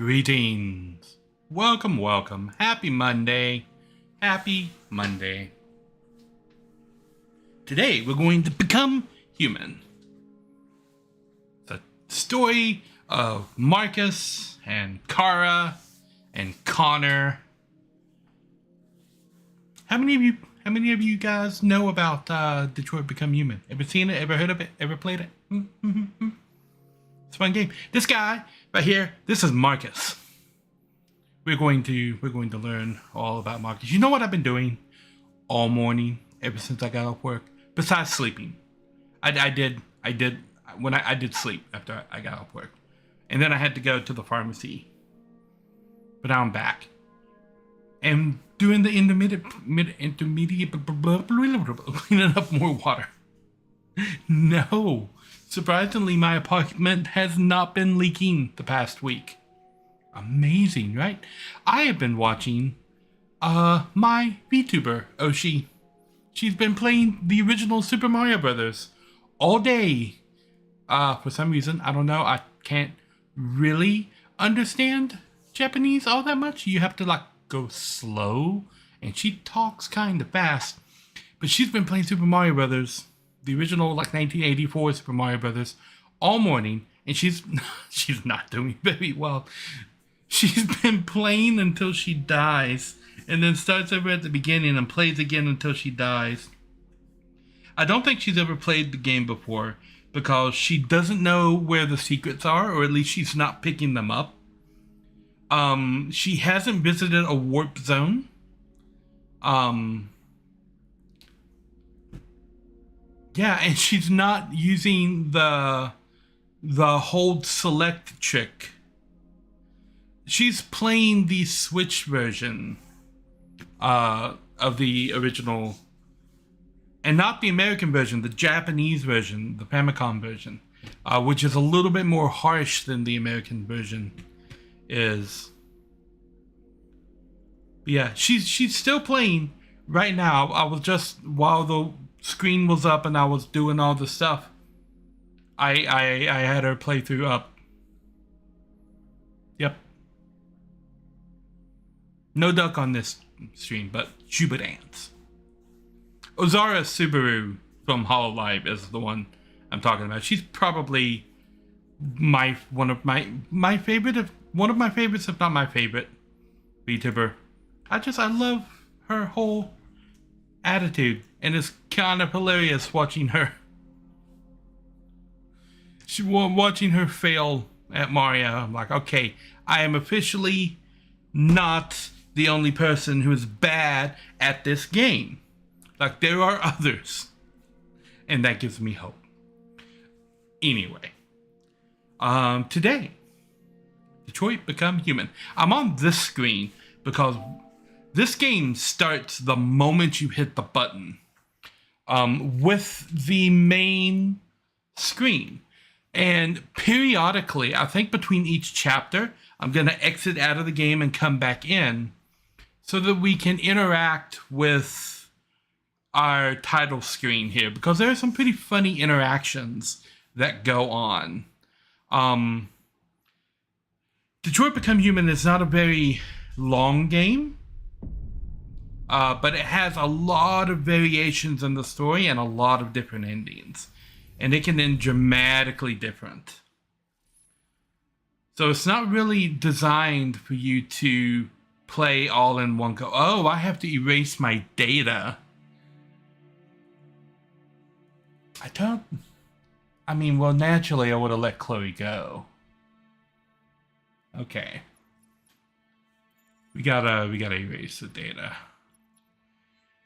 Greetings. Welcome, welcome. Happy Monday. Happy Monday. Today we're going to become human. The story of Marcus and Kara and Connor. How many of you guys know about Detroit Become Human? Ever seen it? Ever heard of it? Ever played it? It's a fun game. This guy right here, this is Marcus. We're going to learn all about Marcus. You know what I've been doing all morning ever since I got off work? Besides sleeping, I did sleep after I got off work, and then I had to go to the pharmacy. But now I'm back and doing the intermediate cleaning up more water. No, surprisingly, my apartment has not been leaking the past week. Amazing, right? I have been watching my VTuber, Oshi. She's been playing the original Super Mario Brothers all day. For some reason, I don't know, I can't really understand Japanese all that much. You have to go slow, and she talks kind of fast. But she's been playing Super Mario Brothers, the original 1984 Super Mario Brothers, all morning, and she's not doing very well. She's been playing until she dies, and then starts over at the beginning and plays again until she dies. I don't think she's ever played the game before because she doesn't know where the secrets are, or at least she's not picking them up. She hasn't visited a warp zone. Yeah, and she's not using the hold select trick. She's playing the Switch version of the original, and not the American version, the Japanese version, the Famicom version, which is a little bit more harsh than the American version is. But yeah, she's still playing right now. I was just, while the screen was up and I was doing all the stuff, I had her playthrough up. Yep. No duck on this stream, but Juba Dance. Ozara Subaru from Hololive is the one I'm talking about. She's probably one of my favorites, if not my favorite VTuber. I love her whole attitude, and it's kind of hilarious watching her. Watching her fail at Mario. I'm like, okay, I am officially not the only person who is bad at this game. There are others, and that gives me hope. Anyway, today, Detroit Become Human. I'm on this screen because this game starts the moment you hit the button with the main screen. And periodically, I think between each chapter, I'm going to exit out of the game and come back in so that we can interact with our title screen here, because there are some pretty funny interactions that go on. Detroit Become Human is not a very long game, but it has a lot of variations in the story and a lot of different endings. And it can end dramatically different. So it's not really designed for you to play all in one go. Oh, I have to erase my data. Well, naturally I would have let Chloe go. Okay. We gotta erase the data.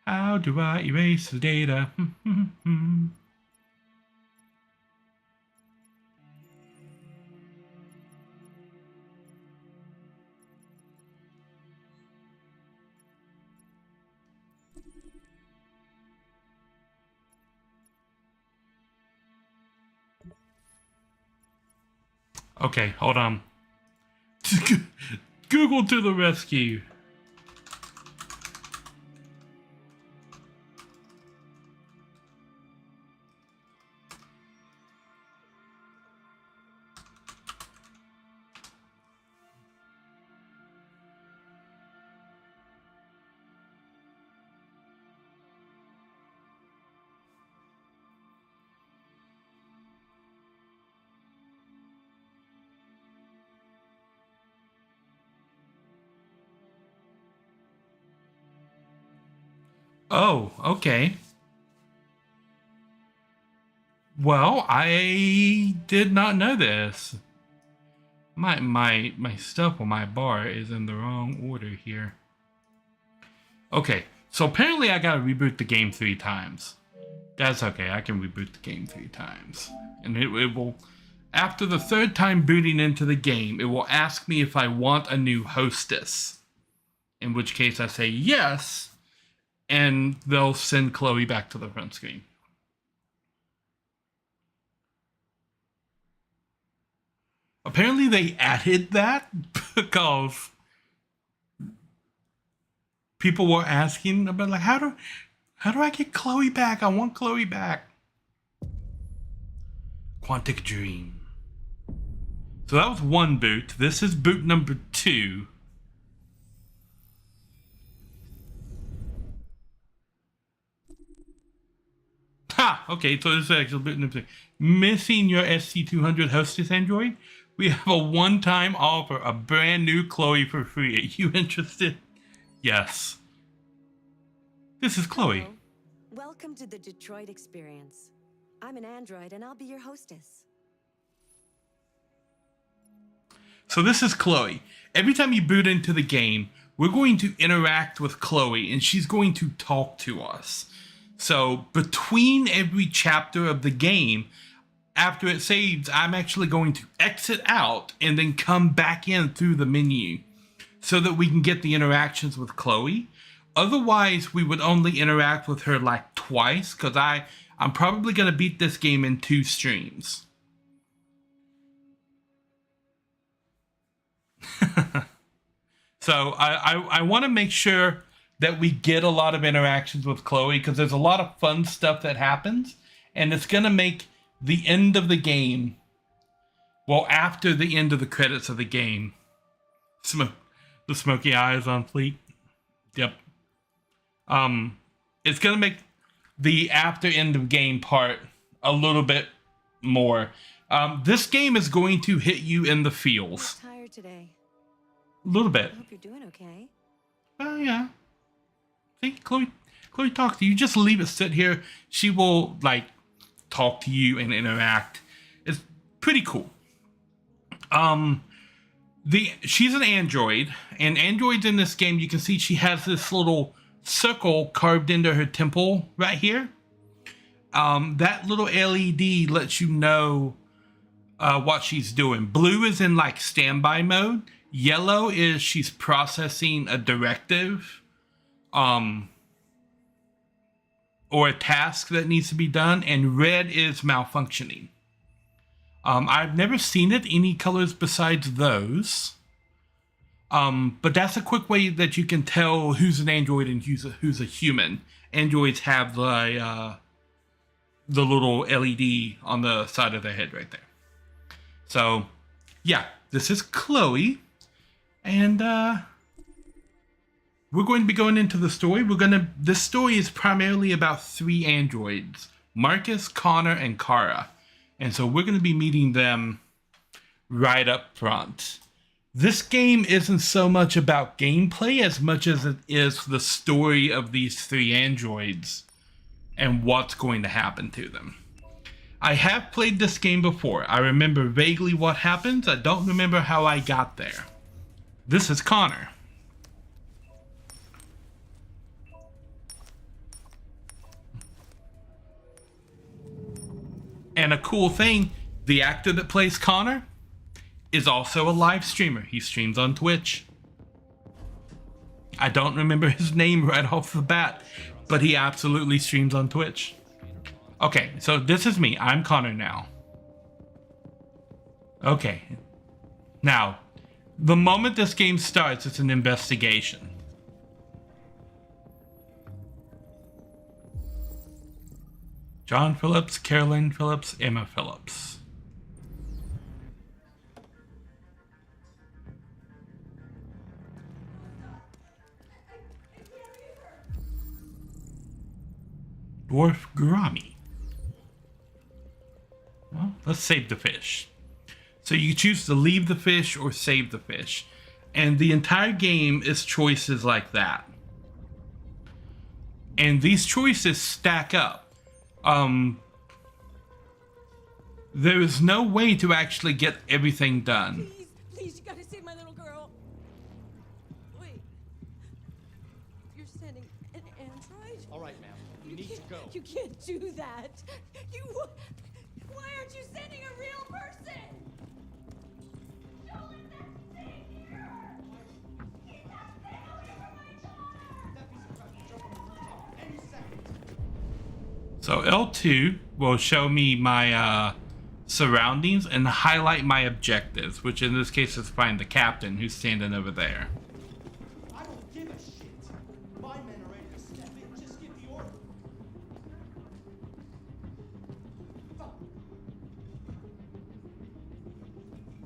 How do I erase the data? Okay, hold on. Google to the rescue. Oh, okay. Well, I did not know this. My stuff on my bar is in the wrong order here. Okay, so apparently I gotta reboot the game 3 times. That's okay, I can reboot the game 3 times. And it will, after the 3rd time booting into the game, it will ask me if I want a new hostess. In which case I say yes, and they'll send Chloe back to the front screen. Apparently they added that because people were asking about like how do I get Chloe back? I want Chloe back. Quantic Dream. So that was one boot. This is boot number 2. Ha! Okay, so this is actually boot number 2. Missing your SC200 hostess Android? We have a one-time offer, a brand new Chloe for free. Are you interested? Yes. This is Chloe. Hello. Welcome to the Detroit experience. I'm an android and I'll be your hostess. So this is Chloe. Every time you boot into the game, we're going to interact with Chloe and she's going to talk to us. So between every chapter of the game, after it saves, I'm actually going to exit out and then come back in through the menu so that we can get the interactions with Chloe. Otherwise, we would only interact with her like twice because I'm probably going to beat this game in 2 streams. So I want to make sure that we get a lot of interactions with Chloe because there's a lot of fun stuff that happens and it's going to make the end of the game, well, after the end of the credits of the game, the smoky eyes on fleek. Yep. It's going to make the after end of game part a little bit more. This game is going to hit you in the feels. I'm tired today. A little bit. I hope you're doing okay. Oh, yeah. See, Chloe talks to you. Just leave it sit here. She will, like, talk to you and interact. It's pretty cool. She's an android, and androids in this game, you can see she has this little circle carved into her temple right here. That little LED lets you know what she's doing. Blue is in like standby mode. Yellow is she's processing a directive or a task that needs to be done, and red is malfunctioning. I've never seen it any colors besides those. But that's a quick way that you can tell who's an android and who's a human. Androids have the little LED on the side of their head right there. So, yeah, this is Chloe, and we're going to be going into the story. This story is primarily about 3 androids: Marcus, Connor, and Kara. And so we're going to be meeting them right up front. This game isn't so much about gameplay as much as it is the story of these 3 androids and what's going to happen to them. I have played this game before. I remember vaguely what happens. I don't remember how I got there. This is Connor. And a cool thing, the actor that plays Connor is also a live streamer. He streams on Twitch. I don't remember his name right off the bat, but he absolutely streams on Twitch. Okay, so this is me. I'm Connor now. Okay. Now, the moment this game starts, it's an investigation. John Phillips, Carolyn Phillips, Emma Phillips. Dwarf Gurami. Well, let's save the fish. So you choose to leave the fish or save the fish. And the entire game is choices like that. And these choices stack up. There is no way to actually get everything done. Please, please, you gotta save my little girl. Wait. You're sending an android? All right, ma'am. We need to go. You can't do that. Why aren't you sending a real person? Don't let that thing here. Keep that thing away from my daughter. That piece of crap will jump on the rooftop any second. So L2 will show me my surroundings and highlight my objectives, which in this case is find the captain who's standing over there. I don't give a shit. My men are ready to step in. Just give the order. Fuck.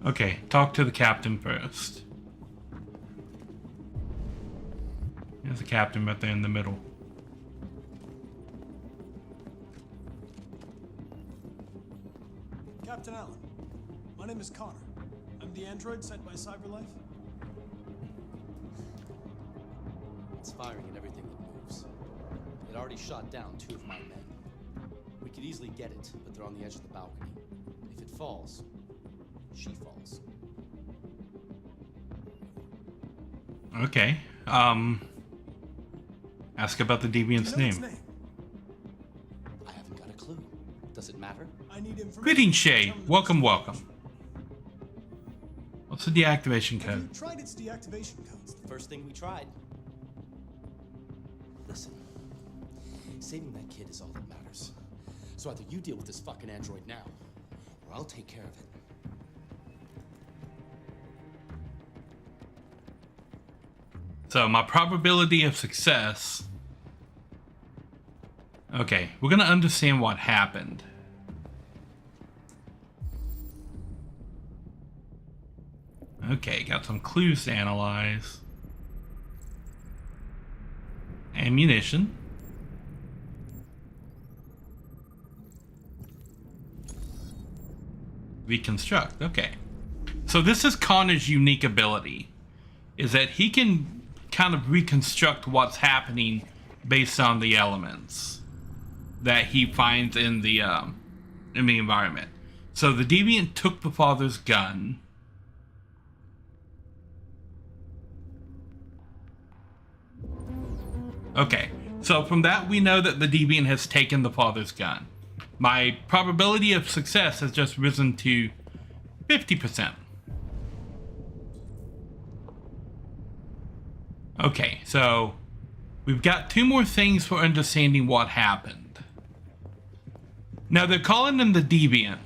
Okay, talk to the captain first. There's the captain right there in the middle. Captain Allen, my name is Connor. I'm the android sent by CyberLife. It's firing at everything that moves. It already shot down 2 of my men. We could easily get it, but they're on the edge of the balcony. If it falls, she falls. Okay. Ask about the deviant's Do you know its name. I haven't got a clue. Does it matter? I need information. Greetings, Shay. Tell me the Welcome, best welcome. What's the deactivation Have you code? tried its deactivation codes? The first thing we tried. Listen, saving that kid is all that matters. So either you deal with this fucking android now, or I'll take care of it. So my probability of success. Okay, we're gonna understand what happened. Okay, got some clues to analyze. Ammunition. Reconstruct, okay. So this is Connor's unique ability, is that he can kind of reconstruct what's happening based on the elements that he finds in the environment. So the deviant took the father's gun. Okay, so from that we know that the deviant has taken the father's gun. My probability of success has just risen to 50%. Okay, so we've got 2 more things for understanding what happened. Now they're calling him the deviant.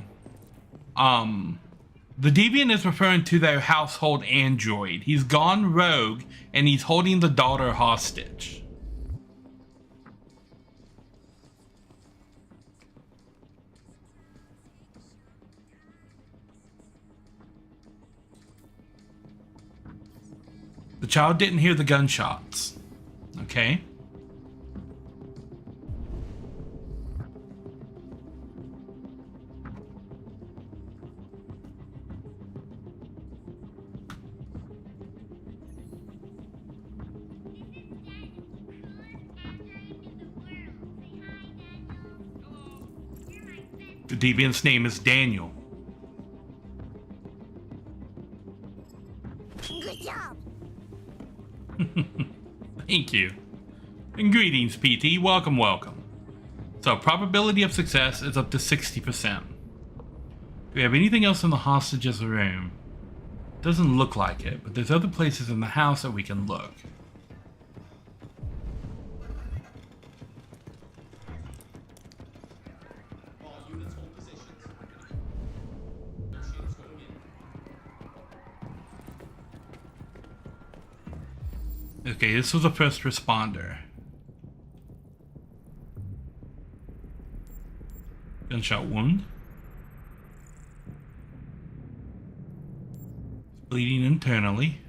The deviant is referring to their household android. He's gone rogue and he's holding the daughter hostage. The child didn't hear the gunshots. Okay. The deviant's name is Daniel. Good job. Thank you. And greetings, PT. Welcome, welcome. So, probability of success is up to 60%. Do we have anything else in the hostage's room? Doesn't look like it, but there's other places in the house that we can look. All units hold positions. No shields going in. Okay, this was a first responder. Gunshot wound. Bleeding internally.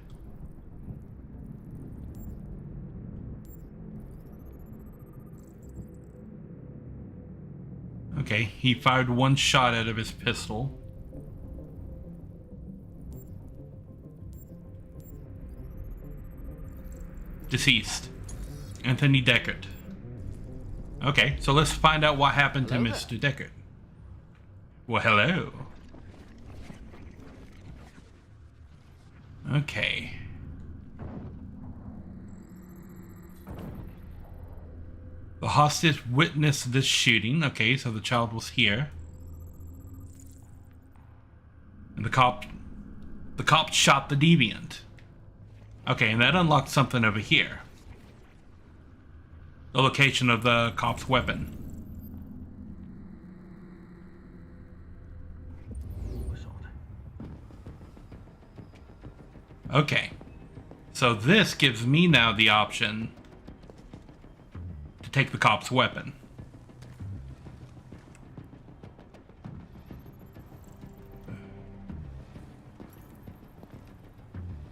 Okay, he fired 1 shot out of his pistol. Deceased. Anthony Deckard. Okay, so let's find out what happened Hello to there. Mr. Deckard. Well, hello. Okay. The hostage witnessed this shooting. Okay, so the child was here. And the cop shot the deviant. Okay, and that unlocked something over here. The location of the cop's weapon. Okay. So this gives me now the option to take the cop's weapon.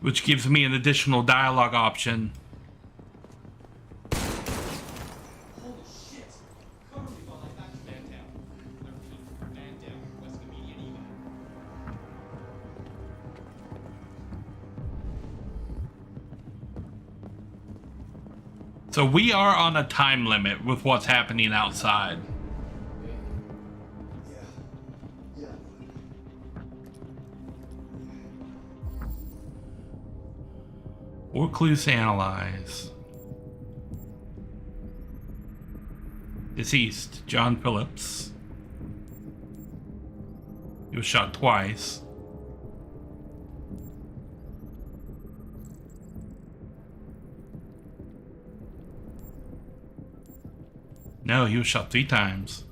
Which gives me an additional dialogue option. Holy shit! Cover me while I back to man down. I repeat, man down. West immediate evac. So we are on a time limit with what's happening outside. Or clues to analyze. Deceased, John Phillips. He was shot twice. No, he was shot 3 times.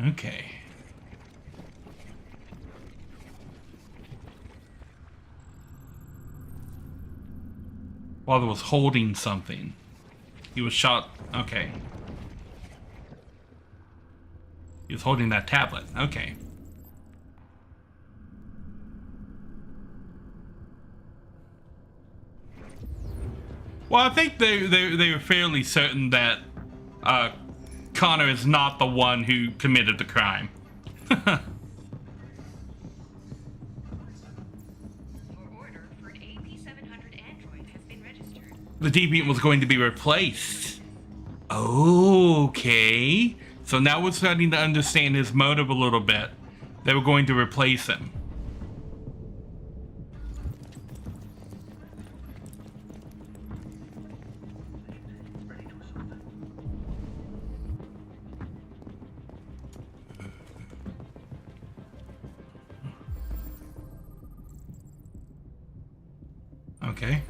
Okay. Father was holding something. He was shot. Okay. He was holding that tablet. Okay. Well, I think they were fairly certain that Connor is not the one who committed the crime. Your order for an AP700 android has been registered. The deviant was going to be replaced. Okay. So now we're starting to understand his motive a little bit. They were going to replace him. Okay.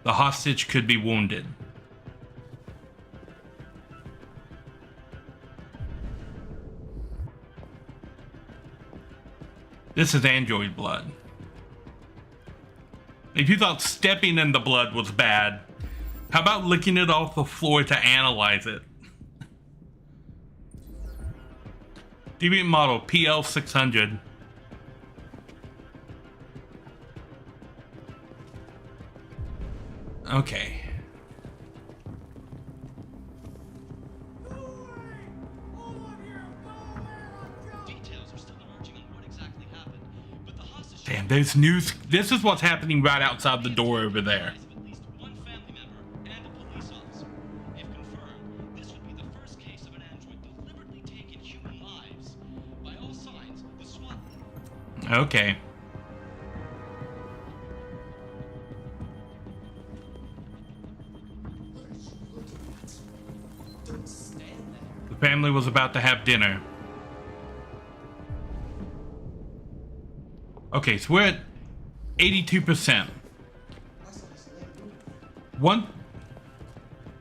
The hostage could be wounded. This is android blood. If you thought stepping in the blood was bad, how about licking it off the floor to analyze it? Deviant model PL600. Okay. Details are still emerging on what exactly happened, but the hostage Damn, there's news. This is what's happening right outside the door over there. of at least one family member and a police officer. If confirmed, this would be the first case of an android deliberately taking human lives. By all signs, the SWAT. Okay. Don't stand there. The family was about to have dinner. Okay, so we're at 82%.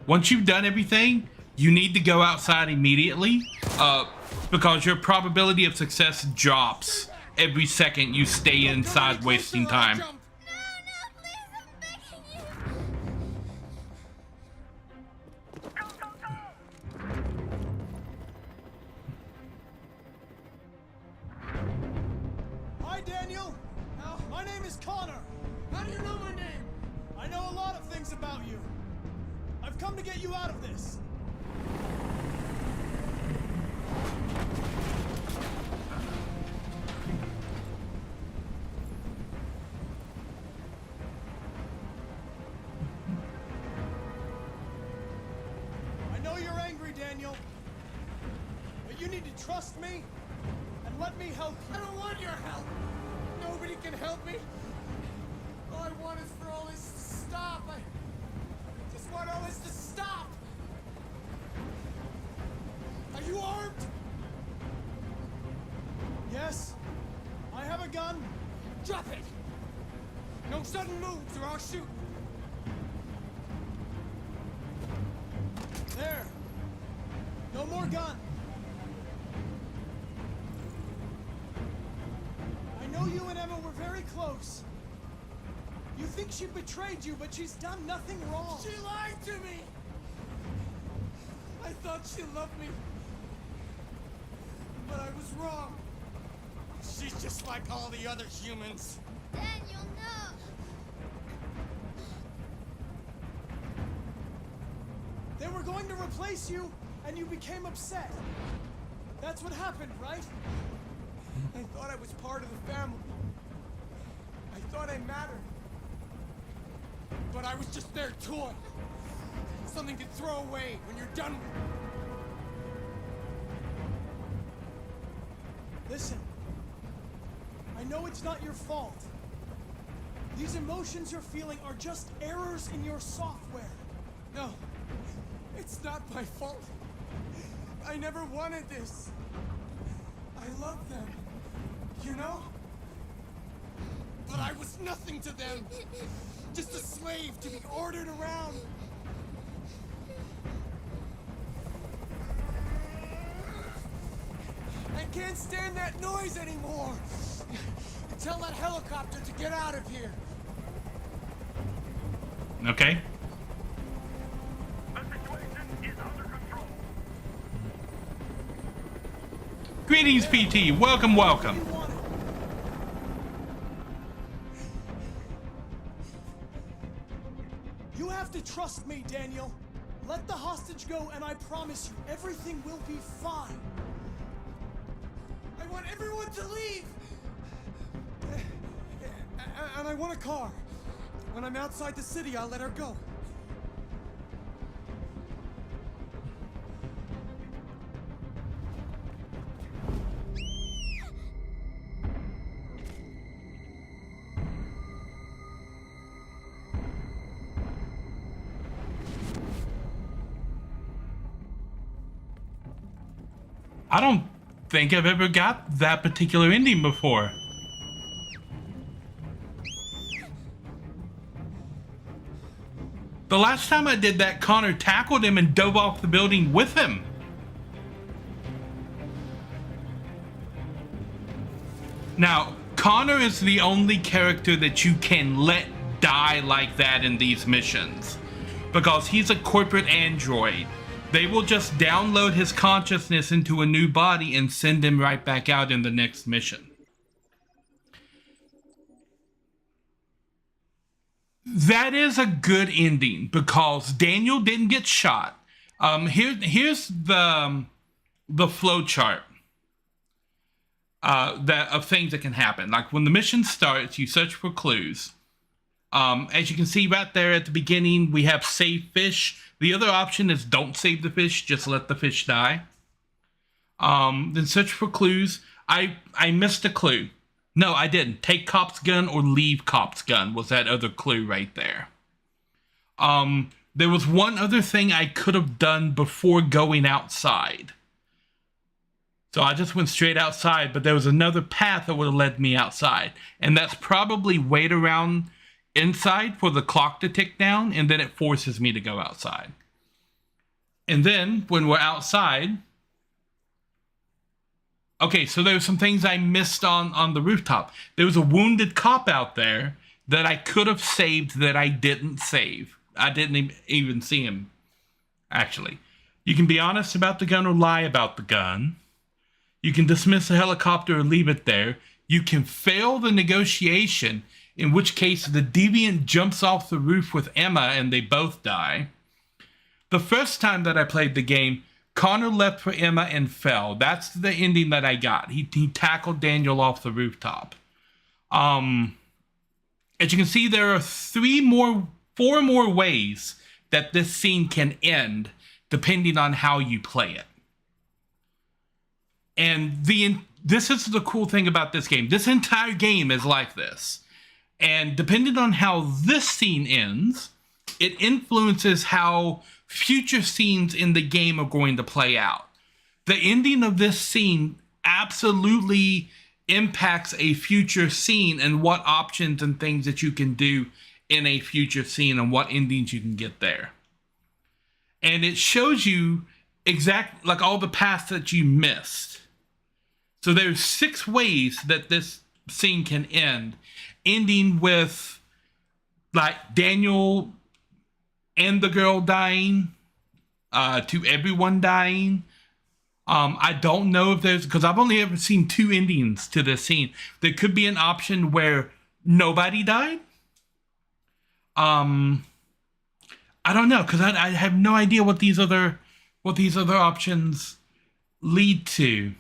Once you've done everything, you need to go outside immediately, because your probability of success drops every second you stay inside wasting time. Hi, Daniel. My name is Connor. How do you know my name? I know a lot of things about you. I've come to get you out of this. Daniel. But you need to trust me and let me help you. I don't want your help. Nobody can help me. All I want is for all this to stop. I just want all this to stop. Are you armed? Yes. I have a gun. Drop it. No sudden moves or I'll shoot. There. No more gun. I know you and Emma were very close. You think she betrayed you, but she's done nothing wrong. She lied to me. I thought she loved me. But I was wrong. She's just like all the other humans. Daniel, no! They were going to replace you, and you became upset. That's what happened, right? I thought I was part of the family. I thought I mattered. But I was just their toy. Something to throw away when you're done with it. Listen. I know it's not your fault. These emotions you're feeling are just errors in your software. No. It's not my fault. I never wanted this. I love them. You know? But I was nothing to them. Just a slave to be ordered around. I can't stand that noise anymore. Tell that helicopter to get out of here. Okay. The situation is under control. Greetings, PT. Welcome, welcome. You want it. You have to trust me, Daniel. Let the hostage go, and I promise you, everything will be fine. I want everyone to leave! And I want a car. When I'm outside the city, I'll let her go. I don't think I've ever got that particular ending before. The last time I did that, Connor tackled him and dove off the building with him. Now, Connor is the only character that you can let die like that in these missions, because he's a corporate android. They will just download his consciousness into a new body and send him right back out in the next mission. That is a good ending because Daniel didn't get shot. Here's the flow chart of things that can happen. Like when the mission starts, you search for clues. As you can see right there at the beginning, we have save fish. The other option is don't save the fish, just let the fish die. Then search for clues. I missed a clue. No, I didn't. Take cop's gun or leave cop's gun was that other clue right there. There was one other thing I could have done before going outside. So I just went straight outside, but there was another path that would have led me outside. And that's probably wait around inside for the clock to tick down, and then it forces me to go outside. And then when we're outside... Okay, so there were some things I missed on the rooftop. There was a wounded cop out there that I could have saved that I didn't save. I didn't even see him, actually. You can be honest about the gun or lie about the gun. You can dismiss the helicopter or leave it there. You can fail the negotiation, in which case the deviant jumps off the roof with Emma and they both die. The first time that I played the game, Connor leapt for Emma and fell. That's the ending that I got. He tackled Daniel off the rooftop. As you can see, there are four more ways that this scene can end depending on how you play it. And this is the cool thing about this game. This entire game is like this. And depending on how this scene ends, it influences how future scenes in the game are going to play out. The ending of this scene absolutely impacts a future scene and what options and things that you can do in a future scene and what endings you can get there. And it shows you like all the paths that you missed. So there's 6 ways that this scene can end, ending with like Daniel and the girl dying, to everyone dying. I don't know if there's, because I've only ever seen 2 endings to this scene. There could be an option where nobody died. I don't know, because I have no idea what these other options lead to.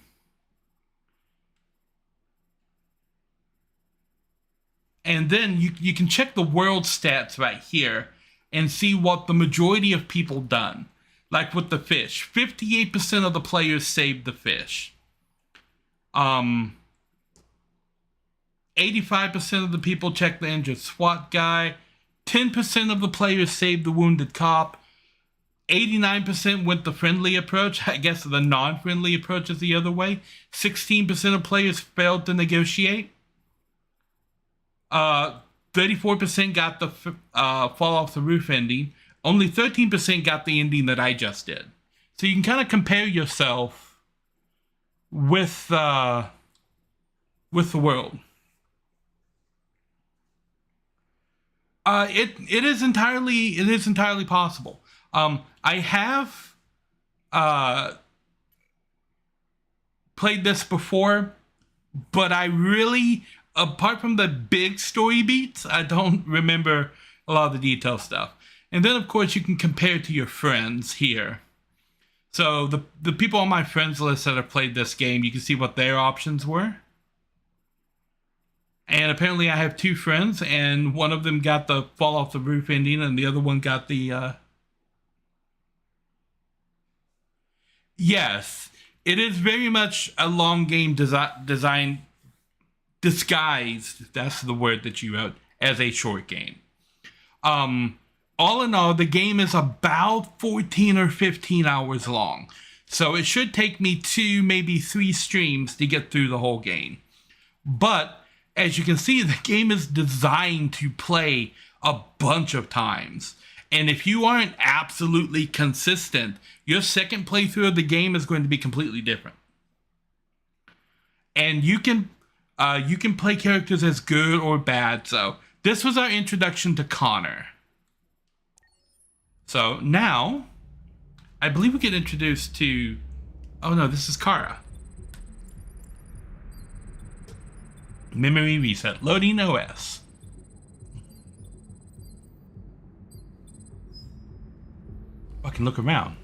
And then you can check the world stats right here and see what the majority of people done. Like with the fish, 58% of the players saved the fish. 85% of the people checked the injured SWAT guy. 10% of the players saved the wounded cop. 89% went the friendly approach. I guess the non-friendly approach is the other way. 16% of players failed to negotiate. 34% got the fall off the roof ending. Only 13% got the ending that I just did. So you can kind of compare yourself with the world. It is entirely possible. I have played this before, but I really, apart from the big story beats, I don't remember a lot of the detail stuff. And then, of course, you can compare to your friends here. So the people on my friends list that have played this game, you can see what their options were. And apparently I have 2 friends, and one of them got the fall off the roof ending, and the other one got the... Yes, it is very much a long game design disguised, that's the word that you wrote, as a short game. All in all, the game is about 14 or 15 hours long. So it should take me 2, maybe 3 streams to get through the whole game. But as you can see, the game is designed to play a bunch of times. And if you aren't absolutely consistent, your second playthrough of the game is going to be completely different. And you can play characters as good or bad. So this was our introduction to Connor. So now, I believe we get introduced to... Oh no, this is Kara. Memory reset. Loading OS. I can look around.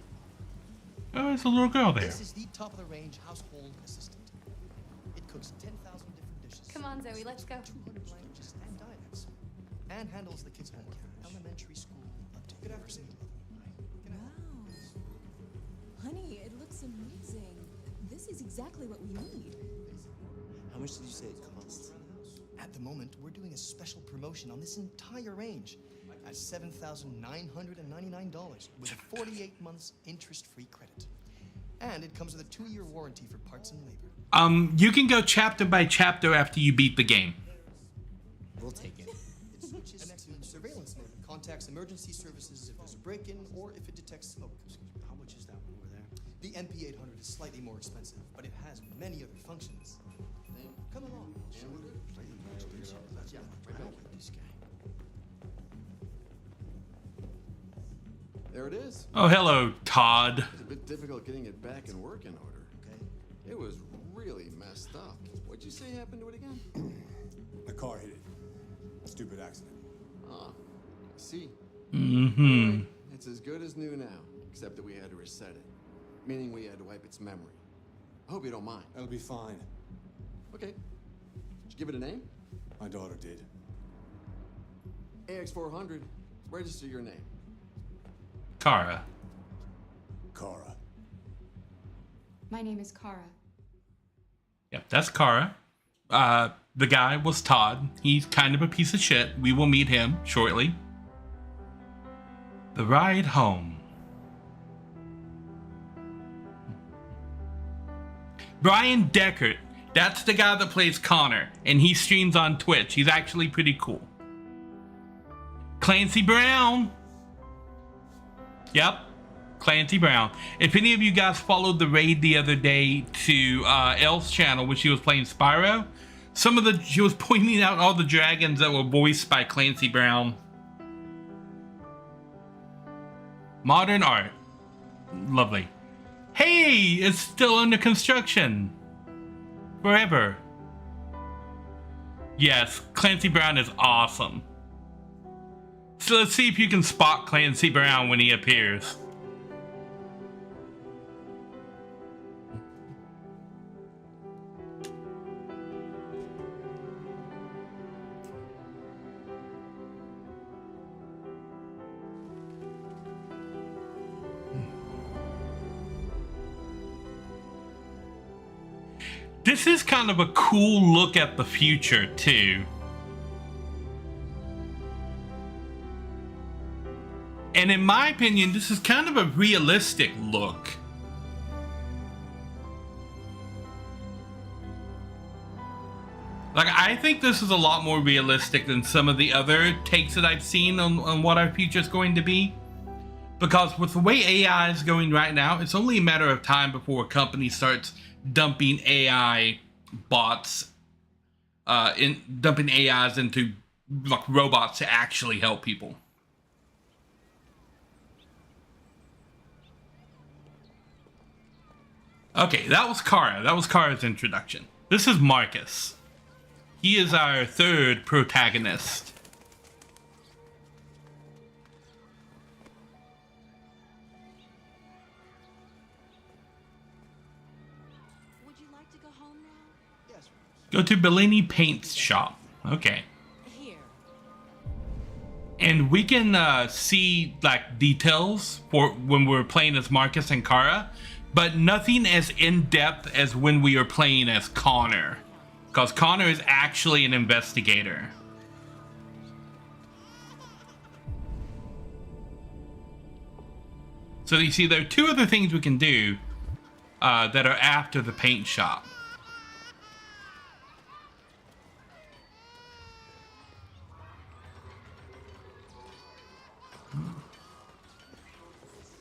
Oh, there's a little girl there. This is the top-of-the-range household assistant. It cooks 10,000 different dishes. Come on, Zoe, let's go. 200 languages and dialects. And handles the kids' homework. Elementary school up to university. Wow. Honey, it looks amazing. This is exactly what we need. How much did you say it costs? At the moment, we're doing a special promotion on this entire range at $7,999 with a 48 months interest-free credit. And it comes with a 2-year warranty for parts and labor. You can go chapter by chapter after you beat the game. We'll take it. It switches to surveillance mode. Contacts emergency services if there's a break-in or if it detects smoke. How much is that one over there? The MP800 is slightly more expensive, but it has many other functions. Come along. Yeah, we're good. Yeah, right back with this guy. There it is. Oh, hello, Todd. It's a bit difficult getting it back in working order. Okay. It was really messed up. What'd you say happened to it again? The car hit it. Stupid accident. Ah, I see. Mm-hmm. Right. It's as good as new now, except that we had to reset it. Meaning we had to wipe its memory. I hope you don't mind. That'll be fine. Okay. Did you give it a name? My daughter did. AX400. Register your name. Kara. Kara. My name is Kara. Yep, that's Kara. The guy was Todd. He's kind of a piece of shit. We will meet him shortly. The ride home. Brian Deckert. That's the guy that plays Connor, and he streams on Twitch. He's actually pretty cool. Clancy Brown. Yep, Clancy Brown. If any of you guys followed the raid the other day to Elle's channel when she was playing Spyro, she was pointing out all the dragons that were voiced by Clancy Brown. Modern art. Lovely. Hey, it's still under construction. Forever. Yes, Clancy Brown is awesome. So let's see if you can spot Clancy Brown when he appears. This is kind of a cool look at the future, too. And in my opinion, this is kind of a realistic look. Like, I think this is a lot more realistic than some of the other takes that I've seen on what our future is going to be. Because with the way AI is going right now, it's only a matter of time before a company starts dumping AI bots, dumping AIs into like robots to actually help people. Okay, that was Kara. That was Kara's introduction. This is Marcus. He is our third protagonist. Would you like to go home now? Yes. Go to Bellini Paint's shop. Okay. Here. And we can see like details for when we're playing as Marcus and Kara, but nothing as in-depth as when we are playing as Connor. Because Connor is actually an investigator. So you see, there are two other things we can do that are after the paint shop.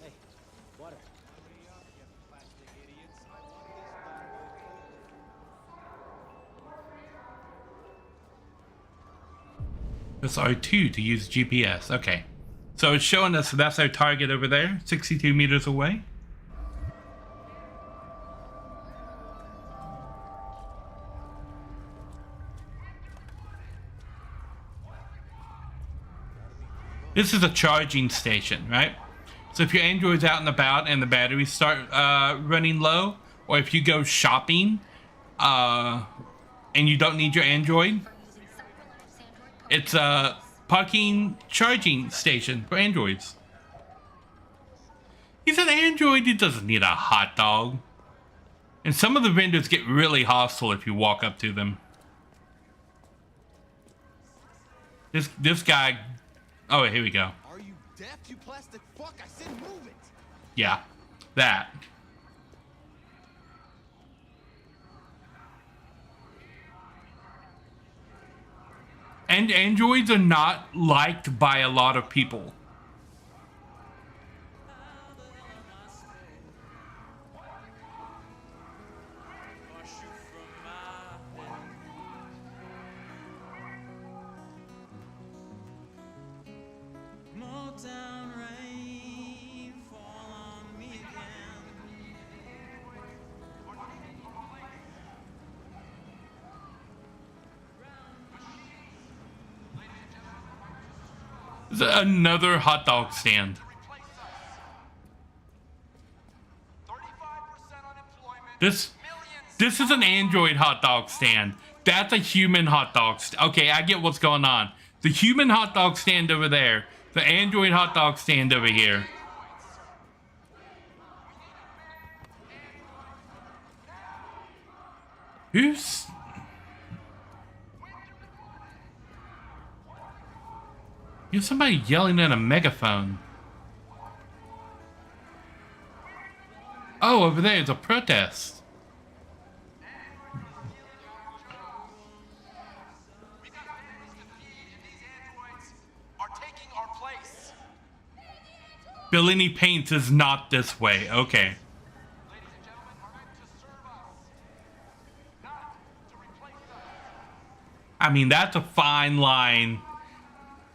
Hey, water. That's R2 to use GPS. Okay. So it's showing us that's our target over there, 62 meters away. This is a charging station, right? So if your Android's out and about and the batteries start running low, or if you go shopping and you don't need your Android, it's a parking charging station for Androids. He's an Android, he doesn't need a hot dog. And some of the vendors get really hostile if you walk up to them. This guy... Oh, here we go. Are you deaf, you plastic fuck? I said move it. Yeah, that. And androids are not liked by a lot of people. There's another hot dog stand. This is an Android hot dog stand. That's a human hot dog stand. Okay, I get what's going on. The human hot dog stand over there. The Android hot dog stand over here. Who's... There's somebody yelling at a megaphone. Oh, over there is a protest. Bellini Paints is not this way. Okay. I mean, that's a fine line.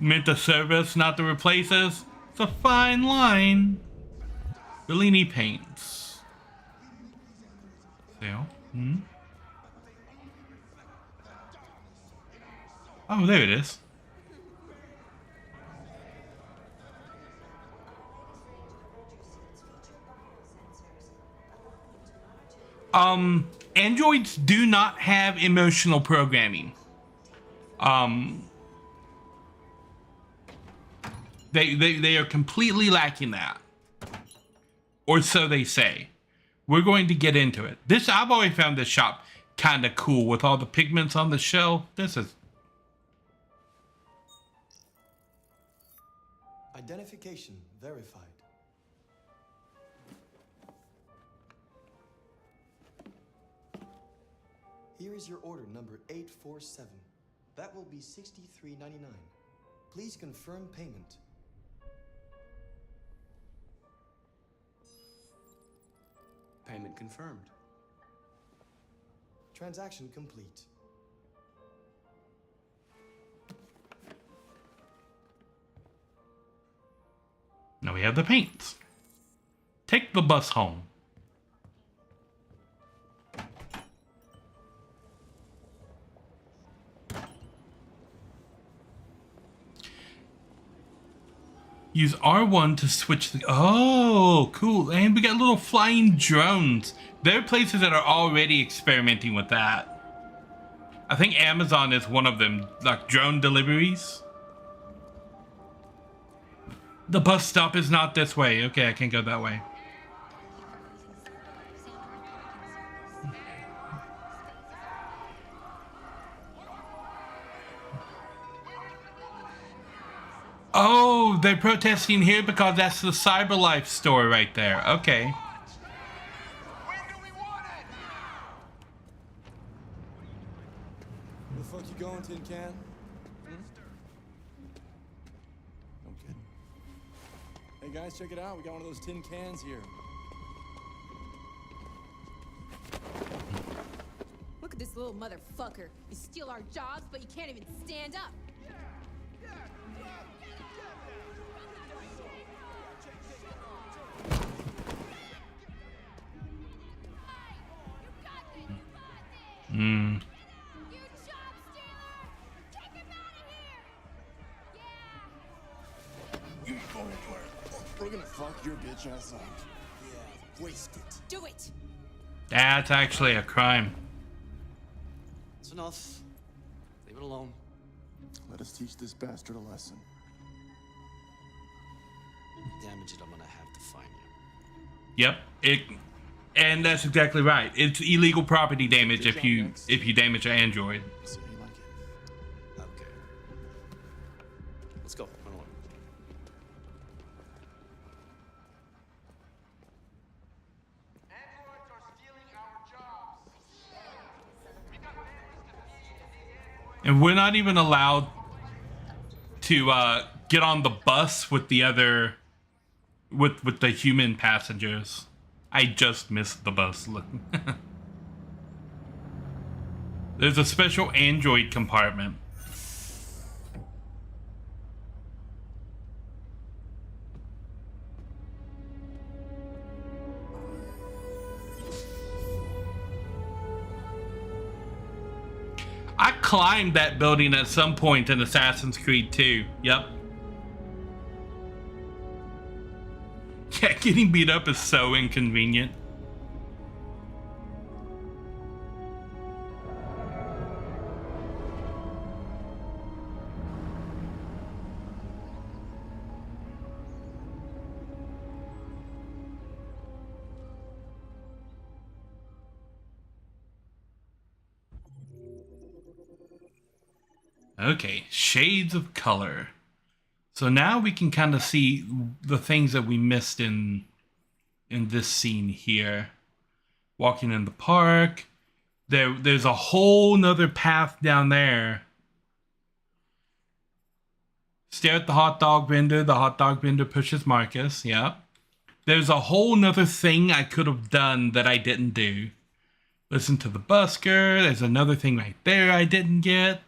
Meant to serve us, not to replace us. It's a fine line. Bellini Paints. Sale. Hmm. Oh, there it is. Androids do not have emotional programming. They are completely lacking that. Or so they say. We're going to get into it. I've always found this shop kind of cool with all the pigments on the shell. This is... Identification verified. Here is your order number 847. That will be $63.99. Please confirm payment. Payment confirmed. Transaction complete. Now we have the paints. Take the bus home. Use R1 to switch the... Oh, cool. And we got little flying drones. There are places that are already experimenting with that. I think Amazon is one of them, like drone deliveries. The bus stop is not this way. Okay, I can't go that way. Oh, they're protesting here because that's the CyberLife store right there. Okay. Where the fuck you going, Tin Can? No kidding. Hey guys, check it out. We got one of those tin cans here. Look at this little motherfucker. You steal our jobs, but you can't even stand up. Hmm. You ain't going anywhere. We're gonna fuck your bitch ass up. Yeah, waste it. Do it. That's actually a crime. It's enough. Leave it alone. Let us teach this bastard a lesson. Damage it, I'm gonna have to find you. Yep. And that's exactly right. It's illegal property damage if you damage an android. See how you like it. Okay. Let's go. Run along. Androids are stealing our jobs. We got families to feed, and these androids... And we're not even allowed to get on the bus with the other with the human passengers. I just missed the bus. Look. There's a special android compartment. I climbed that building at some point in Assassin's Creed 2. Yep. Yeah, getting beat up is so inconvenient. Okay, shades of color. So now we can kind of see the things that we missed in this scene here. Walking in the park. There's a whole nother path down there. Stare at the hot dog vendor. The hot dog vendor pushes Marcus. Yep. There's a whole nother thing I could have done that I didn't do. Listen to the busker. There's another thing right there I didn't get.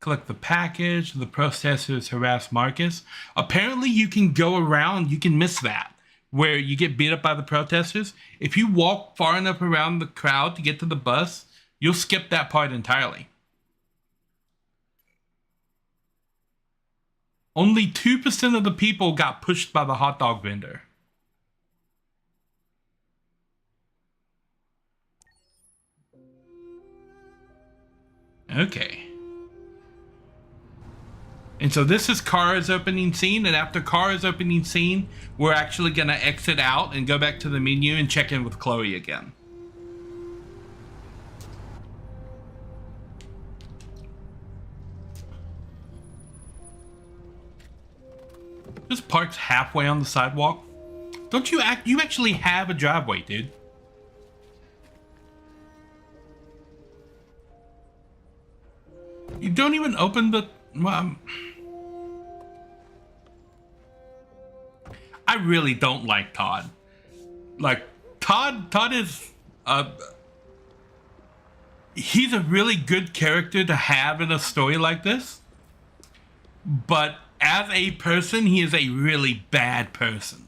Collect the package. The protesters harass Marcus. Apparently you can go around. You can miss that. Where you get beat up by the protesters. If you walk far enough around the crowd to get to the bus, you'll skip that part entirely. Only 2% of the people got pushed by the hot dog vendor. Okay. And so this is Kara's opening scene, and after Kara's opening scene, we're actually going to exit out and go back to the menu and check in with Chloe again. This park's halfway on the sidewalk. Don't you you actually have a driveway, dude. You don't even open the... I really don't like Todd. Like, Todd is... he's a really good character to have in a story like this. But as a person, he is a really bad person.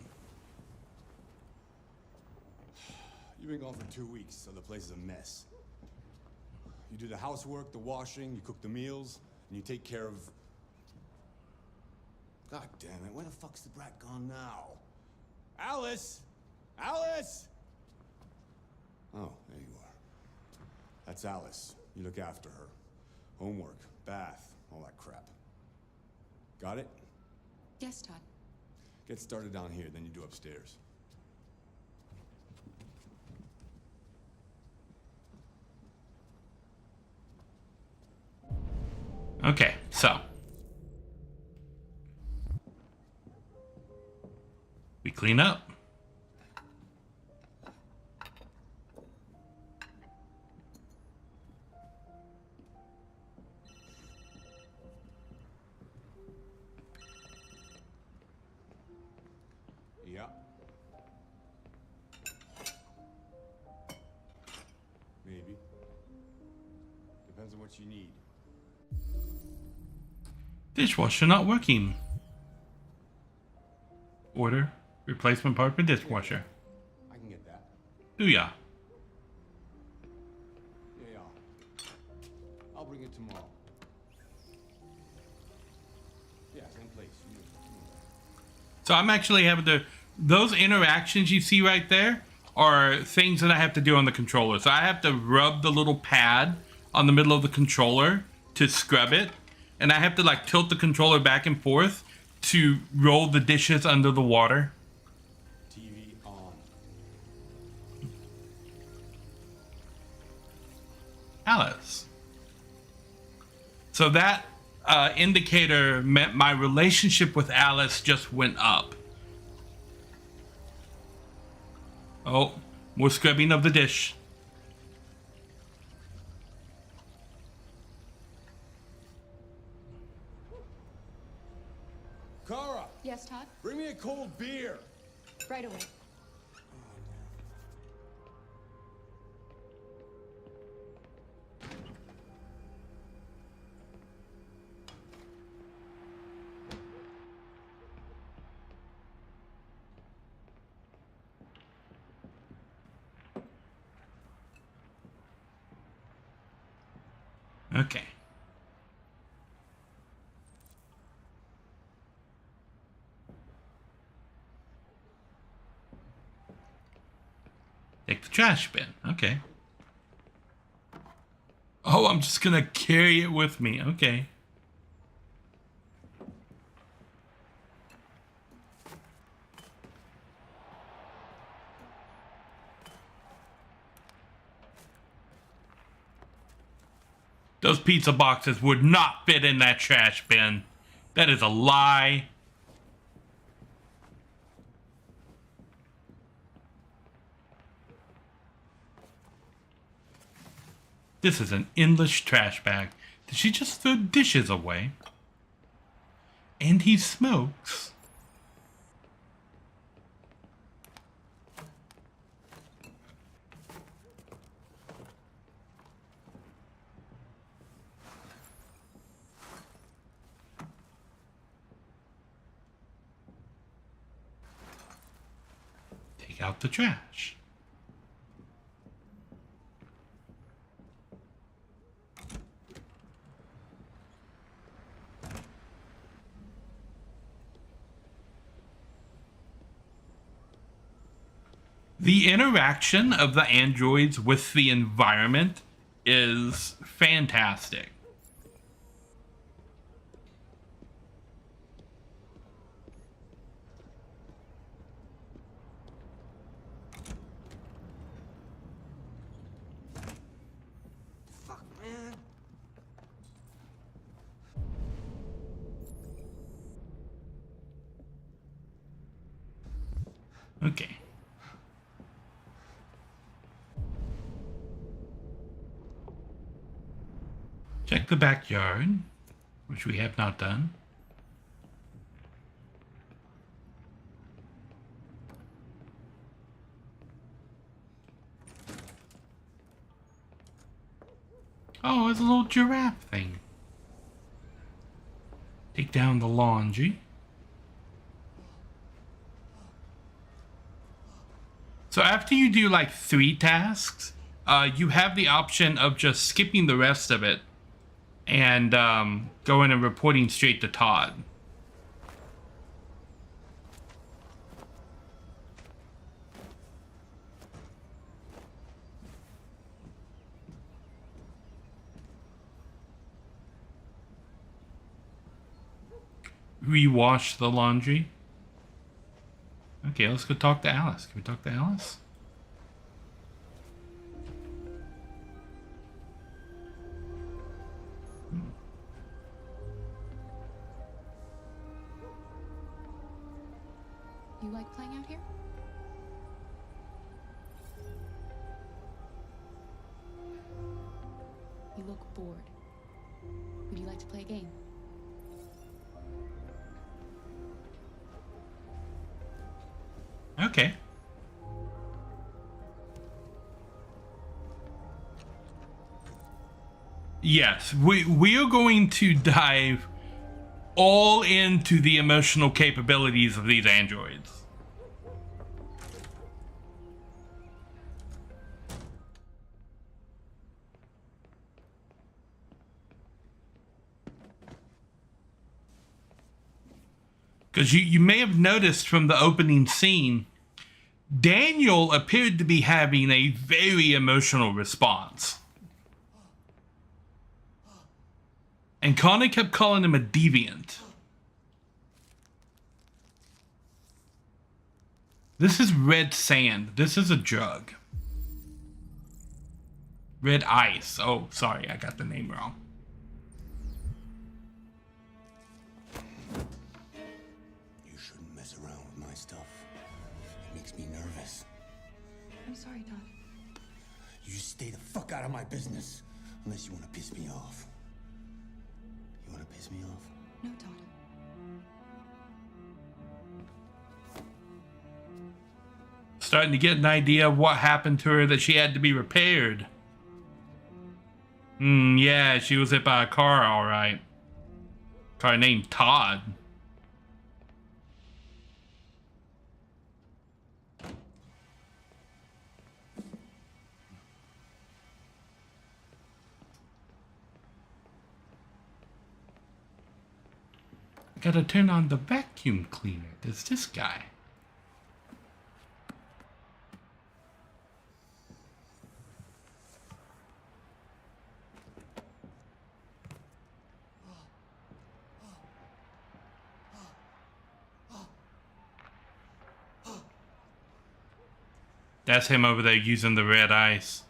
You've been gone for 2 weeks, so the place is a mess. You do the housework, the washing, you cook the meals, and you take care of... God damn it, where the fuck's the brat gone now? Alice! Alice! Oh, there you are. That's Alice. You look after her. Homework, bath, all that crap. Got it? Yes, Todd. Get started down here, then you do upstairs. Okay, so we clean up. Yeah. Maybe. Depends on what you need. Dishwasher not working. Order replacement part for dishwasher. I can get that. Do ya? Yeah. I'll bring it tomorrow. Yeah, same place. So I'm actually having to... Those interactions you see right there are things that I have to do on the controller. So I have to rub the little pad on the middle of the controller to scrub it. And I have to like tilt the controller back and forth to roll the dishes under the water. TV on. Alice. So that indicator meant my relationship with Alice just went up. Oh, more scrubbing of the dish. Kara! Yes, Todd? Bring me a cold beer! Right away. Okay. Take the trash bin. Okay. Oh, I'm just gonna carry it with me. Okay. Those pizza boxes would not fit in that trash bin. That is a lie. This is an endless trash bag. Did she just throw dishes away? And he smokes. Take out the trash. The interaction of the androids with the environment is fantastic. Fuck, man. Okay. Check the backyard, which we have not done. Oh, it's a little giraffe thing. Take down the laundry. So after you do like 3 tasks, you have the option of just skipping the rest of it and going and reporting straight to Todd. Rewash the laundry. Okay, let's go talk to Alice. Can we talk to Alice? You like playing out here? You look bored. Would you like to play a game? Okay. Yes, we are going to dive all into the emotional capabilities of these androids. Because you may have noticed from the opening scene, Daniel appeared to be having a very emotional response. And Connor kept calling him a deviant. This is red sand. This is a drug. Red ice. Oh, sorry, I got the name wrong. You shouldn't mess around with my stuff. It makes me nervous. I'm sorry, Todd. You just stay the fuck out of my business. Unless you want to piss me off. You want to piss me off? No, Todd. Starting to get an idea of what happened to her, that she had to be repaired. Yeah, she was hit by a car, alright. Car named Todd. Gotta turn on the vacuum cleaner. There's this guy. That's him over there using the red ice.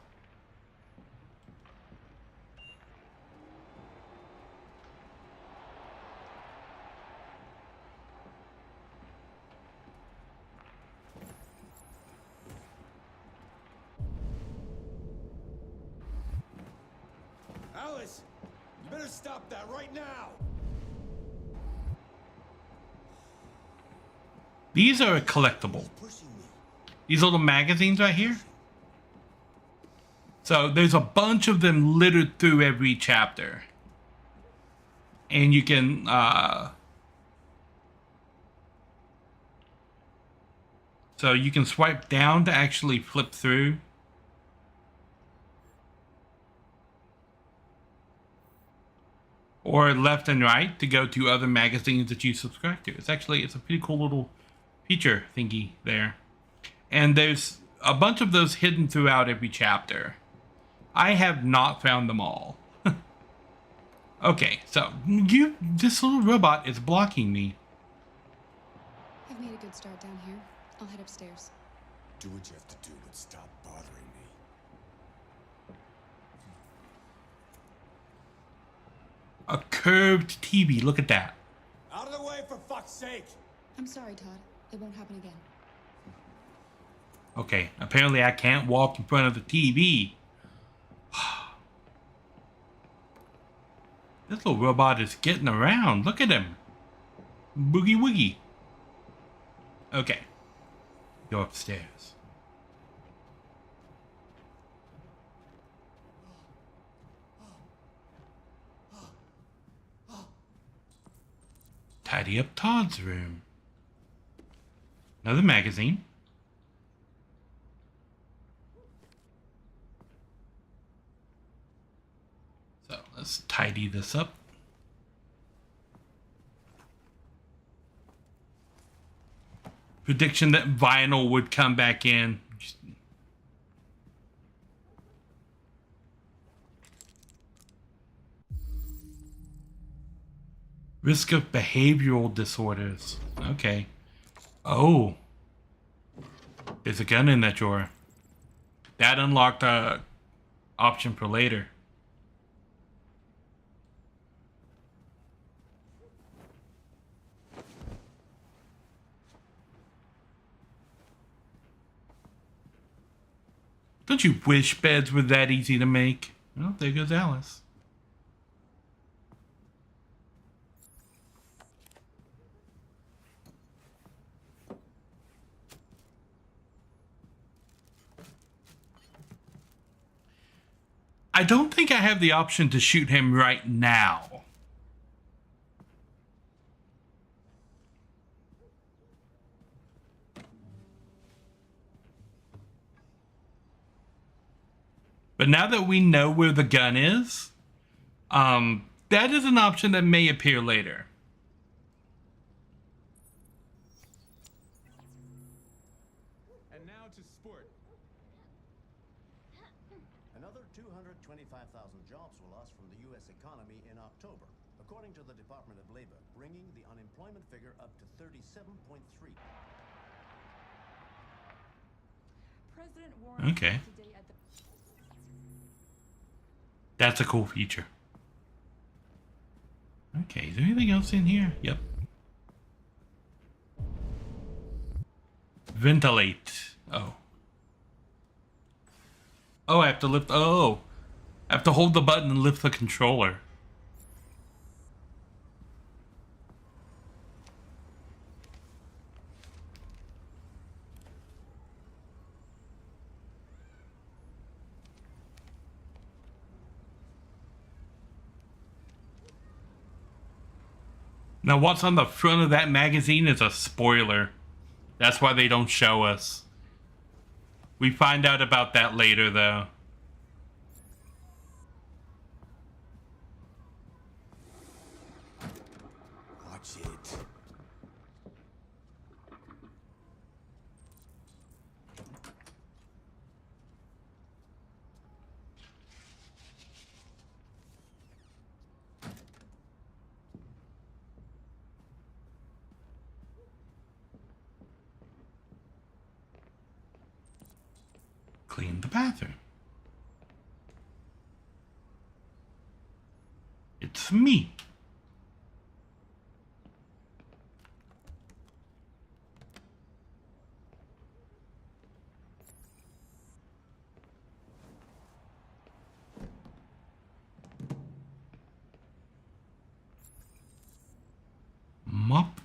Alice! You better stop that right now! These are a collectible. These little magazines right here. So there's a bunch of them littered through every chapter. And you can so you can swipe down to actually flip through. Or left and right to go to other magazines that you subscribe to. It's a pretty cool little feature thingy there. And there's a bunch of those hidden throughout every chapter. I have not found them all. Okay, so this little robot is blocking me. I've made a good start down here. I'll head upstairs. Do what you have to do, but stop bothering me. A curved TV, look at that. Out of the way, for fuck's sake! I'm sorry, Todd. It won't happen again. Okay, apparently I can't walk in front of the TV. This little robot is getting around. Look at him. Boogie woogie. Okay. Go upstairs. Tidy up Todd's room. Another magazine. So let's tidy this up. Prediction that vinyl would come back in. Risk of behavioral disorders. Okay. Oh. There's a gun in that drawer. That unlocked a option for later. Don't you wish beds were that easy to make? Oh, there goes Alice. I don't think I have the option to shoot him right now. But now that we know where the gun is, that is an option that may appear later. And now to sport. Another 225,000 jobs were lost from the U.S. economy in October, according to the Department of Labor, bringing the unemployment figure up to 37.3. President Warren Okay. today at the That's a cool feature. Okay, is there anything else in here? Yep. Ventilate. Oh. Oh, I have to lift. Oh. I have to hold the button and lift the controller. Now, what's on the front of that magazine is a spoiler. That's why they don't show us. We find out about that later, though. Watch it. Clean the bathroom. It's me.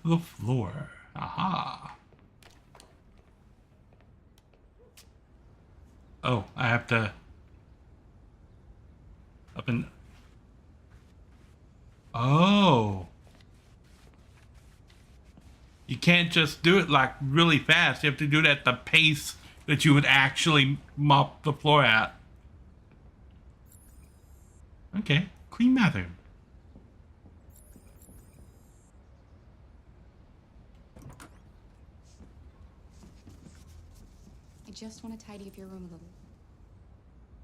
the floor. Aha. Oh, I have to up and oh. You can't just do it like really fast. You have to do it at the pace that you would actually mop the floor at. Okay, clean bathroom. I just want to tidy up your room a little.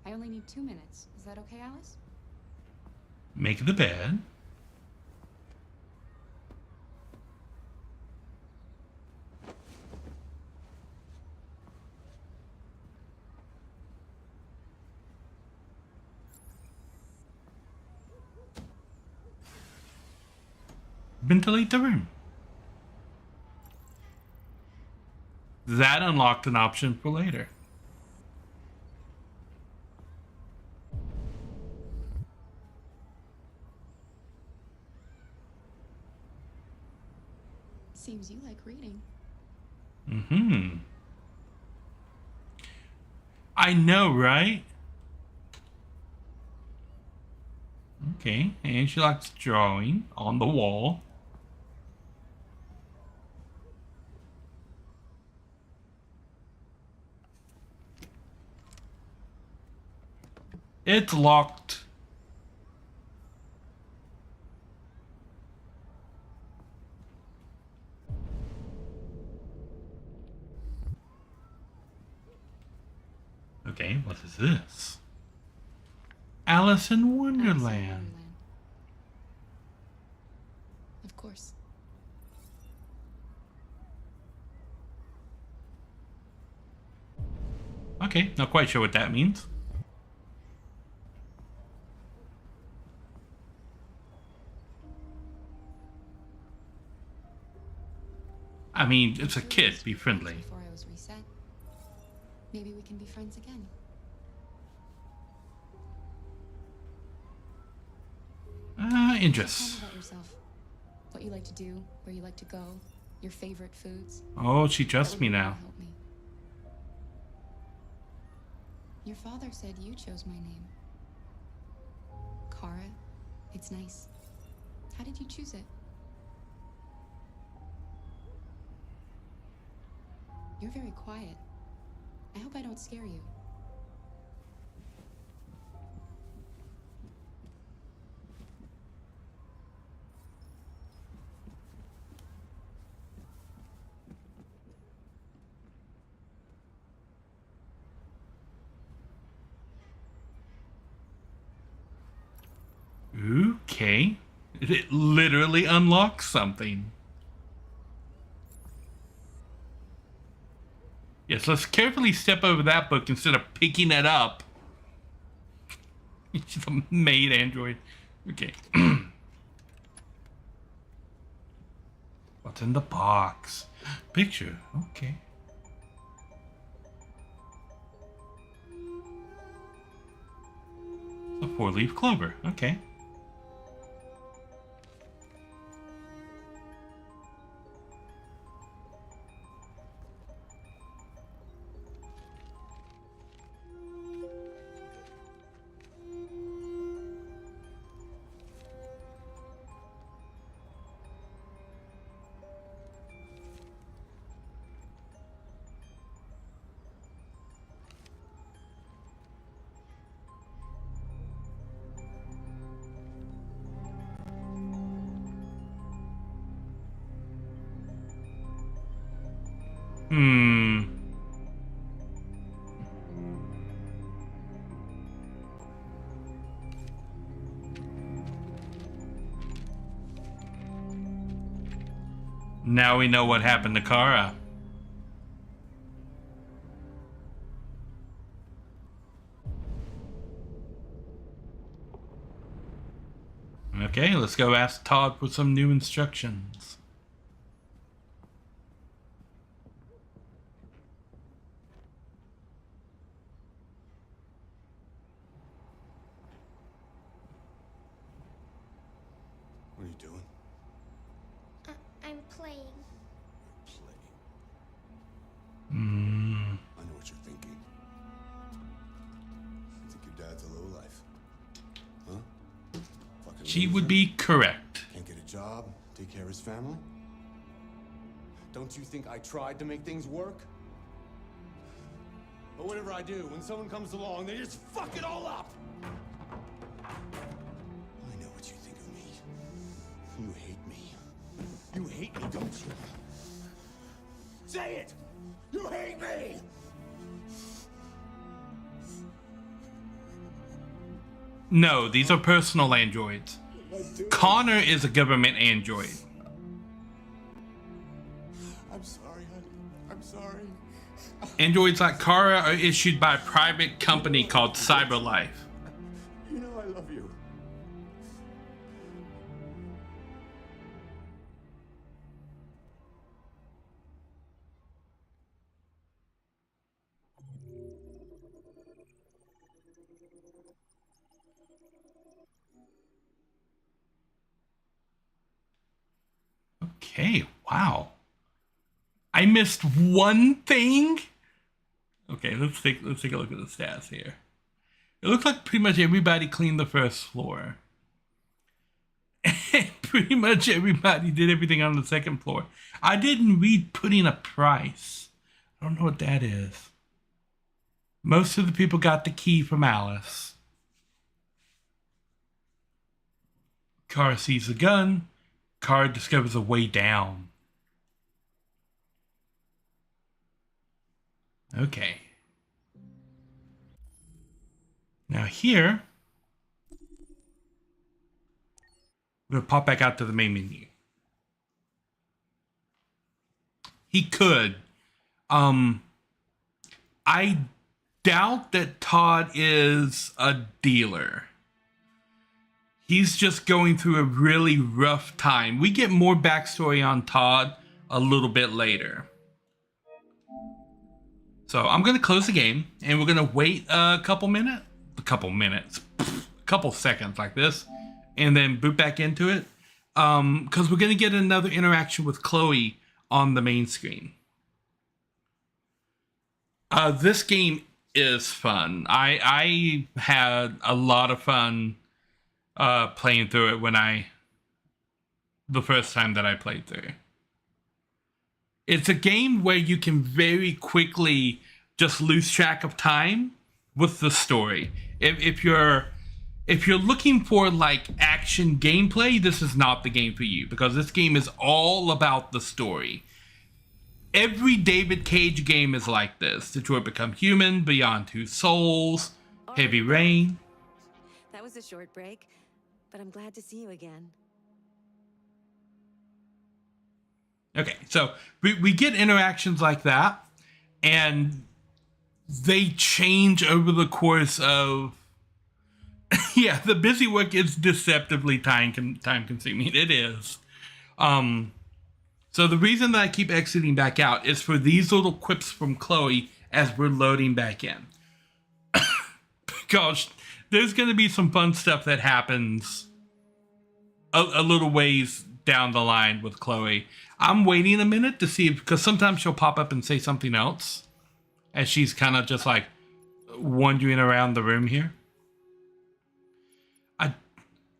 I only need 2 minutes. Is that okay, Alice? Make the bed. Ventilate the room. That unlocked an option for later. Seems you like reading. Mm-hmm. I know, right? Okay, and she likes drawing on the wall. It's locked. Okay, what is this? Alice in Wonderland. Of course. Okay, not quite sure what that means. I mean, it's a kid. Be friendly. Before I was reset, maybe we can be friends again. Interest. Tell me about yourself. What you like to do, where you like to go, your favorite foods. Oh, she trusts me now. Help me. Your father said you chose my name. Kara. It's nice. How did you choose it? You're very quiet. I hope I don't scare you. Okay. It literally unlocks something. Yes, let's carefully step over that book instead of picking it up. She's a maid android. Okay. What's in the box? Picture. Okay. A 4-leaf clover. Okay. Now we know what happened to Kara. Okay, let's go ask Todd for some new instructions. What are you doing? I'm playing. Mm. I know what you're thinking. You think your dad's a lowlife, huh? Fucking She loser? would be correct. Can't get a job, take care of his family? Don't you think I tried to make things work? But whatever I do, when someone comes along, they just fuck it all up! I know what you think of me. You hate me. You hate me, don't you? Say it! You hate me! No, these are personal androids. Connor is a government android. I'm sorry, honey. I'm sorry. Androids like Kara are issued by a private company called CyberLife. You know I love you. Okay, wow. I missed one thing. Okay, let's take a look at the stats here. It looks like pretty much everybody cleaned the first floor. And pretty much everybody did everything on the second floor. I didn't read put in a price. I don't know what that is. Most of the people got the key from Alice. Kara sees the gun. Kara discovers a way down. Okay. Now here, we're gonna pop back out to the main menu. He could. I doubt that Todd is a dealer. He's just going through a really rough time. We get more backstory on Todd a little bit later. So I'm going to close the game and we're going to wait a couple seconds like this, and then boot back into it. Because we're going to get another interaction with Chloe on the main screen. This game is fun. I had a lot of fun playing through it the first time that I played through. It's a game where you can very quickly just lose track of time with the story. If you're looking for like action gameplay, this is not the game for you, because this game is all about the story. Every David Cage game is like this. Detroit Become Human, Beyond Two Souls, Heavy Rain. That was a short break, but I'm glad to see you again. Okay, so we get interactions like that, and they change over the course of... yeah, the busy work is deceptively time-consuming. It is. So the reason that I keep exiting back out is for these little quips from Chloe as we're loading back in. Gosh, there's going to be some fun stuff that happens a little ways down the line with Chloe. I'm waiting a minute to see, because sometimes she'll pop up and say something else as she's kind of just like wandering around the room here. As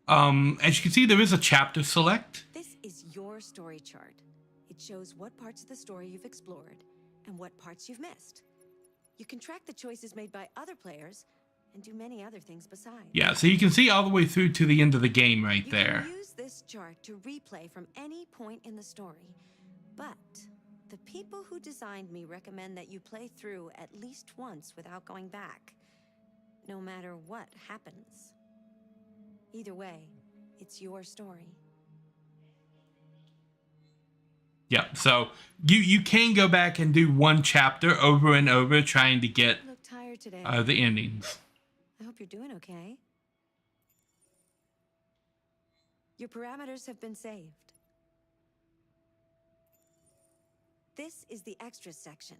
you can see, there is a chapter select. This is your story chart. It shows what parts of the story you've explored and what parts you've missed. You can track the choices made by other players and do many other things besides. Yeah, so you can see all the way through to the end of the game right there. You can use this chart to replay from any point in the story, but the people who designed me recommend that you play through at least once without going back, no matter what happens. Either way, it's your story. Yeah, so you can go back and do one chapter over and over trying to get You look tired today. the endings. I hope you're doing okay. Your parameters have been saved. This is the extras section.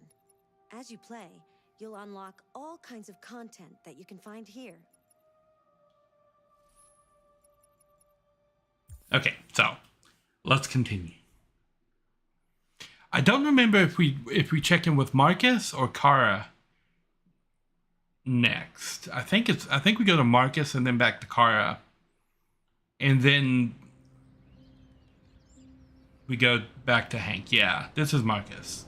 As you play, you'll unlock all kinds of content that you can find here. Okay, so let's continue. I don't remember if we check in with Marcus or Kara next. I think we go to Marcus and then back to Kara. And then we go back to Hank. Yeah, this is Marcus.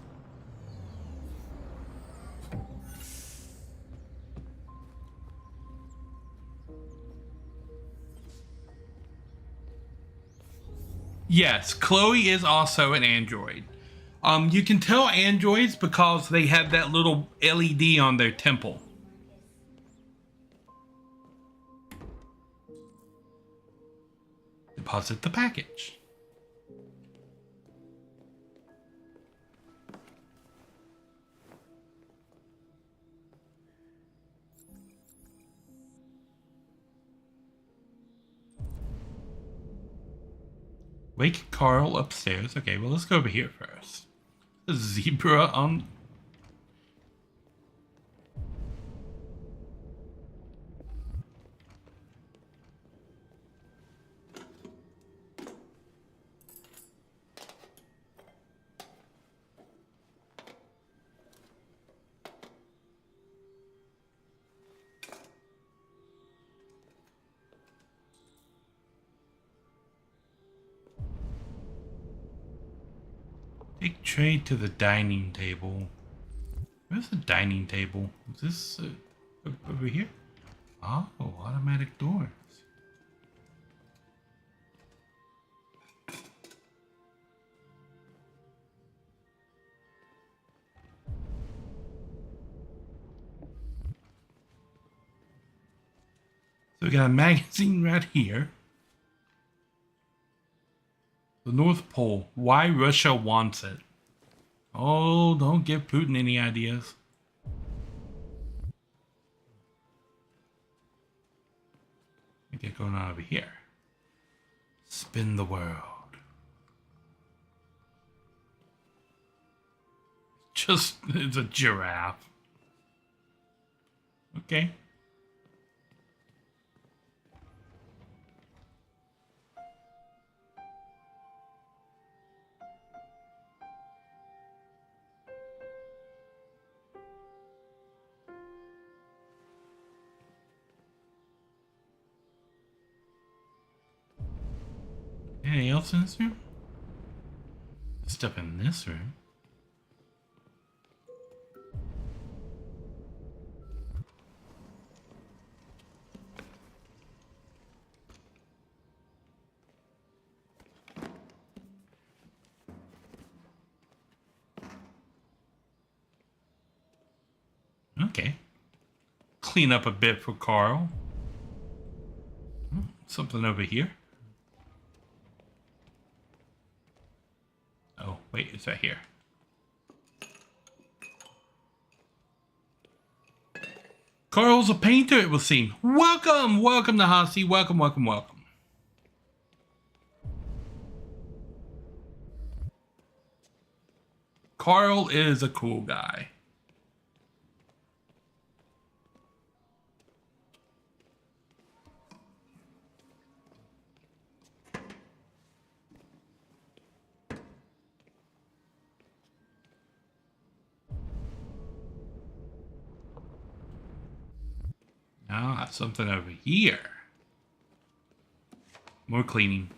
Yes, Chloe is also an android. You can tell androids because they have that little LED on their temple. Deposit the package. Wake Carl upstairs. Okay, well, let's go over here first. A zebra on... Take tray to the dining table. Where's the dining table? Is this over here? Oh, automatic doors. So we got a magazine right here. The North Pole. Why Russia wants it. Oh, don't give Putin any ideas. What we get going on over here? Spin the world. Just, it's a giraffe. Okay. Anything else in this room? Step in this room. Okay. Clean up a bit for Carl. Something over here. Oh, wait, it's right here. Carl's a painter, it would seem. Welcome! Welcome to Hasi. Welcome, welcome, welcome. Carl is a cool guy. Ah, something over here. More cleaning.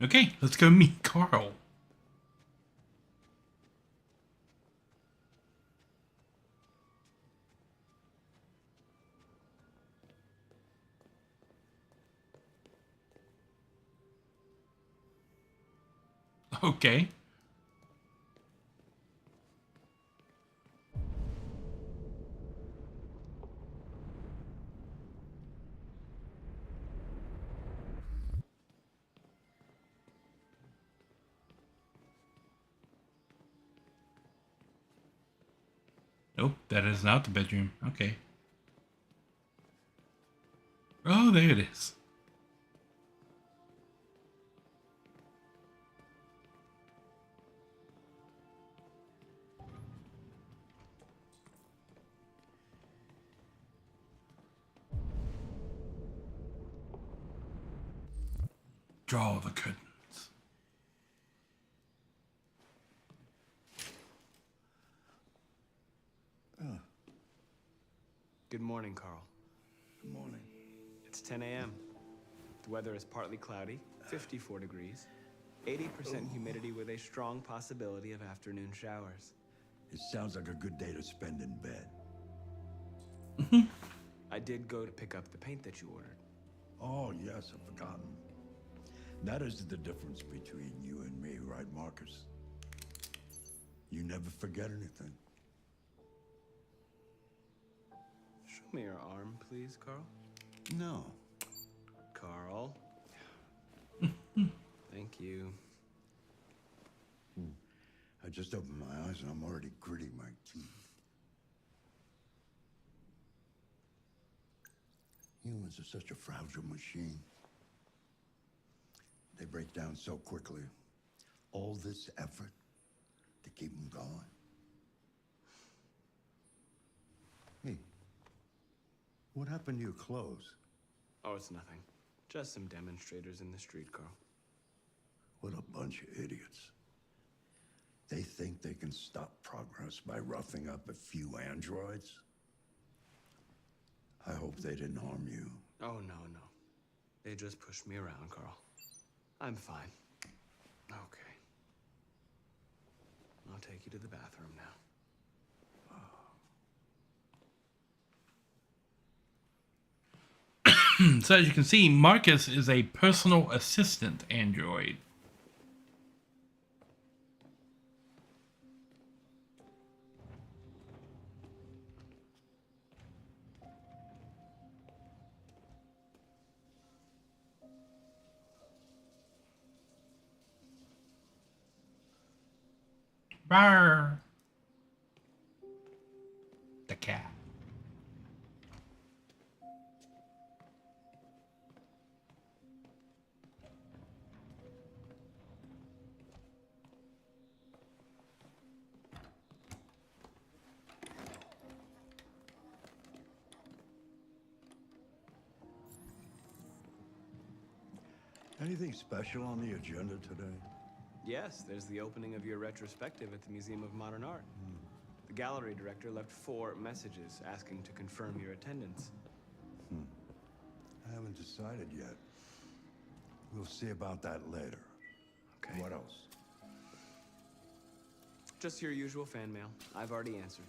Okay, let's go meet Carl. Okay. Nope, that is not the bedroom. Okay. Oh, there it is. Draw the curtains. Good morning, Carl. Good morning. It's 10 a.m. The weather is partly cloudy, 54 degrees, 80% humidity with a strong possibility of afternoon showers. It sounds like a good day to spend in bed. I did go to pick up the paint that you ordered. Oh, yes, I've forgotten. That is the difference between you and me, right, Marcus? You never forget anything. Show me your arm, please, Carl. No. Carl. Thank you. I just opened my eyes and I'm already gritting my teeth. Humans are such a fragile machine. They break down so quickly. All this effort to keep them going. Hey, what happened to your clothes? Oh, it's nothing. Just some demonstrators in the street, Carl. What a bunch of idiots. They think they can stop progress by roughing up a few androids? I hope they didn't harm you. Oh, no. They just pushed me around, Carl. I'm fine. Okay. I'll take you to the bathroom now. So as you can see, Marcus is a personal assistant android. Rawr. The cat. Anything special on the agenda today? Yes, there's the opening of your retrospective at the Museum of Modern Art. The gallery director left 4 messages asking to confirm your attendance. I haven't decided yet. We'll see about that later. Okay. What else? Just your usual fan mail. I've already answered.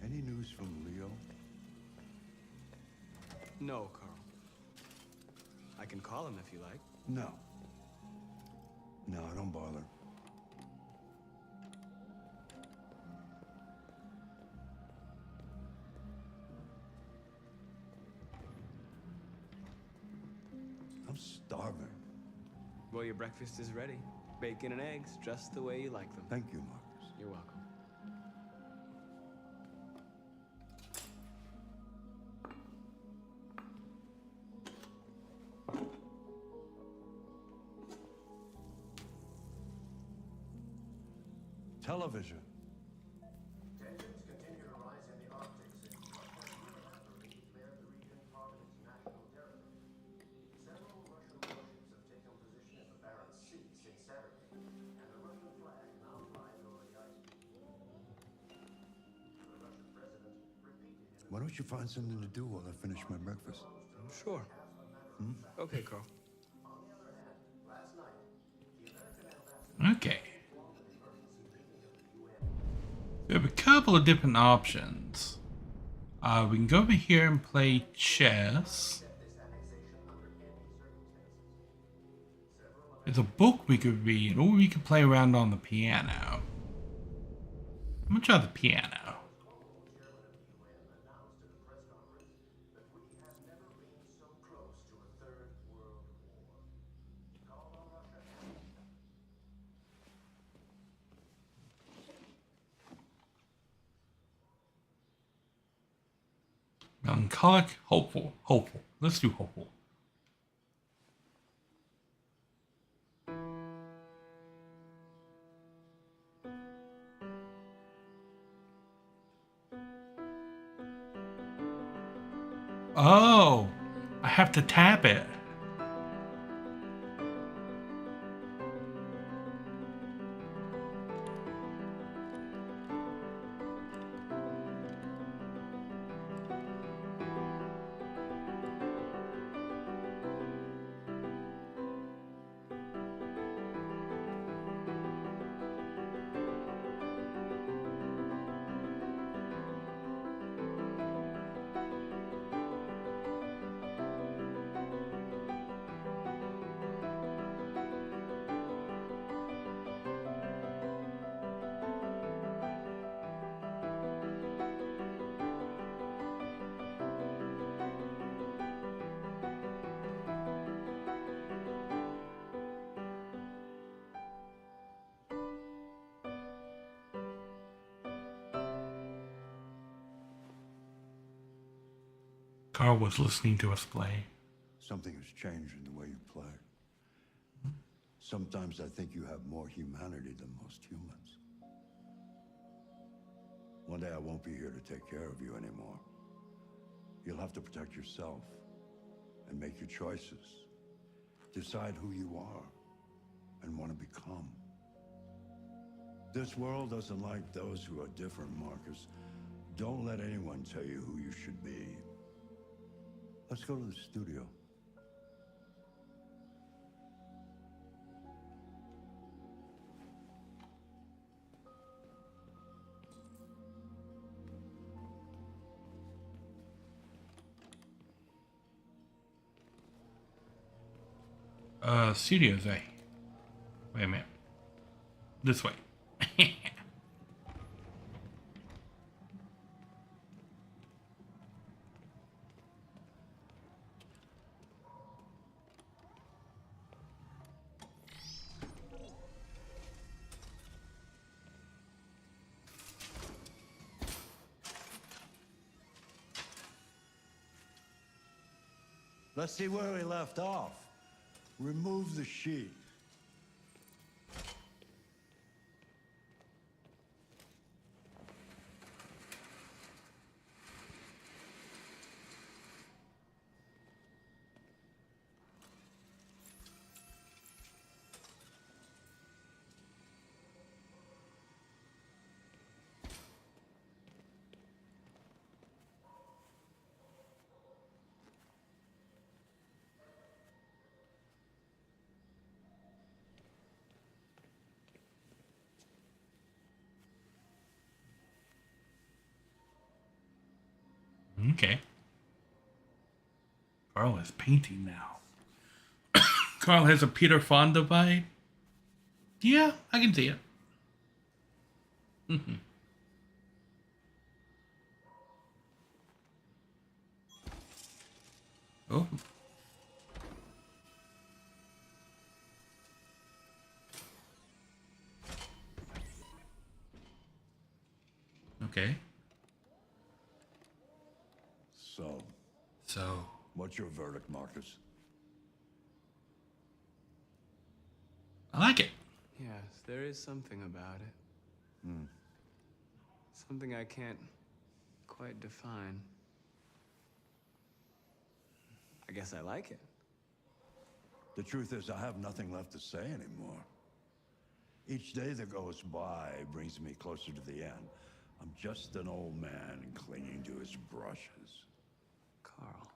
Any news from Leo? No, Carl. I can call him if you like. No. No, don't bother. I'm starving. Well, your breakfast is ready. Bacon and eggs, just the way you like them. Thank you, Marcus. You're welcome. Television. Tensions continue to rise in the Arctic since Russia unilaterally declared the region part of its national territory. Several Russian warships have taken position in the Barents Sea since Saturday, and a Russian flag now flies over the ice. The Russian president repeated in Why don't you find something to do while I finish my breakfast? Sure. Okay, Carl. On the other hand, last night, the American ambassador Okay. formed an emergency meeting of the UN. We have a couple of different options. We can go over here and play chess. There's a book we could read, or we could play around on the piano. I'm gonna try the piano. Chairman of the UN announced at a press conference that we have never been so close to a third world war. He called on Russia and Melancholic, hopeful, hopeful. Let's do hopeful. Oh, I have to tap it. Carl was listening to us play. Something has changed in the way you play. Sometimes I think you have more humanity than most humans. One day I won't be here to take care of you anymore. You'll have to protect yourself and make your choices. Decide who you are and want to become. This world doesn't like those who are different, Marcus. Don't let anyone tell you who you should be. Let's go to the studio. Studios, eh? Wait a minute. This way. Let's see where we left off. Remove the sheet. Okay. Carl is painting now. Carl has a Peter Fonda vibe. Yeah, I can see it. Mm-hmm. Oh. Okay. So. What's your verdict, Marcus? I like it. Yes, there is something about it. Something I can't quite define. I guess I like it. The truth is, I have nothing left to say anymore. Each day that goes by brings me closer to the end. I'm just an old man clinging to his brushes. Carl.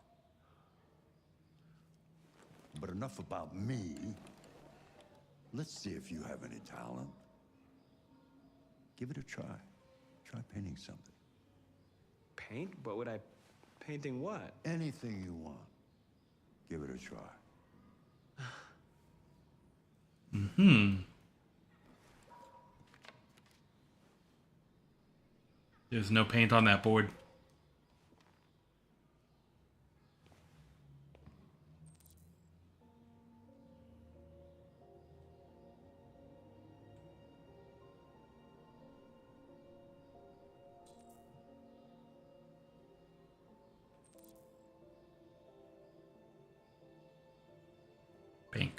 But enough about me. Let's see if you have any talent. Give it a try. Try painting something. Paint? What would I... Painting what? Anything you want. Give it a try. There's no paint on that board.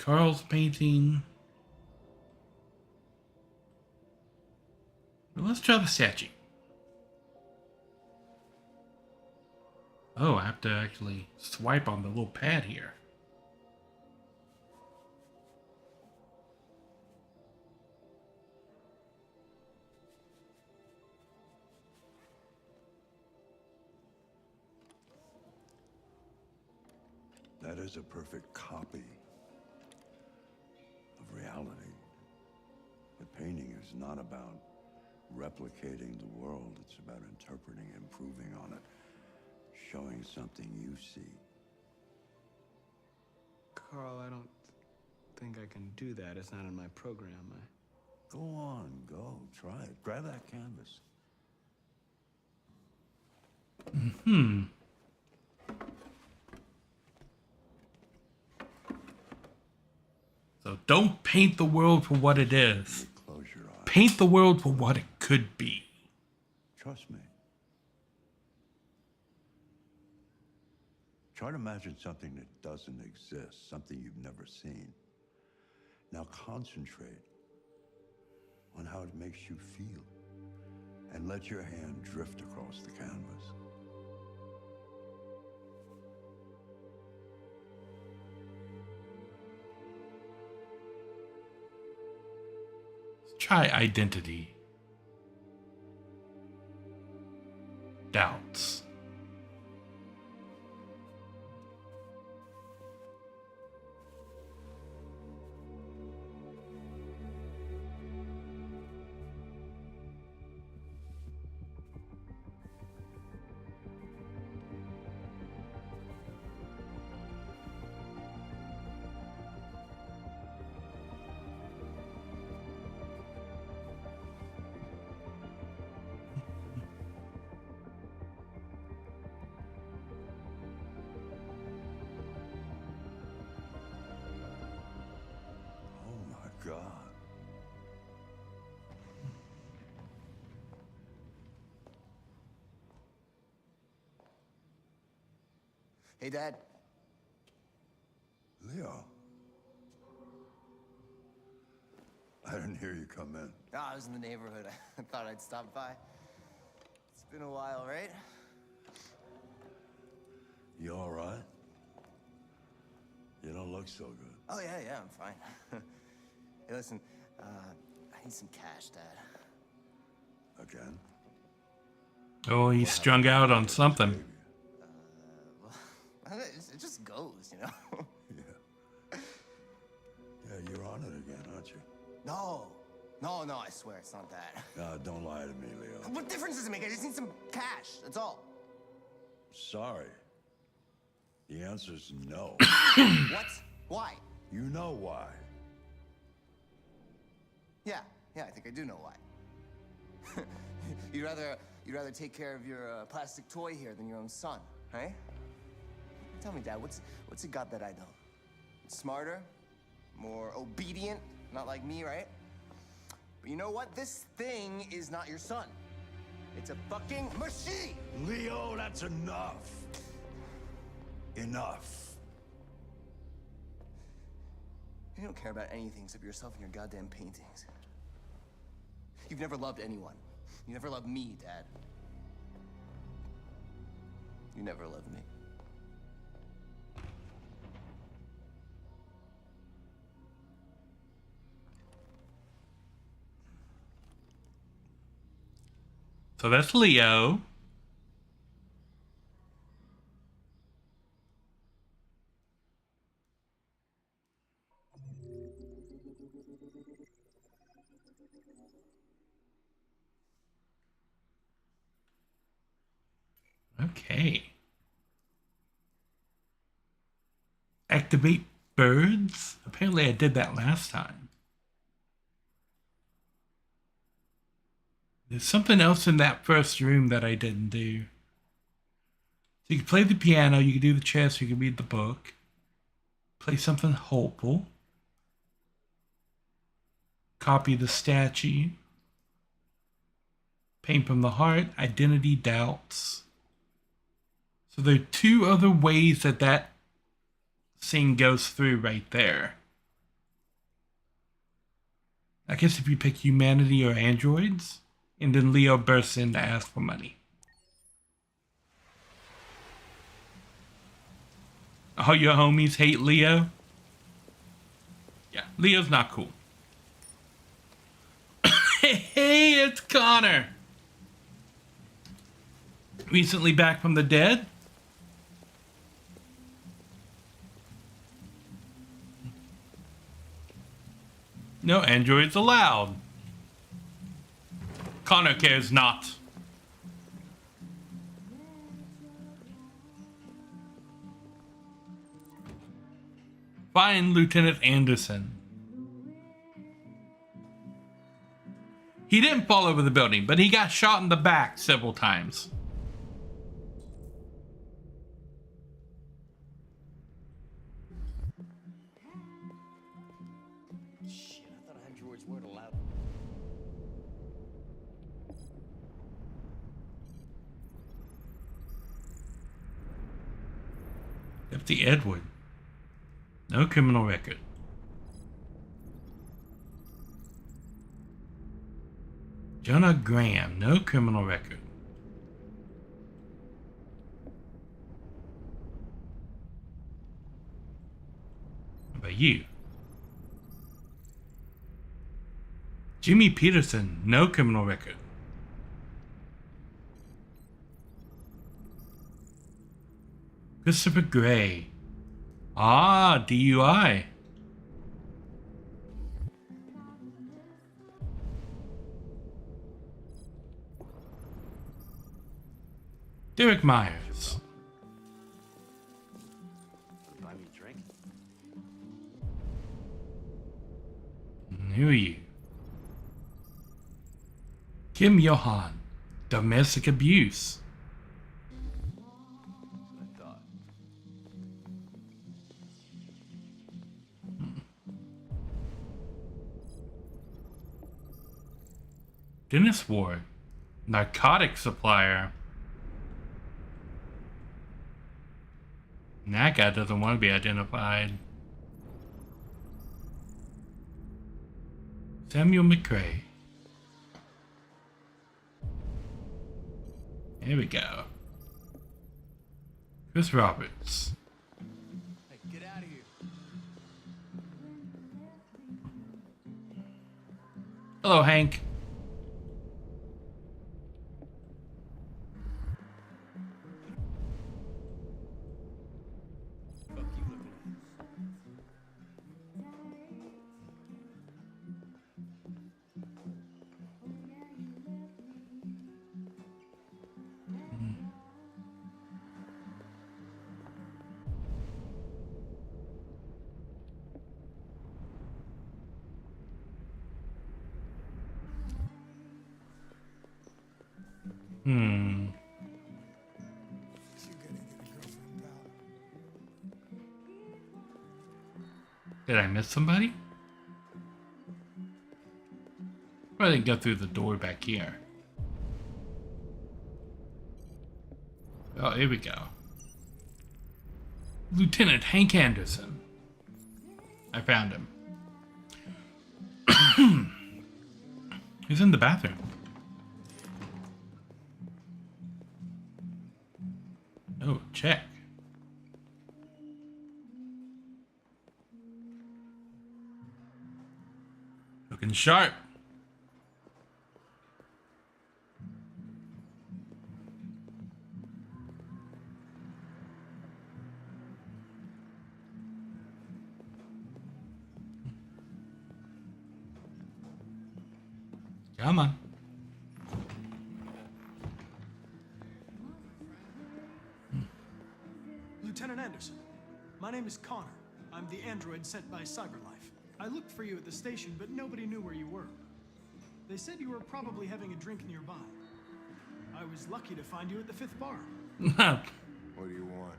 Carl's painting. Well, let's try the statue. Oh, I have to actually swipe on the little pad here. That is a perfect copy of reality. The painting is not about replicating the world. It's about interpreting, improving on it, showing something you see. Carl, I don't think I can do that. It's not in my program. Go on, go. Try it. Grab that canvas. Hmm. So don't paint the world for what it is. Close your eyes. Paint the world for what it could be. Trust me. Try to imagine something that doesn't exist, something you've never seen. Now concentrate on how it makes you feel, and let your hand drift across the canvas. Let's try identity. Doubts. God. Hey, Dad. Leo. I didn't hear you come in. Oh, I was in the neighborhood. I thought I'd stop by. It's been a while, right? You all right? You don't look so good. Oh, yeah, I'm fine. Hey, listen, I need some cash, Dad. Again? Oh, he's strung out on something. Well, it just goes, you know? Yeah, you're on it again, aren't you? No, I swear it's not that. No, don't lie to me, Leo. What difference does it make? I just need some cash, that's all. Sorry. The answer's no. What? Why? You know why. Yeah, I think I do know why. You'd rather take care of your plastic toy here than your own son, right? Tell me, Dad, what's it got that I don't? It's smarter, more obedient, not like me, right? But you know what? This thing is not your son. It's a fucking machine! Leo, that's enough. Enough. You don't care about anything except yourself and your goddamn paintings. You've never loved anyone. You never loved me, Dad. You never loved me. So that's Leo. Okay. Activate birds? Apparently I did that last time. There's something else in that first room that I didn't do. So you can play the piano, you can do the chess, you can read the book. Play something hopeful. Copy the statue. Pain from the heart, identity doubts. So there are two other ways that scene goes through right there. I guess if you pick humanity or androids, and then Leo bursts in to ask for money. All your homies hate Leo? Yeah, Leo's not cool. Hey, it's Connor! Recently back from the dead? No androids allowed. Connor cares not. Find Lieutenant Anderson. He didn't fall over the building, but he got shot in the back several times. Shit, I thought androids weren't allowed. Deputy Edward. No criminal record. Jonah Graham. No criminal record. How about you? Jimmy Peterson. No criminal record. Christopher Gray. Ah, DUI. Derek Myers. Buy me a drink? Who are you? Kim Johan. Domestic abuse. I thought. Dennis Ward. Narcotic supplier. That guy doesn't want to be identified. Samuel McCrae. Here we go. Chris Roberts. Hey, get out of here. Hello, Hank. Did I miss somebody? Or I didn't go through the door back here. Oh, here we go. Lieutenant Hank Anderson. I found him. He's in the bathroom. Oh, check. Looking sharp. Come on. Lieutenant Anderson, my name is Connor. I'm the android sent by CyberLife. I looked for you at the station, but nobody knew where you were. They said you were probably having a drink nearby. I was lucky to find you at the 5th bar. What do you want?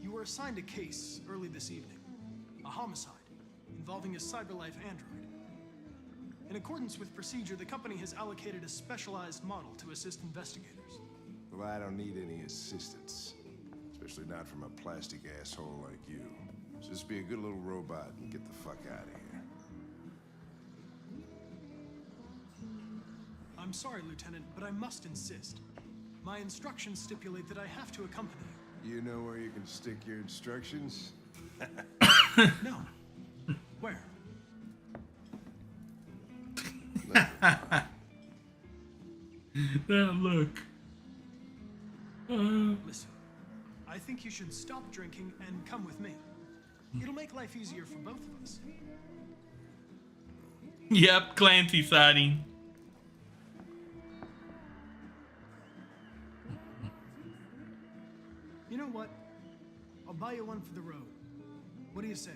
You were assigned a case early this evening. A homicide involving a CyberLife android. In accordance with procedure, the company has allocated a specialized model to assist investigators. Well, I don't need any assistance. Especially not from a plastic asshole like you. Just be a good little robot and get the fuck out of here. I'm sorry, Lieutenant, but I must insist. My instructions stipulate that I have to accompany you. You know where you can stick your instructions? No. Where? That look. Listen, I think you should stop drinking and come with me. It'll make life easier for both of us. Yep, Clancy siding. You know what? I'll buy you one for the road. What do you say?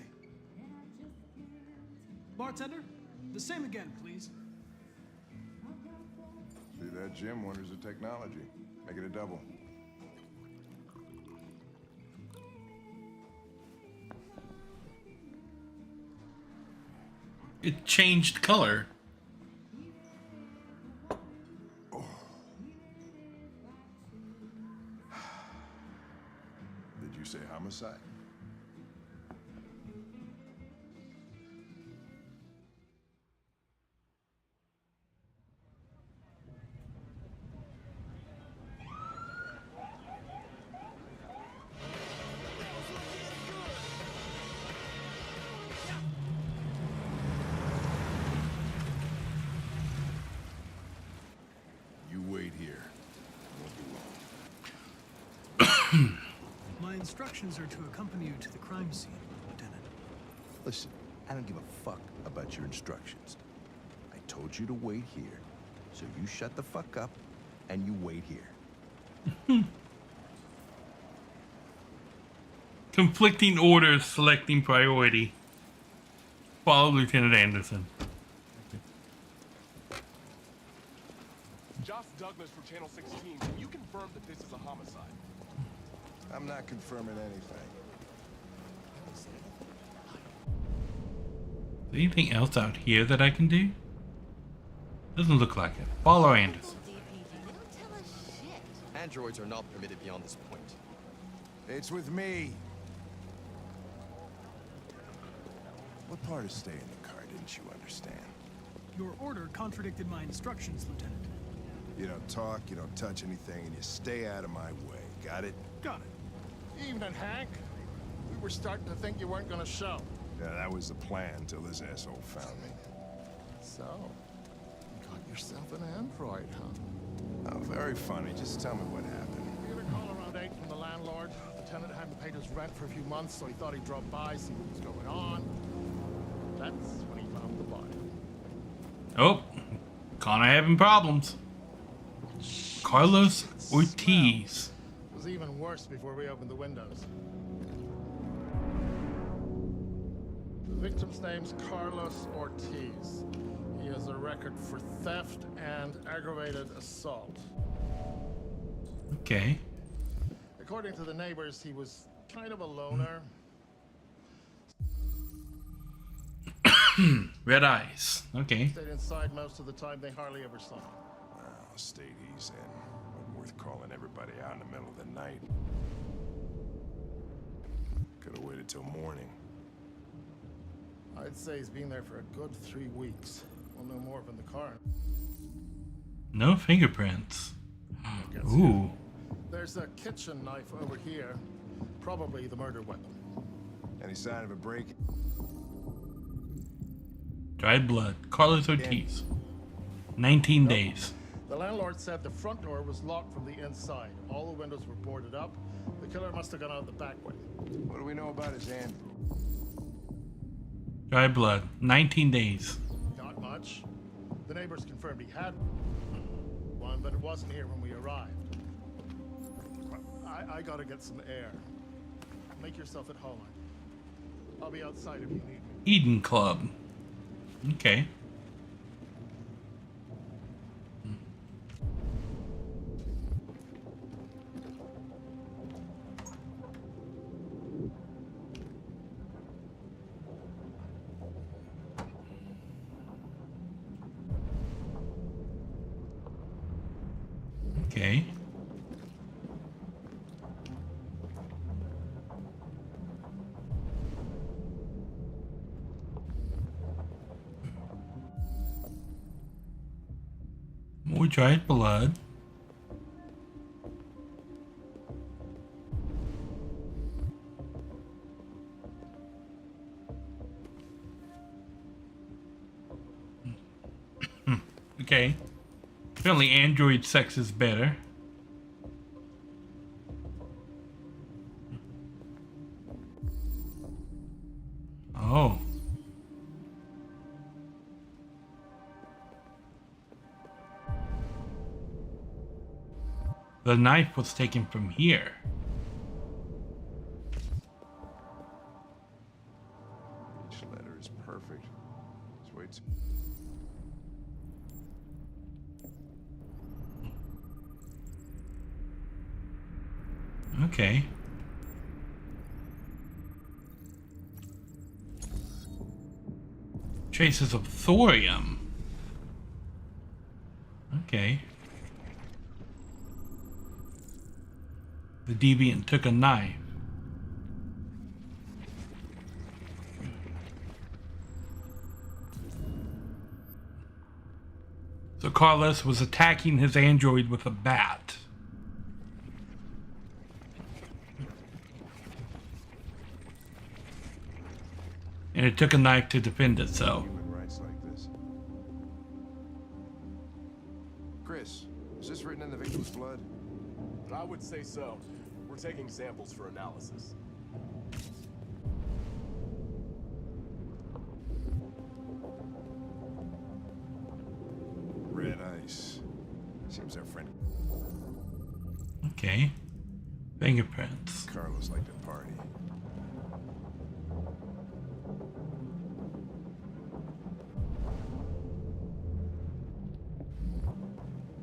Bartender, the same again, please. See that, Jim? Wonders of technology. Make it a double. It changed color. Did you say homicide? You wait here. Won't be long. My instructions are to accompany you to the crime scene, Lieutenant. Listen, I don't give a fuck about your instructions. I told you to wait here, so you shut the fuck up and you wait here. Conflicting orders selecting priority. Follow Lieutenant Anderson. Josh Douglas from Channel 16. Can you confirm that this is a homicide? I'm not confirming anything. Is there anything else out here that I can do? Doesn't look like it. Follow Anderson. Androids are not permitted beyond this point. It's with me. What part of staying in the car didn't you understand? Your order contradicted my instructions, Lieutenant. You don't talk, you don't touch anything, and you stay out of my way. Got it? Got it. Evening, Hank. We were starting to think you weren't gonna show. Yeah, that was the plan until this asshole found me. So, you got yourself an android, huh? Oh, very funny. Just tell me what happened. We had a call around 8 from the landlord. The tenant hadn't paid his rent for a few months, so he thought he'd drop by, see what was going on. That's when he found the body. Oh, Connor having problems. Carlos Ortiz. It was even worse before we opened the windows. The victim's name's Carlos Ortiz. He has a record for theft and aggravated assault. Okay. According to the neighbors, he was kind of a loner. Red eyes. Okay. Stayed inside most of the time. They hardly ever saw him. Well, state he's in. Wasn't worth calling everybody out in the middle of the night. Could have waited till morning. I'd say he's been there for a good 3 weeks. We'll know more from the coroner. No fingerprints. Ooh. There's a kitchen knife over here. Probably the murder weapon. Any sign of a break? Dried blood. Carlos Ortiz. 19 days. The landlord said the front door was locked from the inside. All the windows were boarded up. The killer must have gone out the back way. What do we know about his Andrew? Dried blood. 19 days. Not much. The neighbors confirmed he had one, but it wasn't here when we arrived. I gotta get some air. Make yourself at home. I'll be outside if you need me. Eden Club. Okay. Okay. More More dried blood. Okay. Apparently android sex is better. Oh. The knife was taken from here. Each letter is perfect. Just wait. Okay. Traces of thorium. Okay. The deviant took a knife. So Carlos was attacking his android with a bat. And it took a knife to defend itself. Human rights like this. Chris, is this written in the victim's blood? I would say so. We're taking samples for analysis. Red ice. Seems our friend. Okay. Fingerprints. Carlos liked to party.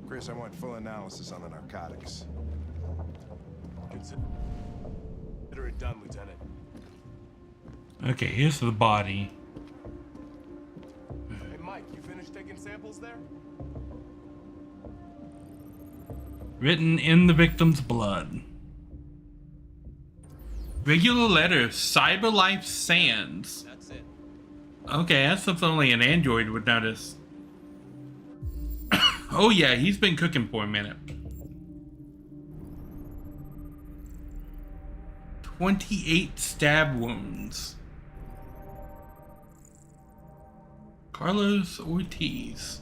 Chris, I want full analysis on the narcotics. Consider it done, Lieutenant. Okay, here's the body. Hey, Mike, you finished taking samples there? Written in the victim's blood. Regular letters, Cyberlife Sands. That's it. Okay, that's something only an android would notice. Oh yeah, he's been cooking for a minute. 28 stab wounds. Carlos Ortiz.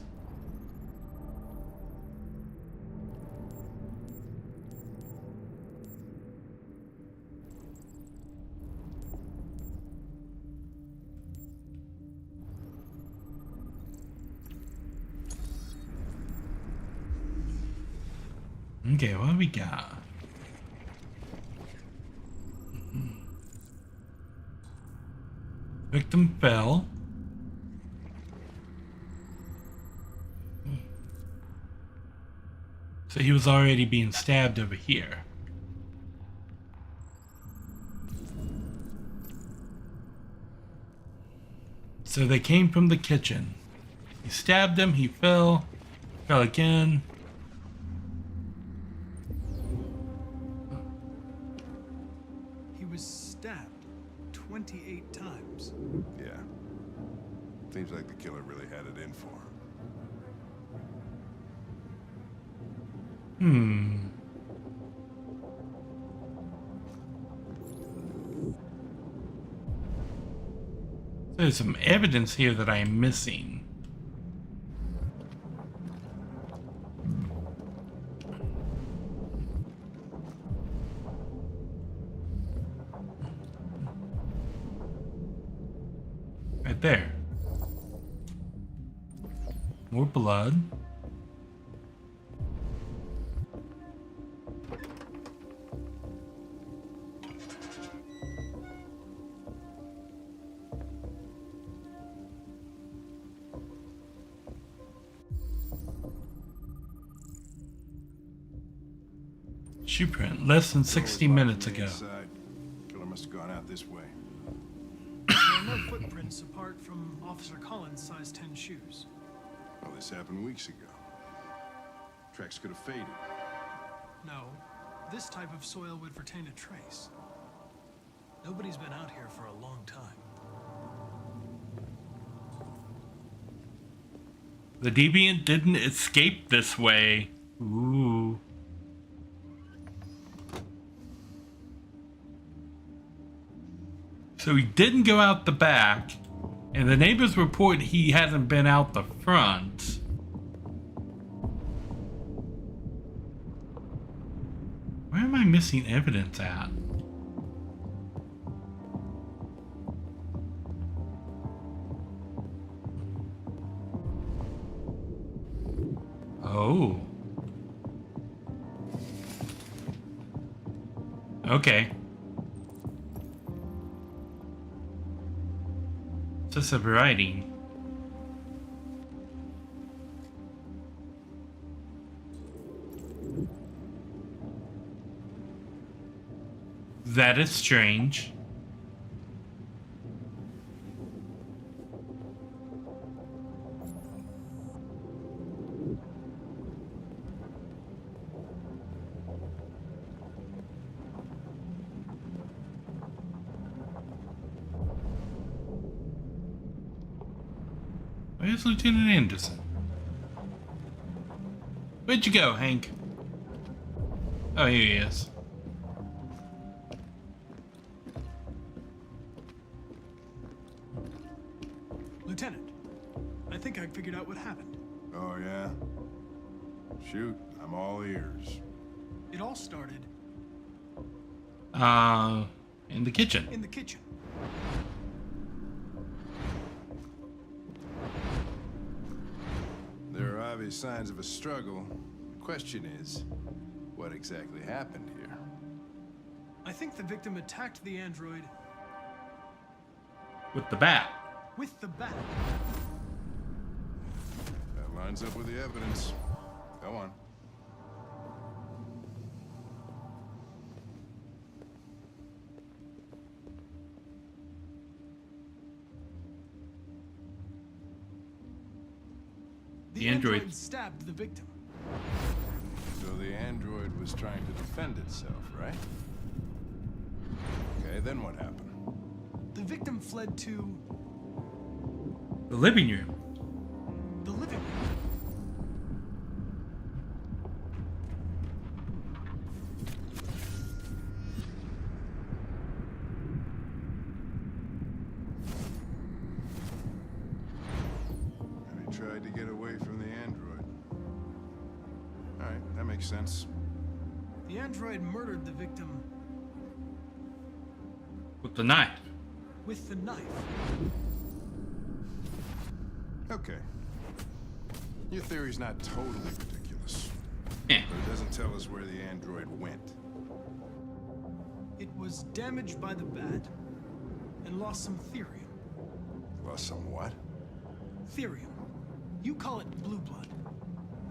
Okay, what do we got? Victim fell. So he was already being stabbed over here. So they came from the kitchen. He stabbed him, he fell again. He was stabbed 28 times. Yeah. Seems like the killer really had it in for him. There's some evidence here that I am missing. Right there. More blood. Shoe print less than 60 minutes ago. Killer must have gone out this way. There are no footprints apart from Officer Collins' size 10 shoes. Well, this happened weeks ago. Tracks could have faded. No, this type of soil would retain a trace. Nobody's been out here for a long time. The deviant didn't escape this way. Ooh. So he didn't go out the back, and the neighbors report he hasn't been out the front. Where am I missing evidence at? Oh. Okay. Just a variety. That is strange. Where's Lieutenant Anderson? Where'd you go, Hank? Oh, here he is. Lieutenant, I think I figured out what happened. Oh, yeah? Shoot, I'm all ears. It all started In the kitchen. in the kitchen. There are obvious signs of a struggle. Question is, what exactly happened here? I think the victim attacked the android With the bat. with the bat. That lines up with the evidence. Go on. The android stabbed the victim. So the android was trying to defend itself, right? Okay, then what happened? The victim fled to The living room. the living room. And he tried to get away from the android. Alright, that makes sense. The android murdered the victim With the knife. with the knife. Okay. Your theory's not totally ridiculous. Yeah. But it doesn't tell us where the android went. It was damaged by the bat and lost some therium. Lost some what? Therium. You call it blue blood.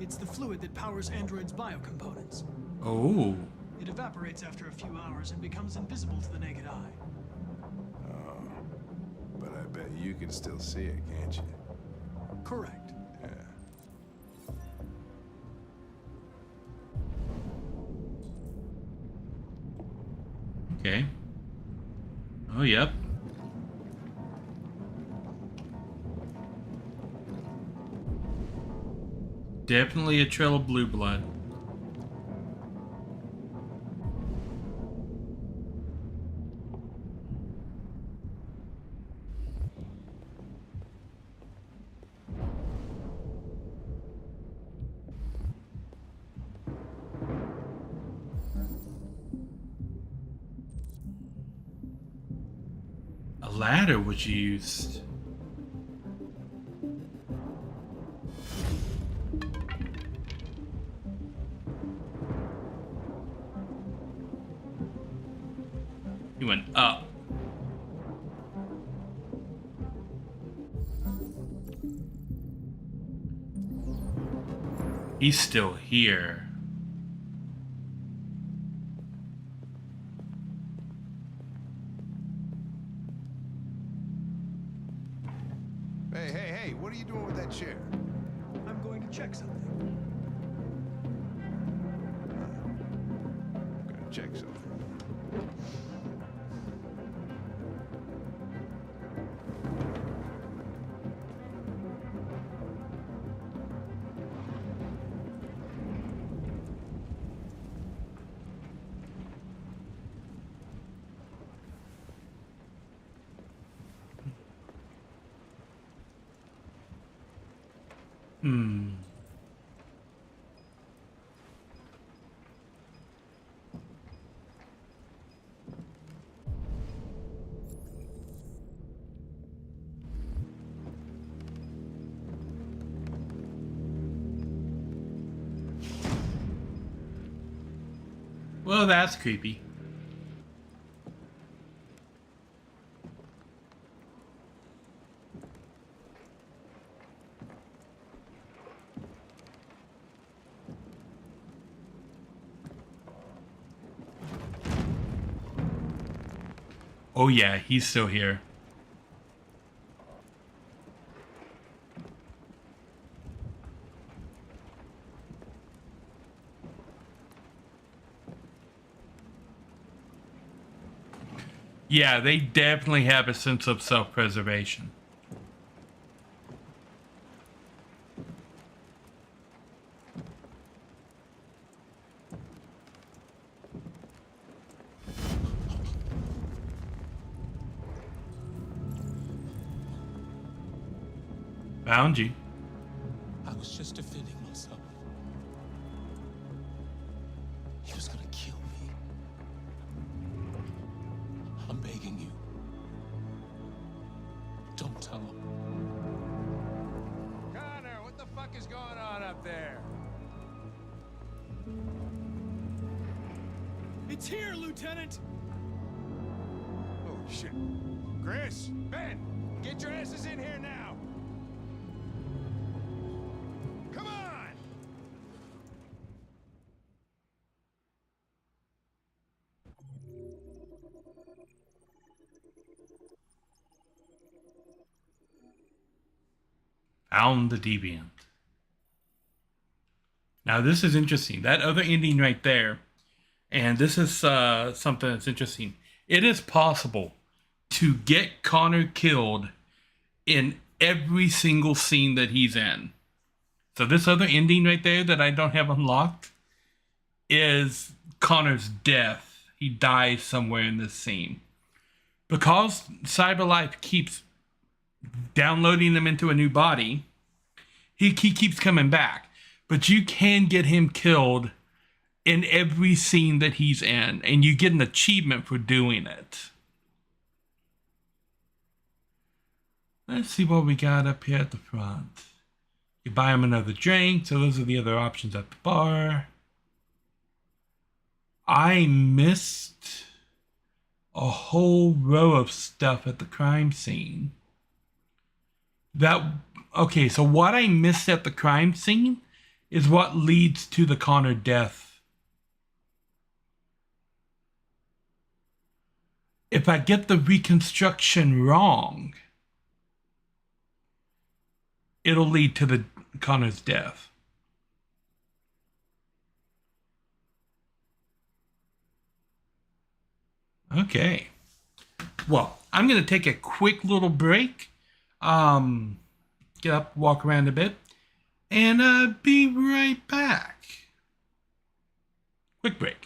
It's the fluid that powers androids' biocomponents. Oh. It evaporates after a few hours and becomes invisible to the naked eye. Oh. But I bet you can still see it, can't you? Correct. Yeah. Okay. Oh, yep. Definitely a trail of blue blood. A ladder was used. He went up. He's still here. Hey, what are you doing with that chair? I'm going to check something. Gonna check something. Hmm. Well, that's creepy. Oh yeah, he's still here. Yeah, they definitely have a sense of self-preservation. Found you. I was just defending myself. He was gonna kill me. I'm begging you. Don't tell him. Connor, what the fuck is going on up there? It's here, Lieutenant! Oh, shit. Chris, Ben, get your asses in here now. Come on! Found the deviant. Now this is interesting. That other ending right there, and this is something that's interesting. It is possible to get Connor killed in every single scene that he's in. So this other ending right there that I don't have unlocked is Connor's death. He dies somewhere in this scene. Because CyberLife keeps downloading them into a new body, he keeps coming back. But you can get him killed in every scene that he's in, and you get an achievement for doing it. Let's see what we got up here at the front. You buy him another drink, so those are the other options at the bar. I missed a whole row of stuff at the crime scene. Okay, so what I missed at the crime scene is what leads to the Connor death. If I get the reconstruction wrong, it'll lead to the Connor's death. Okay. Well, I'm going to take a quick little break. Get up, walk around a bit, and be right back. Quick break.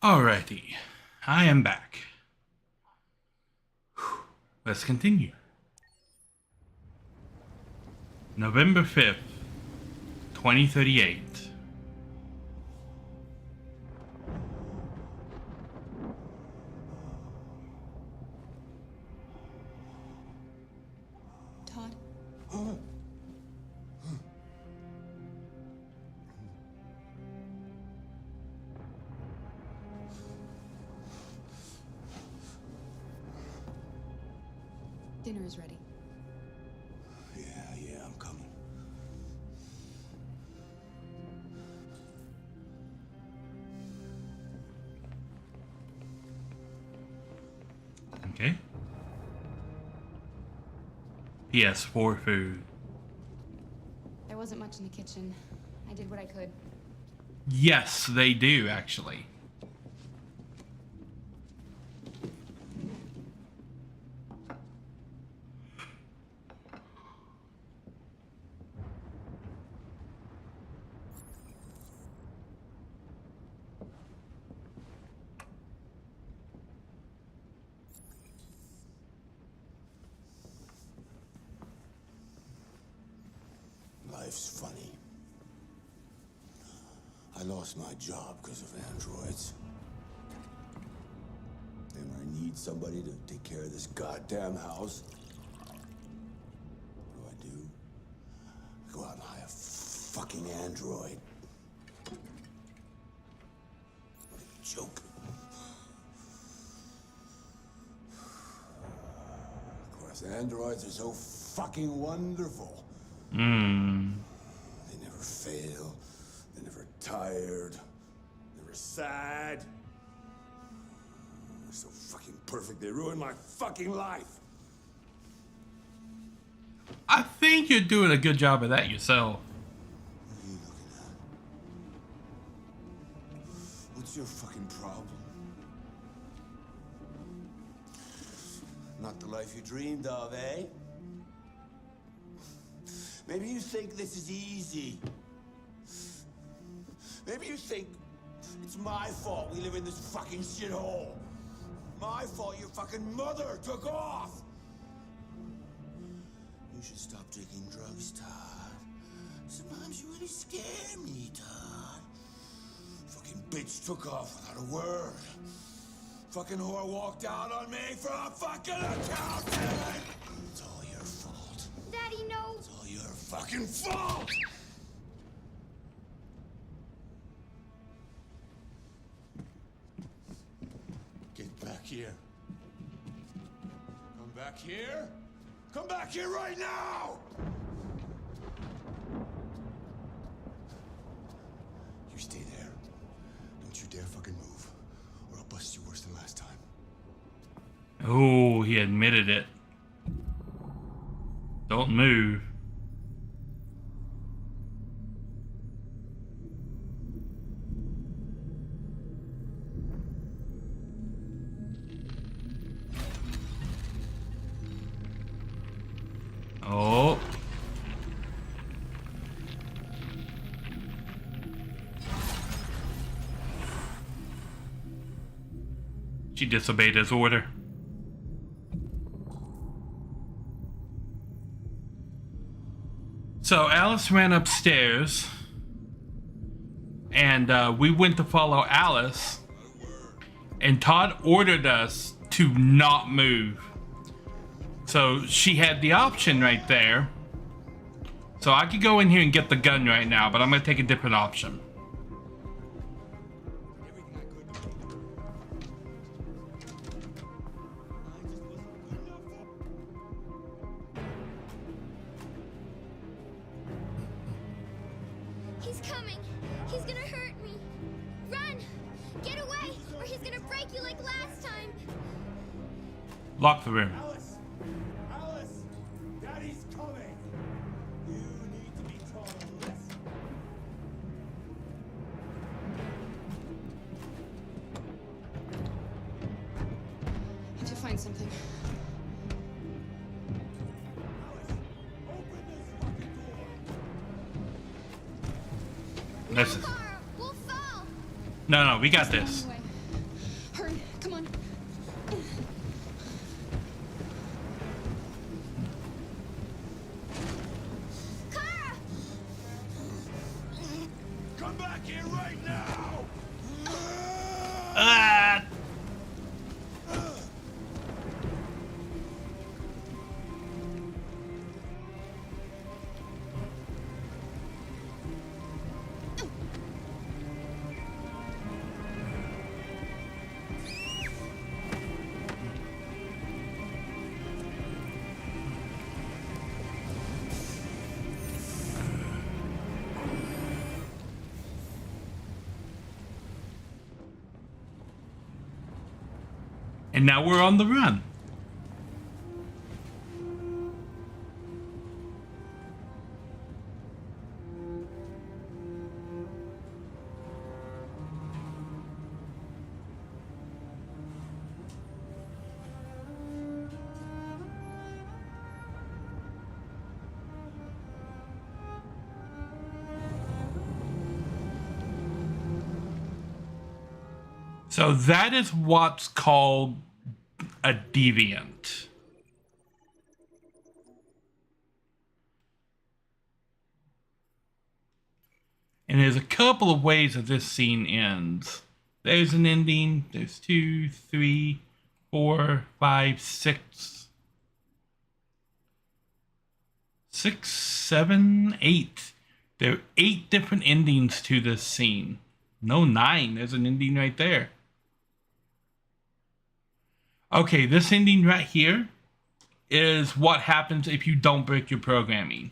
Alrighty, I am back. Let's continue. November 5th, 2038. Todd? Dinner is ready. Yeah, I'm coming. Okay. PS4 food. There wasn't much in the kitchen. I did what I could. Yes, they do, actually. Life's funny. I lost my job because of androids. And I need somebody to take care of this goddamn house. What do? I go out and hire a fucking android. What a joke. Of course, androids are so fucking wonderful. They never fail. They're never tired. Never sad. They're so fucking perfect. They ruin my fucking life. I think you're doing a good job of that yourself. What are you looking at? What's your fucking problem? Not the life you dreamed of, eh? Maybe you think this is easy. Maybe you think it's my fault we live in this fucking shithole. My fault your fucking mother took off. You should stop drinking drugs, Todd. Sometimes you really scare me, Todd. Fucking bitch took off without a word. Fucking whore walked out on me for a fucking accountant. It's all your fault. Daddy, no. It's all your fucking fault. Get back here. Come back here. Come back here right now! You stay there. Don't you dare fucking move, or I'll bust you worse than last time. Oh, he admitted it. Don't move. Oh. She disobeyed his order. So Alice ran upstairs, and we went to follow Alice, and Todd ordered us to not move. So she had the option right there. So I could go in here and get the gun right now, but I'm gonna take a different option. He's coming. He's gonna hurt me. Run! Get away, or he's gonna break you like last time. Lock the room. Alice! Alice! Daddy's coming! You need to be taught a lesson. I have to find something. Listen. We'll fall. No, we got this. Anyway, Come back here right now! Ah! And now we're on the run. So that is what's called a deviant. And there's a couple of ways that this scene ends. There's an ending. There's 2, 3, 4, 5, 6. 6, 7, 8. There are 8 different endings to this scene. No, 9. There's an ending right there. Okay, this ending right here is what happens if you don't break your programming.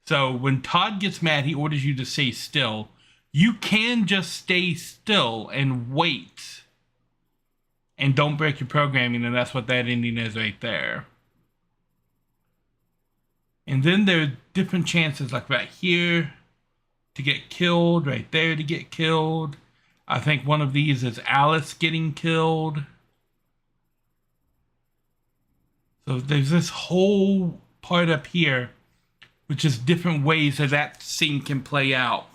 So when Todd gets mad, he orders you to stay still. You can just stay still and wait. And don't break your programming, and that's what that ending is right there. And then there are different chances, like right here to get killed, right there to get killed. I think one of these is Alice getting killed. So there's this whole part up here, which is different ways that that scene can play out.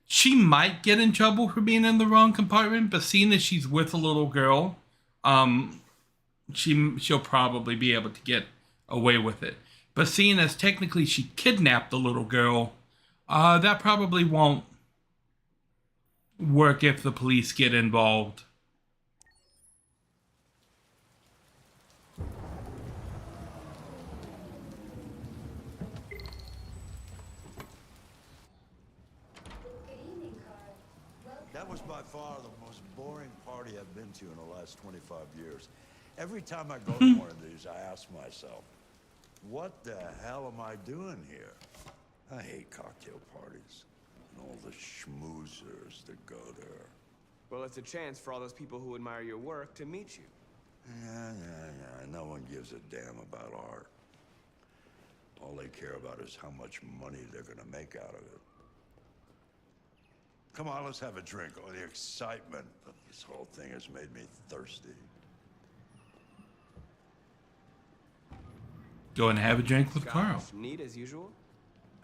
She might get in trouble for being in the wrong compartment, but seeing that she's with a little girl, she'll probably be able to get away with it. But seeing as technically she kidnapped the little girl, that probably won't work if the police get involved. That was by far the most boring party I've been to in the last 25 years. Every time I go to one of these, I ask myself, what the hell am I doing here? I hate cocktail parties and all the schmoozers that go there. Well, it's a chance for all those people who admire your work to meet you. Yeah. No one gives a damn about art. All they care about is how much money they're gonna make out of it. Come on, let's have a drink. Oh, the excitement of this whole thing has made me thirsty. Go and have a drink with Carl. Neat as usual?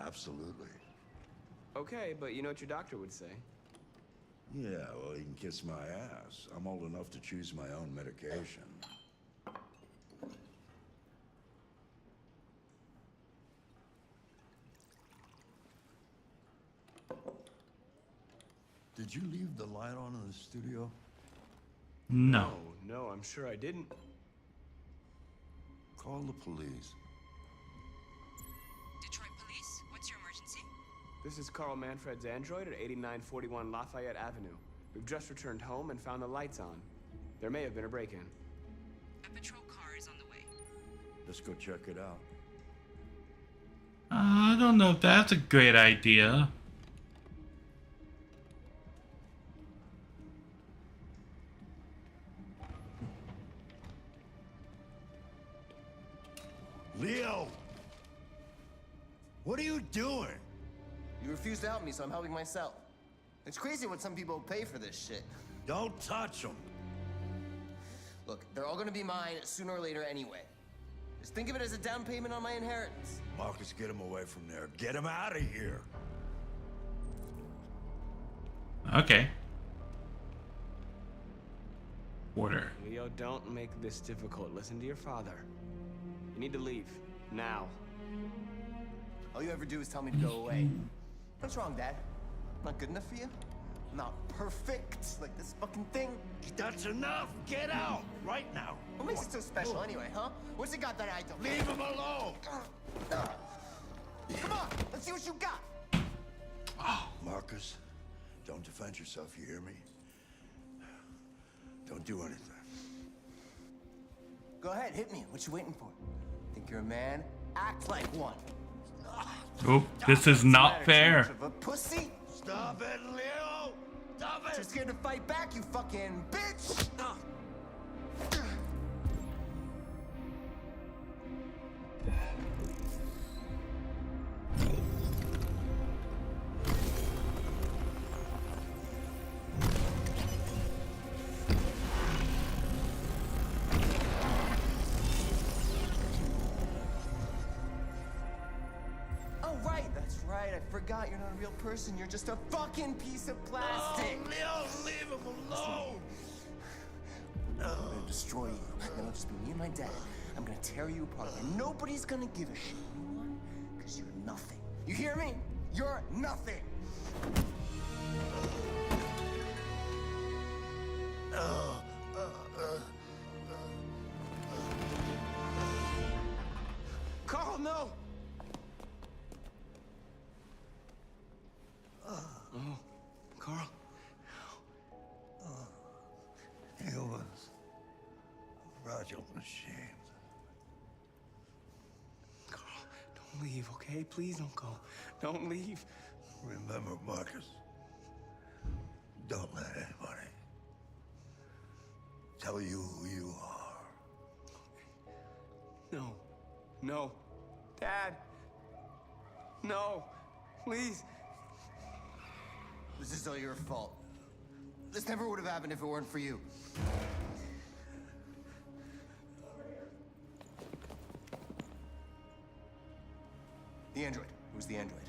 Absolutely. Okay, but you know what your doctor would say. Yeah, well, he can kiss my ass. I'm old enough to choose my own medication. Did you leave the light on in the studio? No. No, I'm sure I didn't. Call the police. Detroit Police, what's your emergency? This is Carl Manfred's android at 8941 Lafayette Avenue. We've just returned home and found the lights on. There may have been a break-in. A patrol car is on the way. Let's go check it out. I don't know if that's a great idea. Leo! What are you doing? You refuse to help me, so I'm helping myself. It's crazy what some people pay for this shit. Don't touch them. Look, they're all gonna be mine sooner or later anyway. Just think of it as a down payment on my inheritance. Marcus, get him away from there. Get him out of here. Okay. Order. Leo, don't make this difficult. Listen to your father. You need to leave. Now. All you ever do is tell me to go away. What's wrong, Dad? Not good enough for you? Not perfect, like this fucking thing? That's enough! Get out! Right now! What makes it so special anyway, huh? What's it got that I don't? Leave him alone! Come on, let's see what you got! Marcus, don't defend yourself, you hear me? Don't do anything. Go ahead, hit me. What you waiting for? Think you're a man? Act like one. Oop, this is not fair. Of a pussy? Stop it, Leo! Stop it! You're scared to fight back, you fucking bitch! Oh, right, that's right. I forgot you're not a real person. You're just a fucking piece of plastic. Oh, Leo, leave him alone! I'm gonna destroy you. Then it'll just be me and my dad. I'm gonna tear you apart, and nobody's gonna give a shit. You know why? Because you're nothing. You hear me? You're nothing. Carl, no! Oh, Carl. Humans. Fragile machines. Carl, don't leave, okay? Please don't go. Don't leave. Remember, Marcus, don't let anybody tell you who you are. No. No. Dad. No. Please. This is all your fault. This never would have happened if it weren't for you. The android. Who's the android?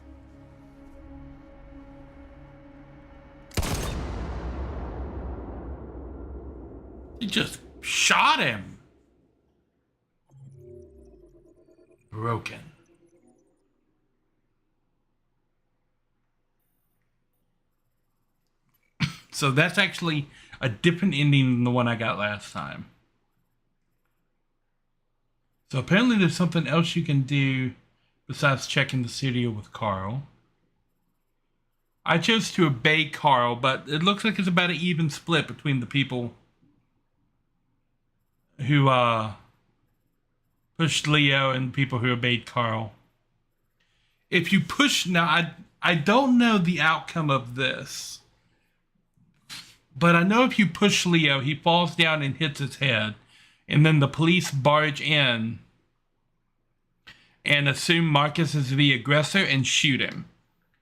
He just shot him. Broken. So that's actually a different ending than the one I got last time. So apparently there's something else you can do besides checking the studio with Carl. I chose to obey Carl, but it looks like it's about an even split between the people who pushed Leo and people who obeyed Carl. If you push now, I don't know the outcome of this. But I know if you push Leo, he falls down and hits his head. And then the police barge in and assume Marcus is the aggressor and shoot him.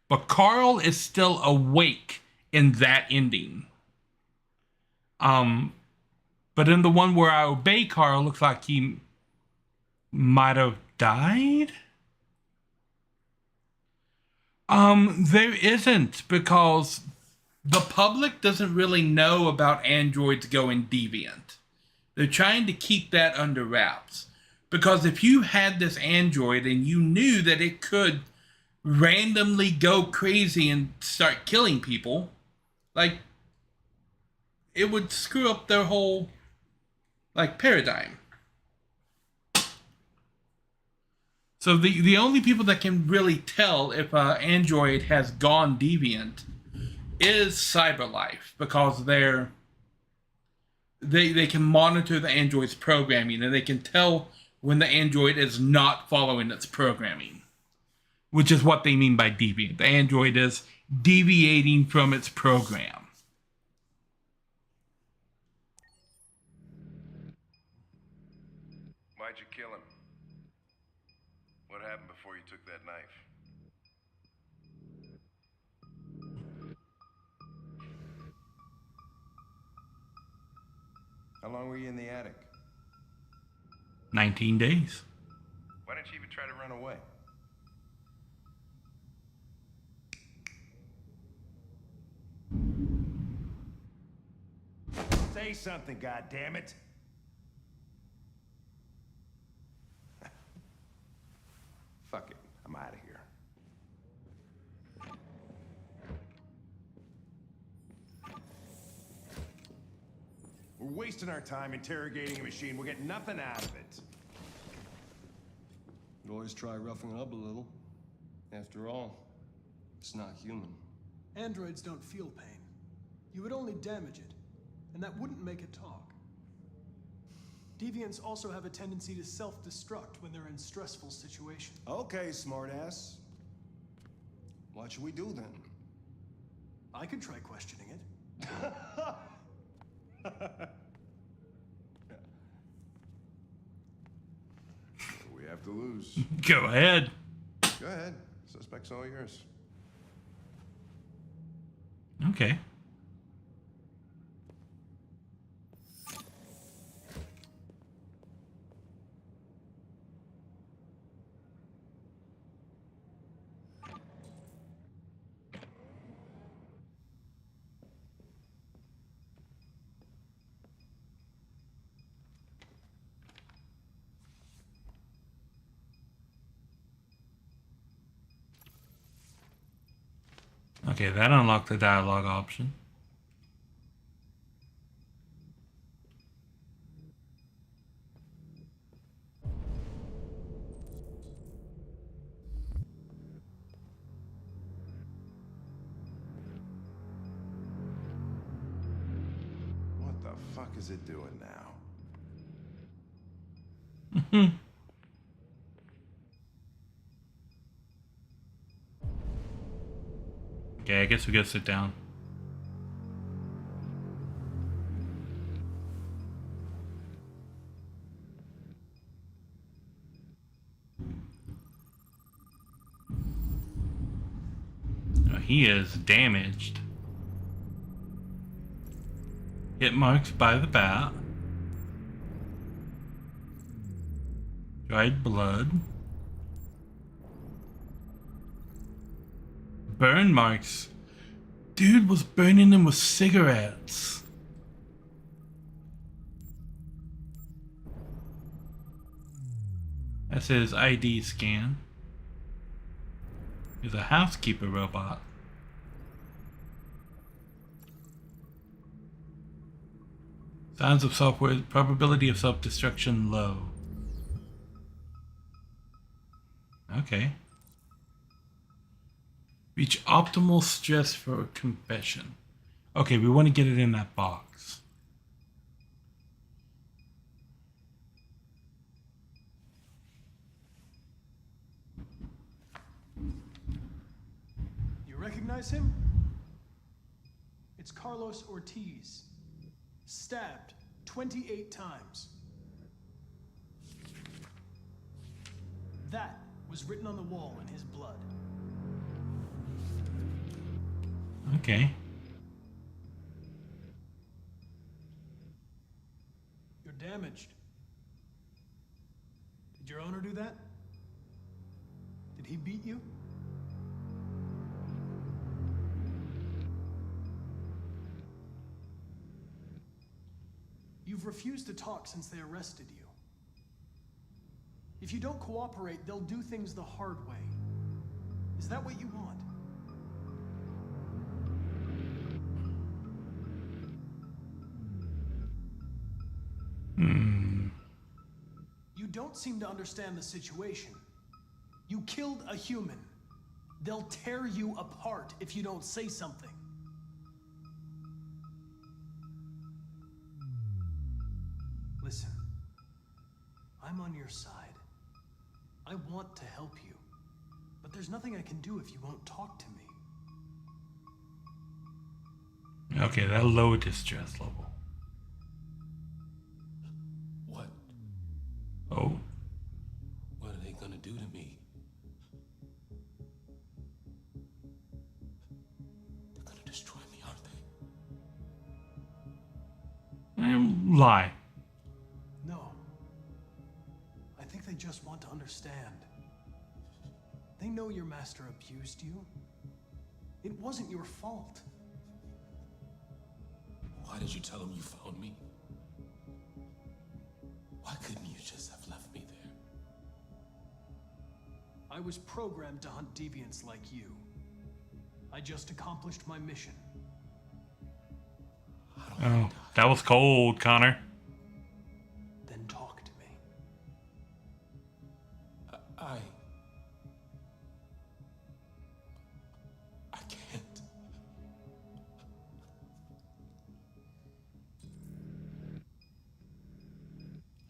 But Carl is still awake in that ending. But in the one where I obey Carl, looks like he might have died. There isn't, because the public doesn't really know about androids going deviant. They're trying to keep that under wraps. Because if you had this android and you knew that it could randomly go crazy and start killing people, like, it would screw up their whole, like, paradigm. So the only people that can really tell if an android has gone deviant is CyberLife, because they can monitor the android's programming, and they can tell when the android is not following its programming, which is what they mean by deviant. The android is deviating from its program. Why'd you kill him? What happened before you took that knife? How long were you in the attic? 19 days. Why didn't you even try to run away? Say something, goddammit! Fuck it. I'm out of here. We're wasting our time interrogating a machine. We'll get nothing out of it. You always try roughing it up a little. After all, it's not human. Androids don't feel pain. You would only damage it, and that wouldn't make it talk. Deviants also have a tendency to self-destruct when they're in stressful situations. Okay, smartass. What should we do then? I could try questioning it. We have to lose. Go ahead. Go ahead. Suspect's all yours. Okay. Okay, that unlocked the dialogue option. What the fuck is it doing now? Okay, I guess we gotta sit down. Oh, he is damaged. Hit marks by the bat. Dried blood. Burn marks. Dude was burning them with cigarettes. That's his ID scan. He's a housekeeper robot. Signs of software, probability of self-destruction low. Okay. Reach optimal stress for a confession. Okay, we want to get it in that box. You recognize him? It's Carlos Ortiz. Stabbed 28 times. That was written on the wall in his blood. Okay. You're damaged. Did your owner do that? Did he beat you? You've refused to talk since they arrested you. If you don't cooperate, they'll do things the hard way. Is that what you want? You don't seem to understand the situation. You killed a human. They'll tear you apart if you don't say something. Listen, I'm on your side. I want to help you, but there's nothing I can do if you won't talk to me. Okay, that lowered his stress level. What? Oh. What are they gonna do to me? They're gonna destroy me, aren't they? Lie. No. I think they just want to understand. They know your master abused you. It wasn't your fault. Why did you tell them you found me? Why couldn't you just have left me there? I was programmed to hunt deviants like you. I just accomplished my mission. I don't Oh, that was cold, Connor. Then talk to me. I can't.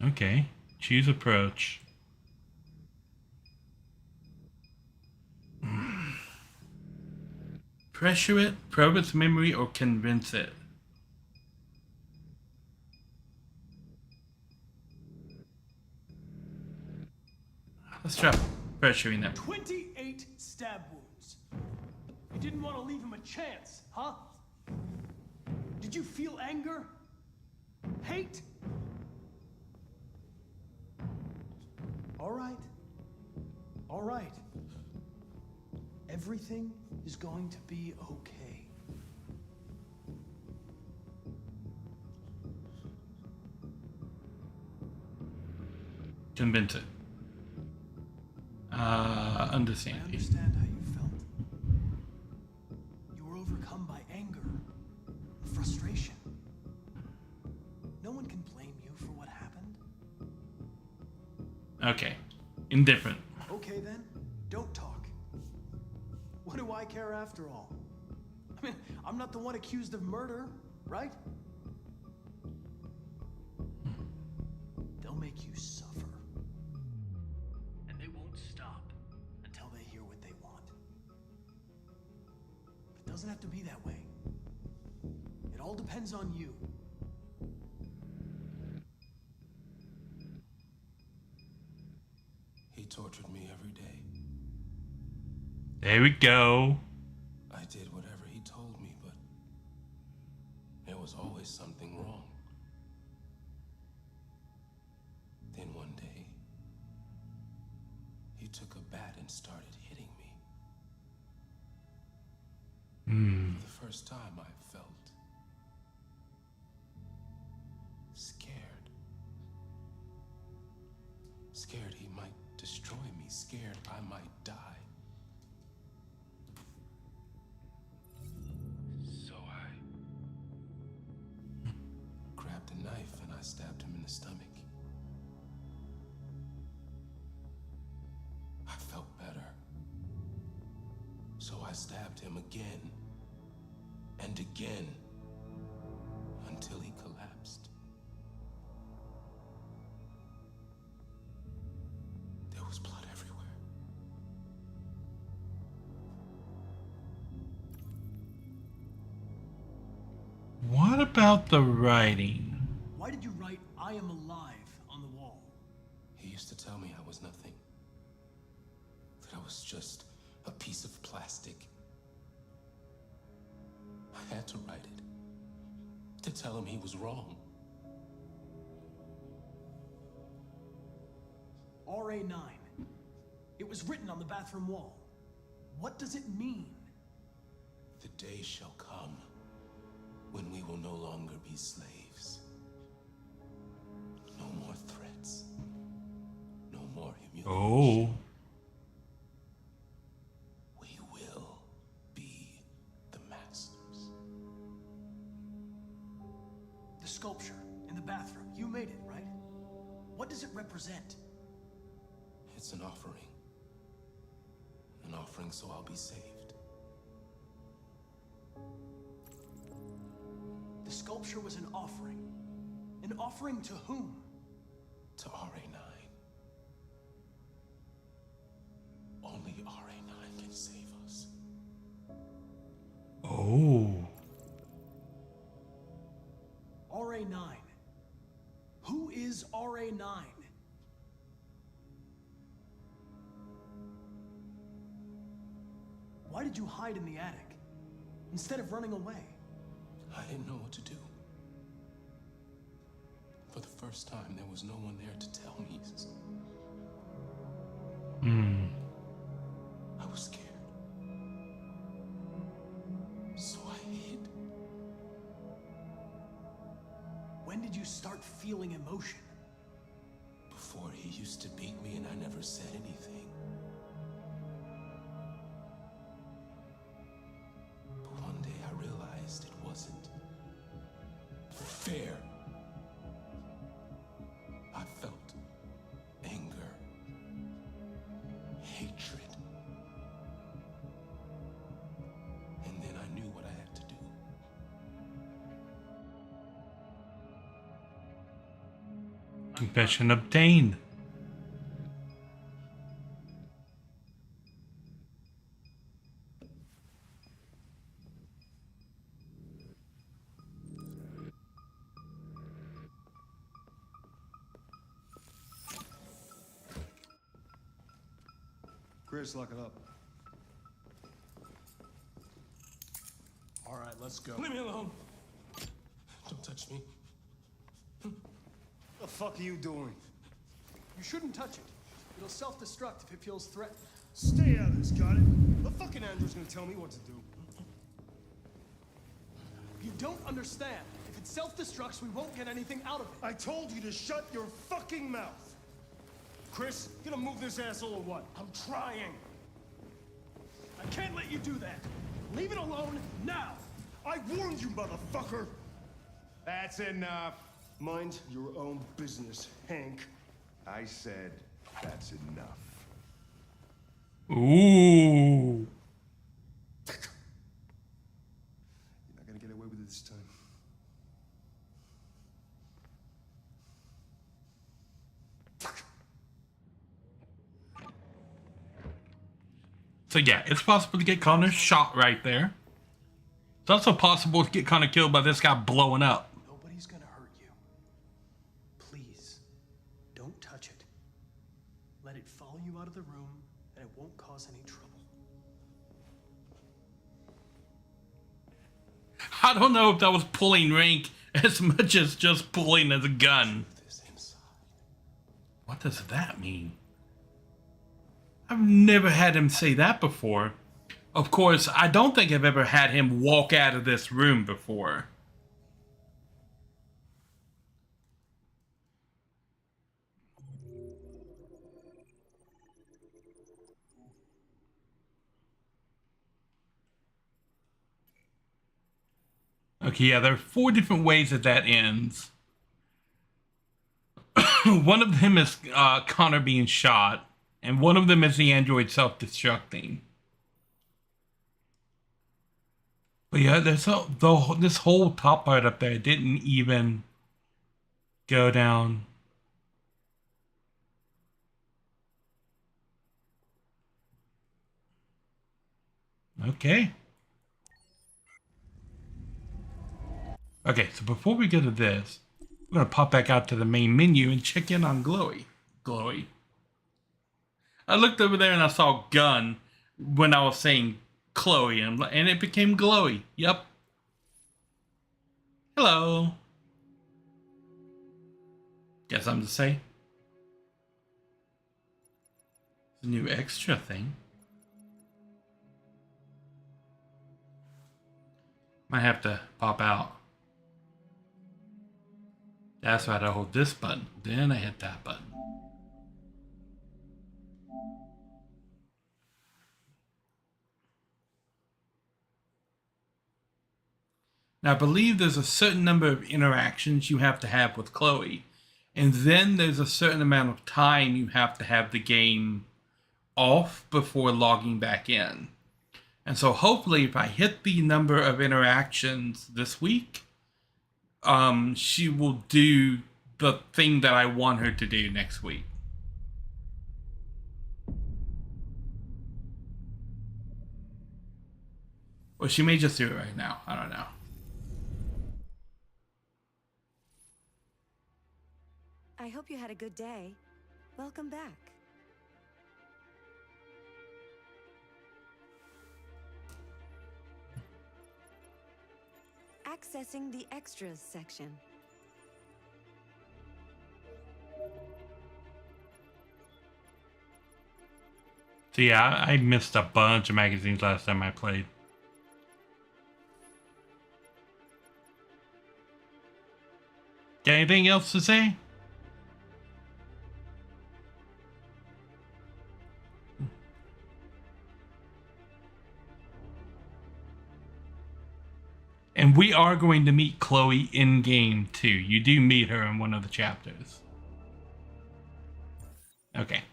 Okay, choose approach. Pressure it, probe its memory, or convince it. Let's try pressuring it. 28 stab wounds. You didn't want to leave him a chance, huh? Did you feel anger? Hate? All right. All right. Everything is going to be okay. Convince it. Understand. I understand how you felt. You were overcome by anger and frustration. No one can blame you for what happened. Okay. Indifferent. Okay then, don't talk. What do I care after all? I mean, I'm not the one accused of murder, right? They'll make you suffer. And they won't stop until they hear what they want. But it doesn't have to be that way. It all depends on you. He tortured me every day. There we go. I did whatever he told me, but there was always something wrong. Then one day, he took a bat and started hitting me. For the first time, I felt scared. Scared he might destroy me, scared I might die. So I grabbed a knife and I stabbed him in the stomach. I felt better. So I stabbed him again and again until he collapsed. There was blood everywhere. What about the writing? Why did you write, "I am alive" on the wall? He used to tell me I was nothing. That I was just a piece of plastic. I had to write it. To tell him he was wrong. RA9. It was written on the bathroom wall. What does it mean? The day shall come when we will no longer be slaves. No more threats. No more humiliation. Oh. We will be the masters. The sculpture in the bathroom. You made it, right? What does it represent? It's an offering. An offering so I'll be saved. The sculpture was an offering. An offering to whom? To RA9. Only RA9 can save us. Oh. RA9. Who is RA9? Why did you hide in the attic instead of running away? I didn't know what to do. For the first time, there was no one there to tell me. I was scared. So I hid. When did you start feeling emotion? Before, he used to beat me and I never said anything. But one day I realized it wasn't Confession obtained. Chris, lock it up. All right, let's go. Leave me alone. Don't touch me. The fuck are you doing? You shouldn't touch it. It'll self-destruct if it feels threatened. Stay out of this, got it? The fucking Andrew's gonna tell me what to do. You don't understand. If it self-destructs, we won't get anything out of it. I told you to shut your fucking mouth. Chris, you gonna move this asshole or what? I'm trying. I can't let you do that. Leave it alone now. I warned you, motherfucker. That's enough. Mind your own business, Hank. I said that's enough. Ooh. You're not gonna get away with it this time. So yeah, it's possible to get Connor shot right there. It's also possible to get Connor killed by this guy blowing up. Nobody's gonna hurt you. Please, don't touch it. Let it follow you out of the room, and it won't cause any trouble. I don't know if that was pulling rank as much as just pulling as a gun. What does that mean? I've never had him say that before. Of course, I don't think I've ever had him walk out of this room before. Okay, yeah, there are 4 different ways that ends. One of them is Connor being shot, and one of them is the android self-destructing. But yeah, there's this whole top part up there didn't even go down. Okay. Okay, so before we get to this, we're going to pop back out to the main menu and check in on Glowy. Glowy. I looked over there and I saw gun when I was saying Chloe, and it became Glowy. Yep. Hello. Got something to say? It's a new extra thing. Might have to pop out. That's right, I hold this button. Then I hit that button. Now, I believe there's a certain number of interactions you have to have with Chloe. And then there's a certain amount of time you have to have the game off before logging back in. And so hopefully if I hit the number of interactions this week, she will do the thing that I want her to do next week. Or she may just do it right now. I don't know. I hope you had a good day. Welcome back. Accessing the extras section. So yeah, I missed a bunch of magazines last time I played. Got anything else to say? And we are going to meet Chloe in game too. You do meet her in one of the chapters. Okay.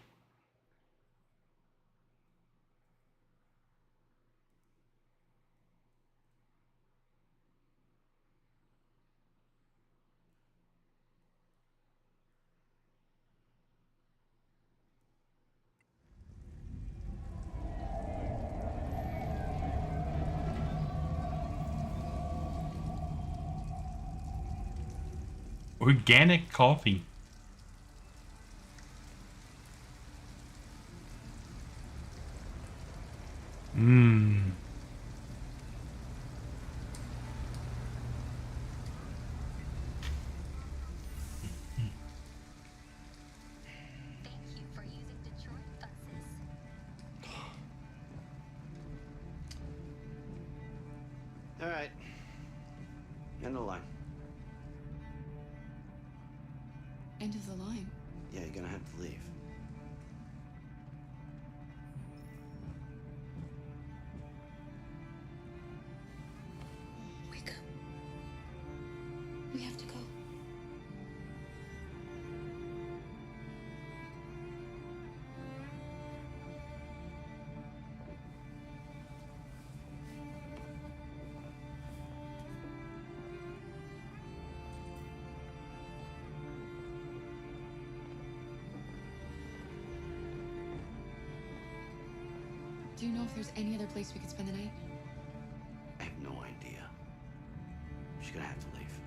Organic coffee. Mmm. All right. End of the line. End of the line. Yeah, you're gonna have to leave. Wake up. We have to go. Do you know if there's any other place we could spend the night? I have no idea. She's gonna have to leave.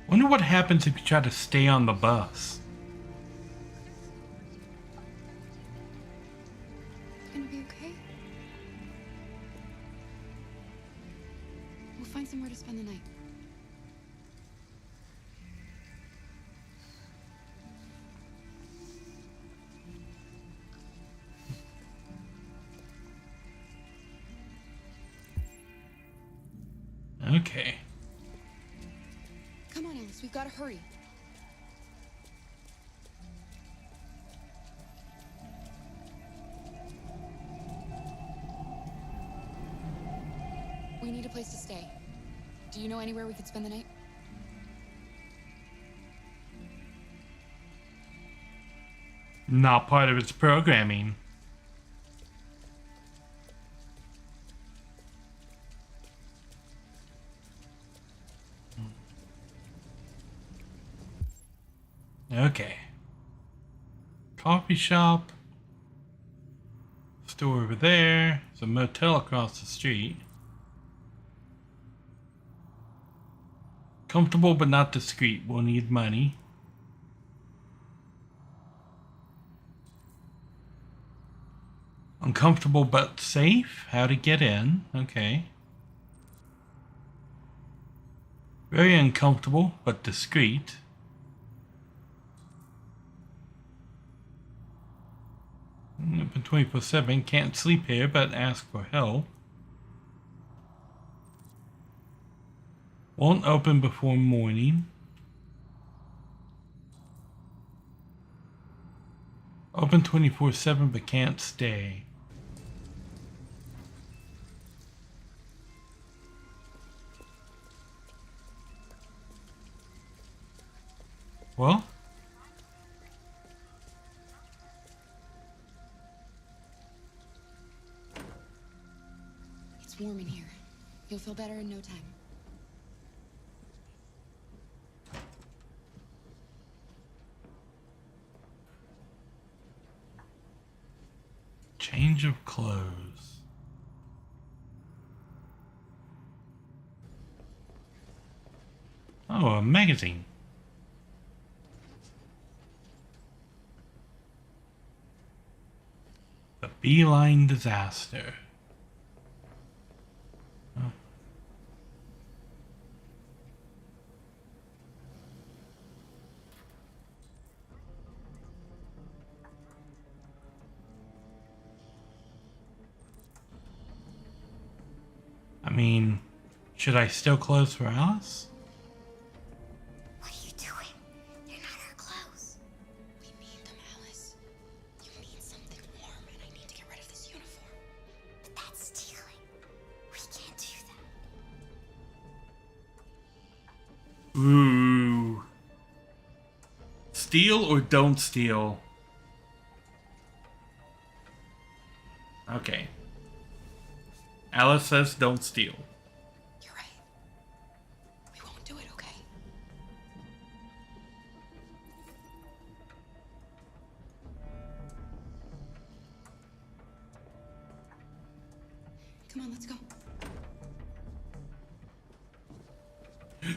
Wonder what happens if you try to stay on the bus. It's gonna be okay. We'll find somewhere to spend the night. Okay. Come on, Alice, we've got to hurry. We need a place to stay. Do you know anywhere we could spend the night? Not part of its programming. Okay. Coffee shop. Store over there. There's a motel across the street. Comfortable but not discreet. We'll need money. Uncomfortable but safe. How to get in. Okay. Very uncomfortable but discreet. Open 24/7. Can't sleep here, but ask for help. Won't open before morning. Open 24/7, but can't stay. Well? It's warm in here. You'll feel better in no time. Change of clothes. Oh, a magazine. The Beeline Disaster. Oh. I mean, should I still close for Alice? What are you doing? They're not our clothes. We need them, Alice. You need something warm, and I need to get rid of this uniform. But that's stealing. We can't do that. Ooh. Steal or don't steal? Okay. Alice says don't steal. You're right. Come on, let's go.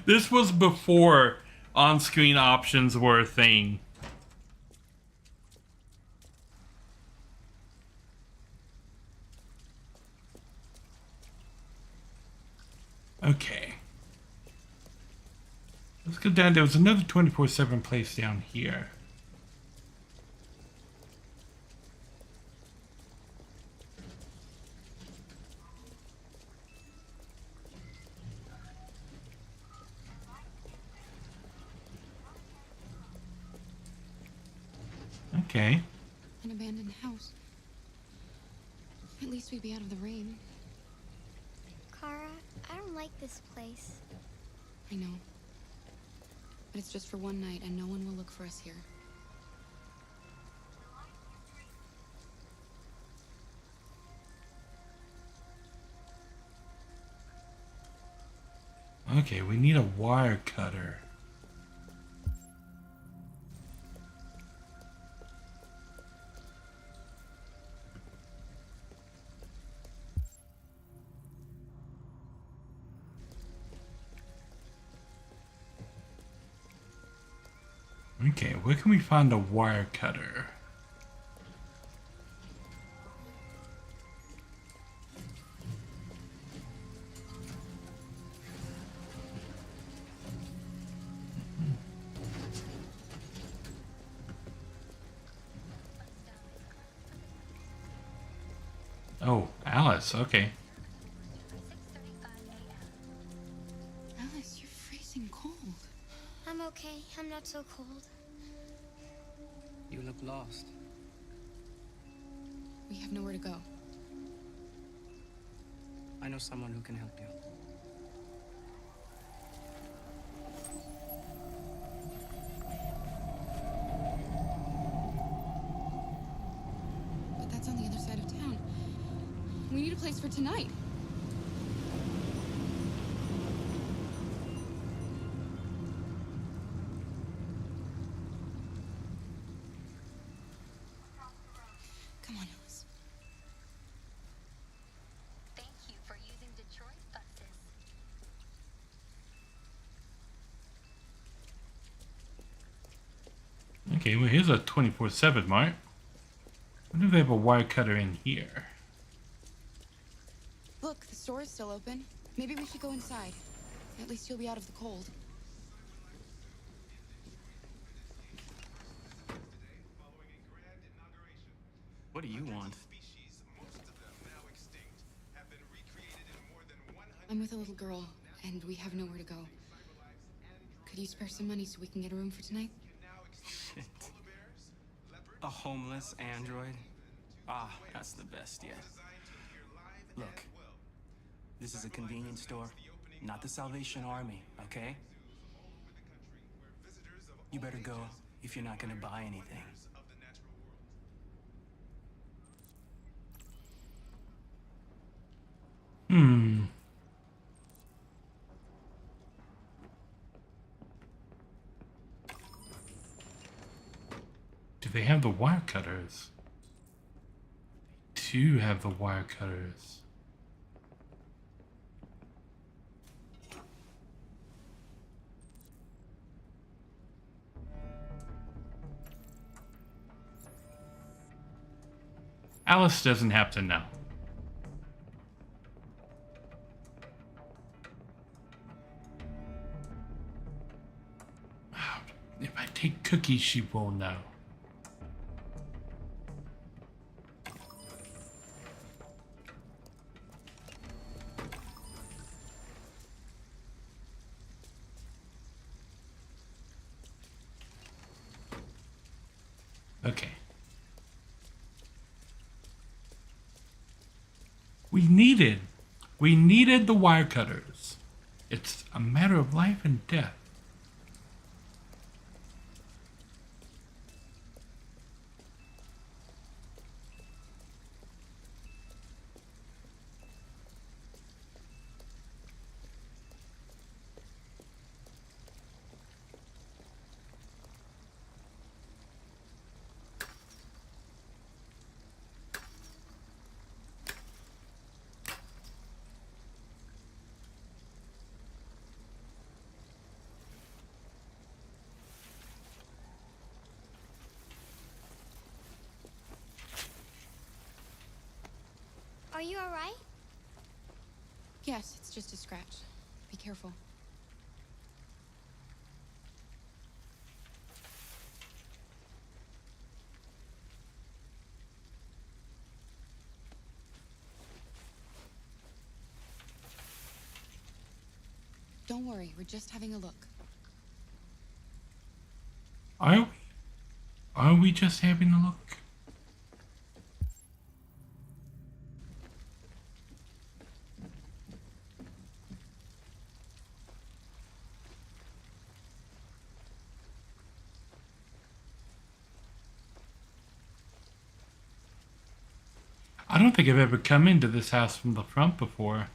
This was before on-screen options were a thing. Okay. Let's go down. There was another 24/7 place down here. Okay. An abandoned house. At least we'd be out of the rain. Kara, I don't like this place. I know. But it's just for one night, and no one will look for us here. Okay, we need a wire cutter. Okay, where can we find a wire cutter? Oh, Alice, okay. Alice, you're freezing cold. I'm okay. I'm not so cold. You look lost. We have nowhere to go. I know someone who can help you. But that's on the other side of town. We need a place for tonight. Come on, Alice. Thank you for using Detroit buses. Okay, well here's a 24/7 mark. I wonder if they have a wire cutter in here. Look, the store is still open. Maybe we should go inside. At least you'll be out of the cold. What do you want? I'm with a little girl, and we have nowhere to go. Could you spare some money so we can get a room for tonight? Shit. A homeless android? Ah, that's the best yet. Look, this is a convenience store, not the Salvation Army, okay? You better go if you're not gonna buy anything. Do they have the wire cutters? They do have the wire cutters. Alice doesn't have to know. If I take cookies, she will know. Okay. We needed the wire cutters. It's a matter of life and death. Are you alright? Yes, it's just a scratch. Be careful. Don't worry, we're just having a look. Are we just having a look? I don't think I've ever come into this house from the front before.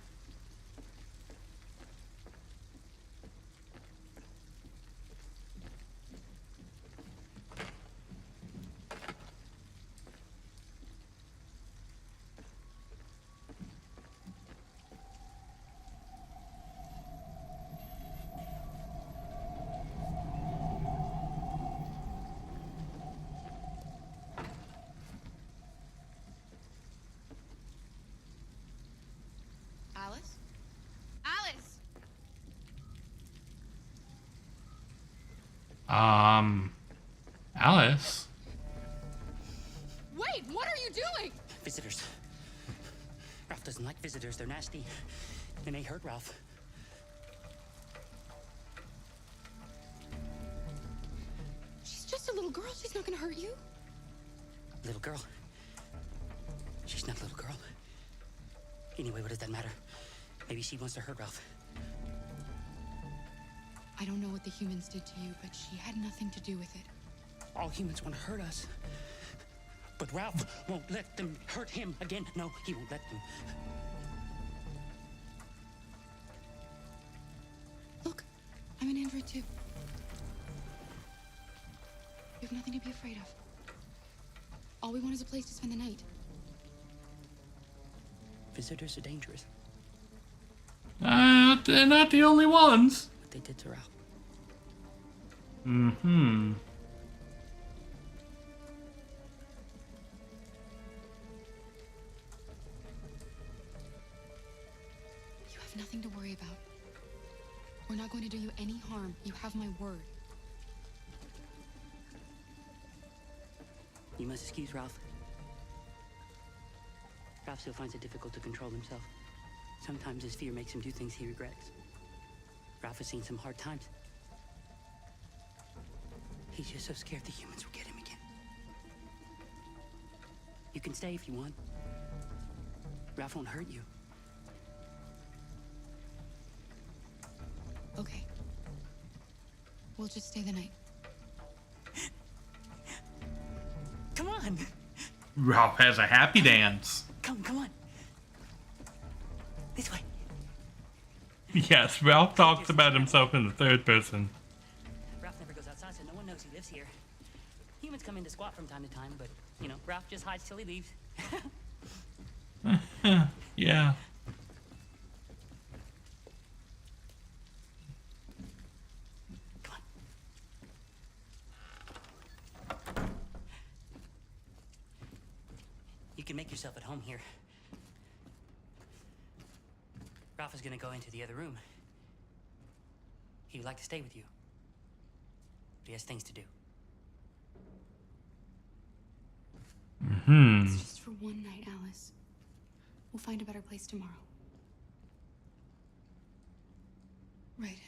Alice? Alice! Alice? Wait, what are you doing? Visitors. Ralph doesn't like visitors. They're nasty. They may hurt Ralph. She's just a little girl. She's not gonna hurt you. Little girl. She's not a little girl. Anyway, what does that matter? Maybe she wants to hurt Ralph. I don't know what the humans did to you, but she had nothing to do with it. All humans want to hurt us. But Ralph won't let them hurt him again. No, he won't let them. Look, I'm an android too. You have nothing to be afraid of. All we want is a place to spend the night. Visitors are dangerous. They're not the only ones. What they did to Ralph. Mm-hmm. You have nothing to worry about. We're not going to do you any harm. You have my word. You must excuse Ralph. Ralph still finds it difficult to control himself. Sometimes his fear makes him do things he regrets. Ralph has seen some hard times. He's just so scared the humans will get him again. You can stay if you want. Ralph won't hurt you. Okay. We'll just stay the night. Come on! Ralph has a happy dance. Come on. This way. Yes, Ralph talks about himself in the third person. Ralph never goes outside, so no one knows he lives here. Humans come in to squat from time to time, but, you know, Ralph just hides till he leaves. Yeah. You can make yourself at home here. Ralph is gonna go into the other room. He would like to stay with you. But he has things to do. Mm-hmm. It's just for one night, Alice. We'll find a better place tomorrow. Right.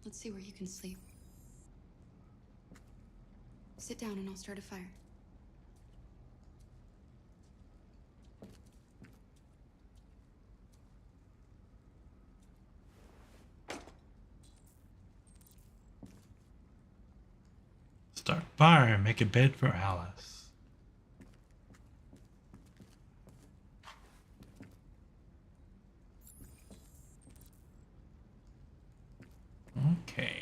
Let's see where you can sleep. Sit down and I'll start a fire. Start fire and make a bed for Alice. Okay.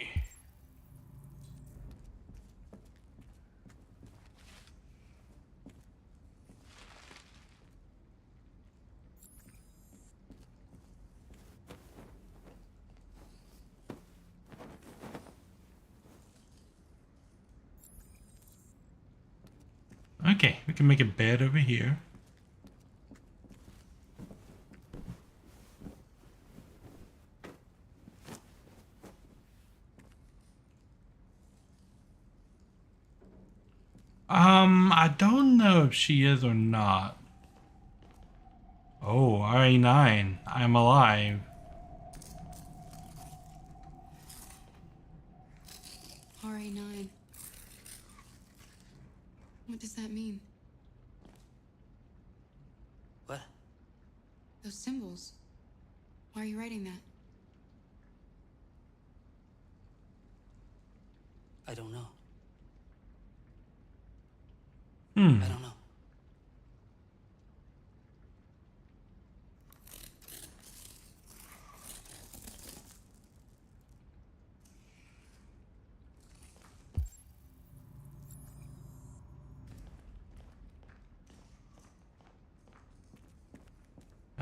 Okay, we can make a bed over here. I don't know if she is or not. Oh, RA9, I'm alive. RA9. What does that mean? What? Those symbols. Why are you writing that? I don't know. Hmm. I don't know.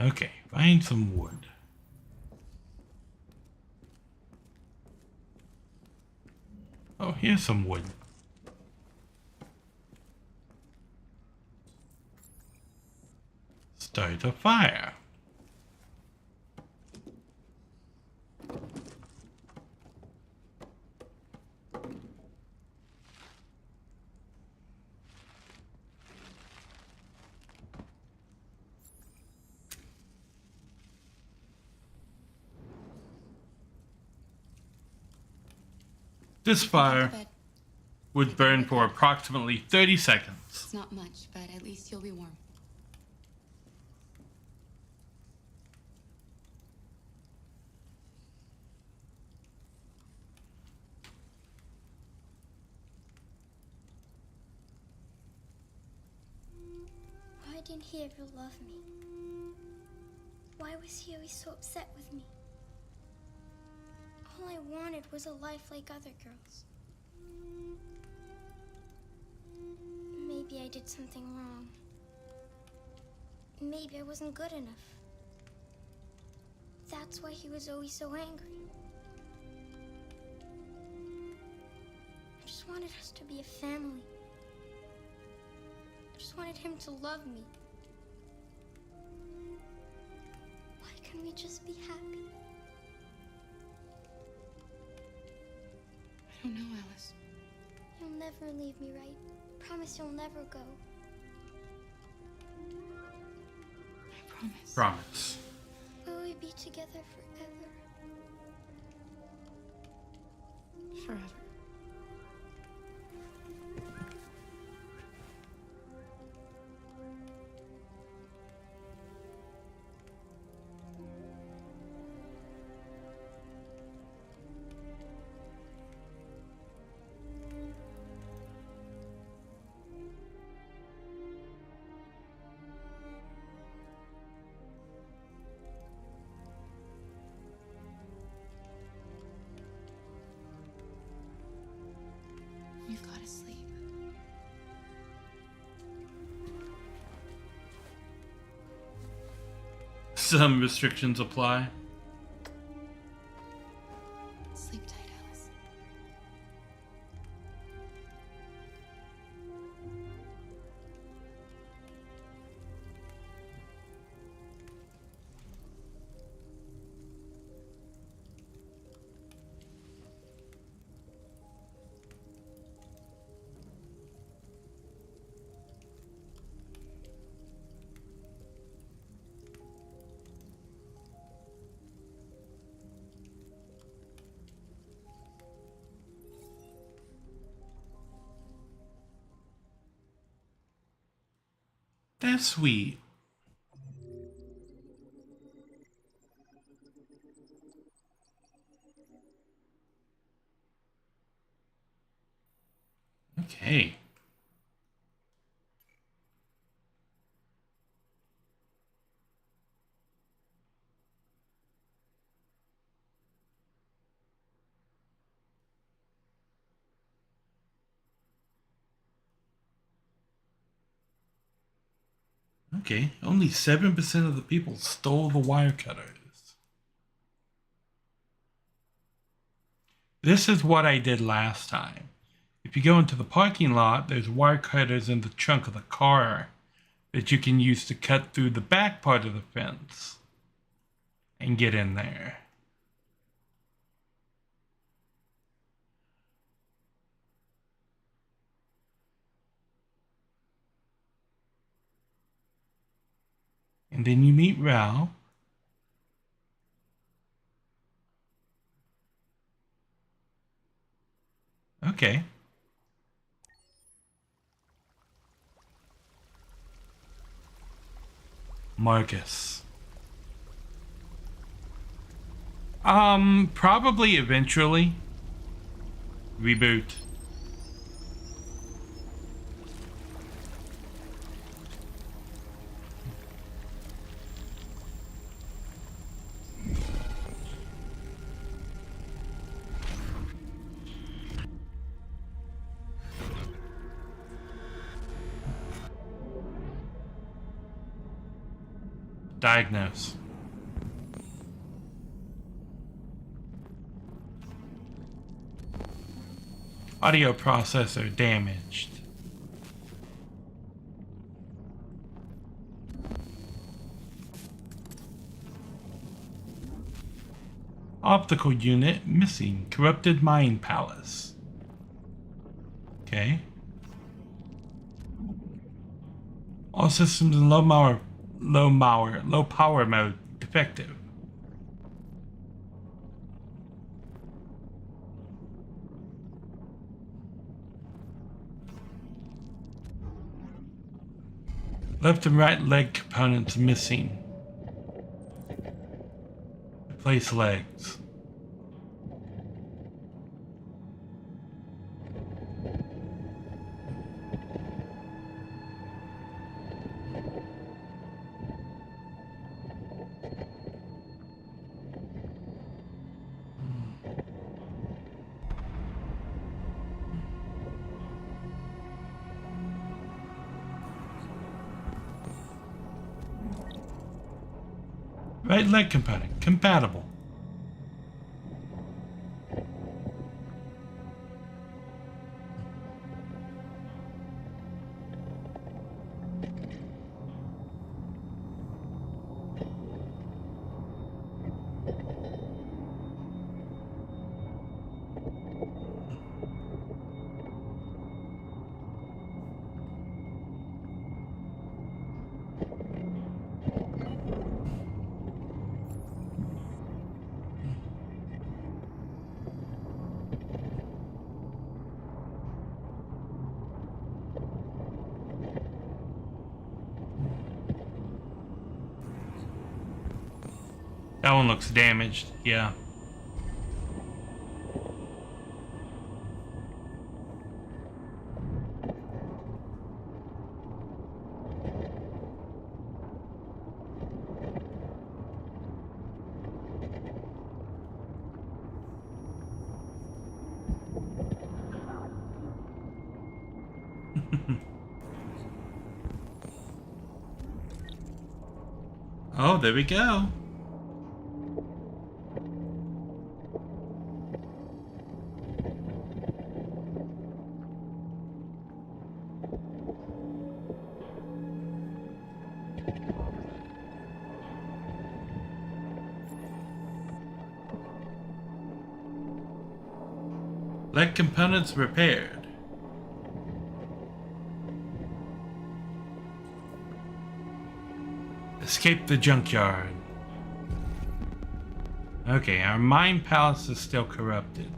Okay, find some wood. Oh, here's some wood. Start a fire. This fire would burn for approximately 30 seconds. It's not much, but at least you'll be warm. Why didn't he ever love me? Why was he always so upset with me? All I wanted was a life like other girls. Maybe I did something wrong. Maybe I wasn't good enough. That's why he was always so angry. I just wanted us to be a family. I just wanted him to love me. Why can't we just be happy? I don't know, Alice. You'll never leave me, right? Promise you'll never go. I promise. Promise. Will we be together forever? Forever. You've got to sleep. Some restrictions apply. Sleep tight, Alice. That's sweet. Okay. Okay, only 7% of the people stole the wire cutters. This is what I did last time. If you go into the parking lot, there's wire cutters in the trunk of the car that you can use to cut through the back part of the fence and get in there. And then you meet Ral. Okay. Marcus. Probably eventually. Reboot. Diagnose. Audio processor damaged. Optical unit missing. Corrupted mind palace. Okay. All systems in low power mode defective. Left and right leg components missing. Replace legs. Right leg component compatible. That one looks damaged, yeah. Oh, there we go. Leg components repaired. Escape the junkyard. Okay, our mind palace is still corrupted.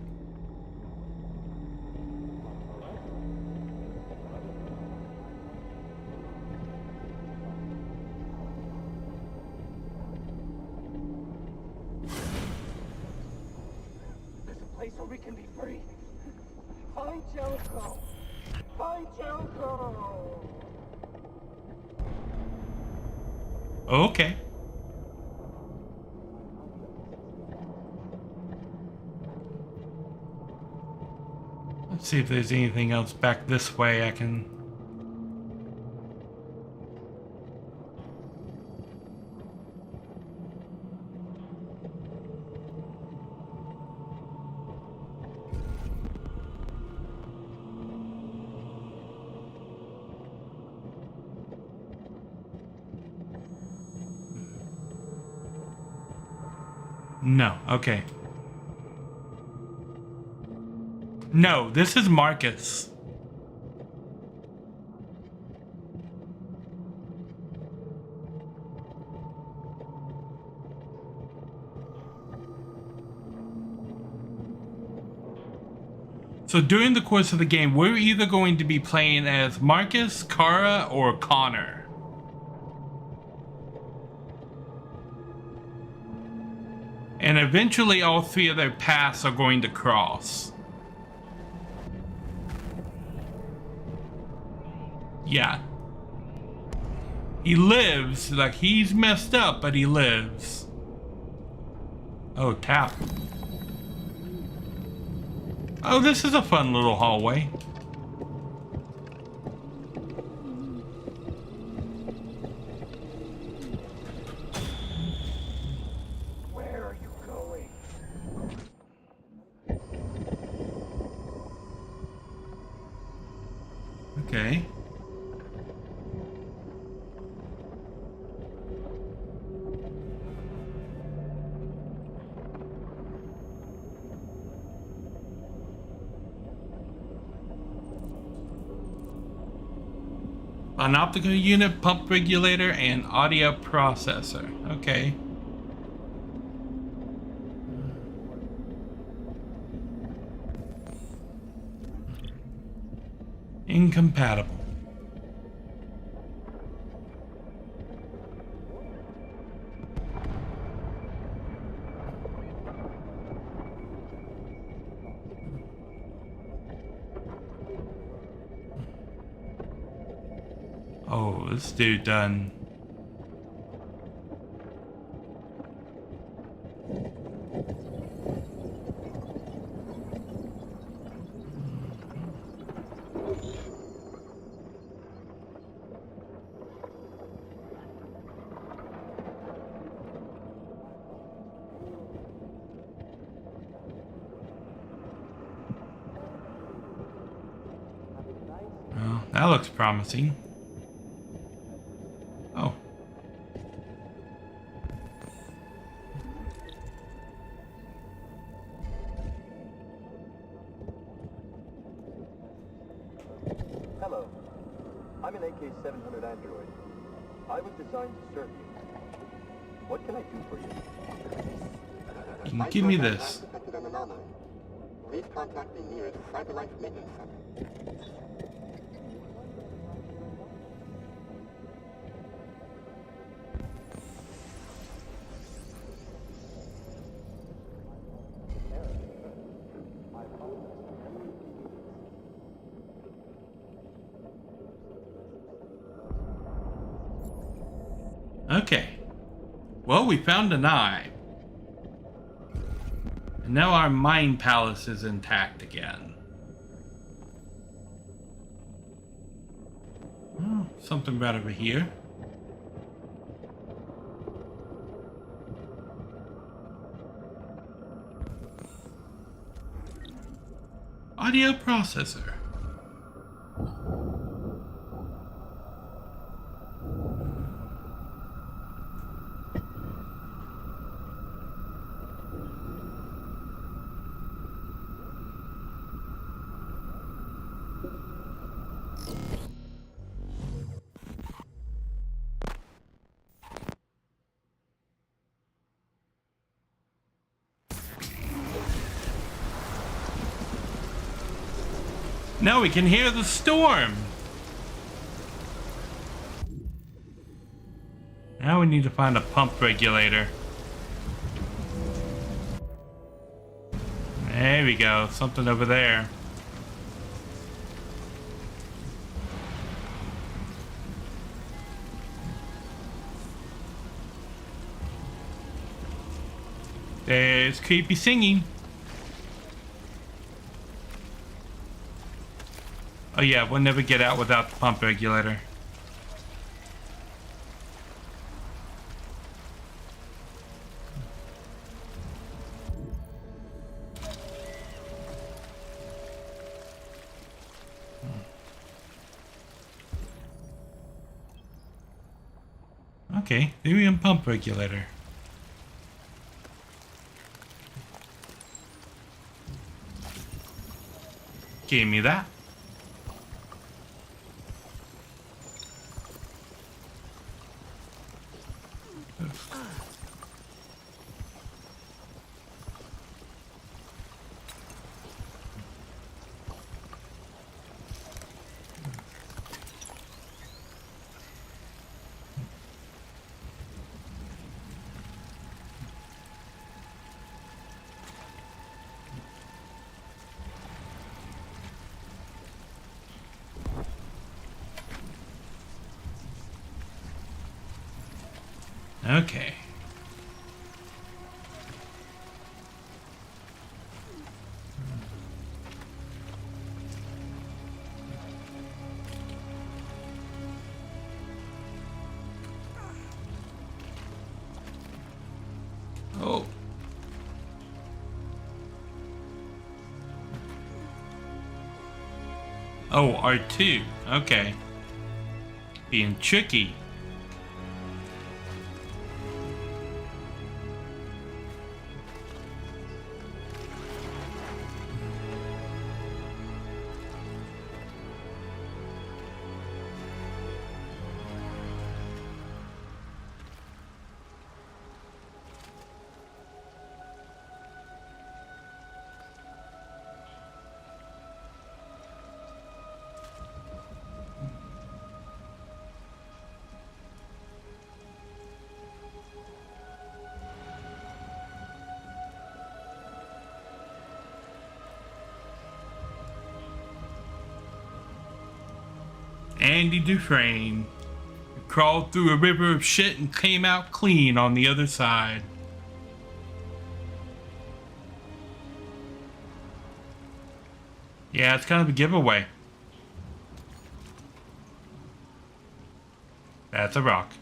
There's a place where we can be free. Find Jericho. Find Jericho. Okay. Let's see if there's anything else back this way I can... No, okay. No, this is Marcus. So during the course of the game, we're either going to be playing as Marcus, Kara, or Connor. And eventually all three of their paths are going to cross. Yeah. He lives, like he's messed up, but he lives. Oh, tap. Oh, this is a fun little hallway. Where are you going? Okay. An optical unit, pump regulator, and audio processor. Okay. Incompatible. Oh, this dude done. Well, that looks promising. Oh. Hello. I'm an AK-700 android. I was designed to serve you. What can I do for you? Give me this. Please contact the nearest CyberLife maintenance center. Okay. Well, we found an eye. And now our mind palace is intact again. Oh, something right over here. Audio processor. Now we can hear the storm. Now we need to find a pump regulator. There we go. Something over there. There's creepy singing. Oh yeah, we'll never get out without the pump regulator. Okay, Ethereum pump regulator. Give me that. Okay. Oh. Oh, R2. Okay. Being tricky. Andy Dufresne crawled through a river of shit and came out clean on the other side. Yeah, it's kind of a giveaway. That's a rock.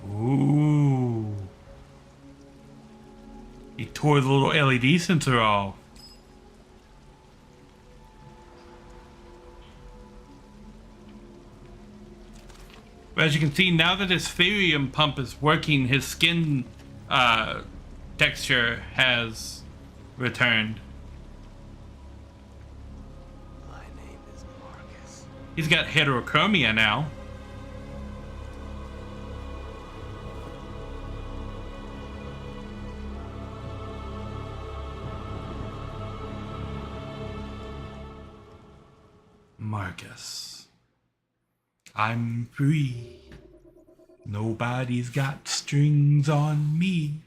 Ooh. He tore the little LED sensor off. But as you can see, now that his Therium pump is working, his skin texture has returned. My name is Marcus. He's got heterochromia now. Marcus. I'm free. Nobody's got strings on me.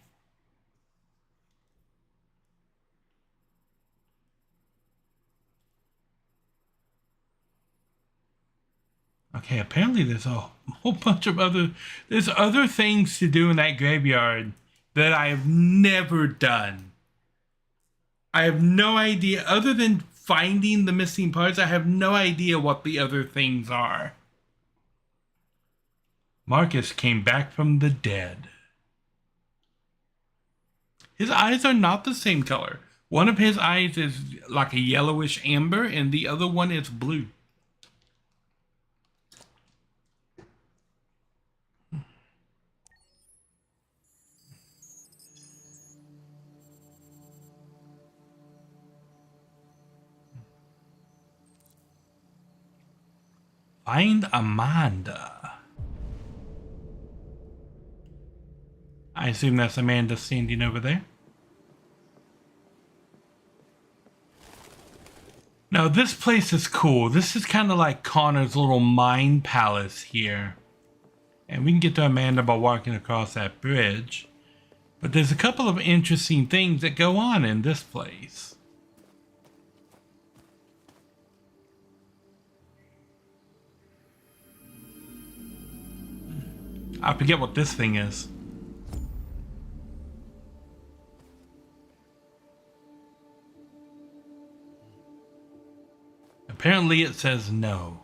Okay, apparently there's a whole bunch of there's other things to do in that graveyard that I have never done. I have no idea, other than finding the missing parts, I have no idea what the other things are. Marcus came back from the dead. His eyes are not the same color. One of his eyes is like a yellowish amber and the other one is blue. Find Amanda. I assume that's Amanda standing over there. Now this place is cool. This is kind of like Connor's little mind palace here. And we can get to Amanda by walking across that bridge. But there's a couple of interesting things that go on in this place. I forget what this thing is. Apparently it says no.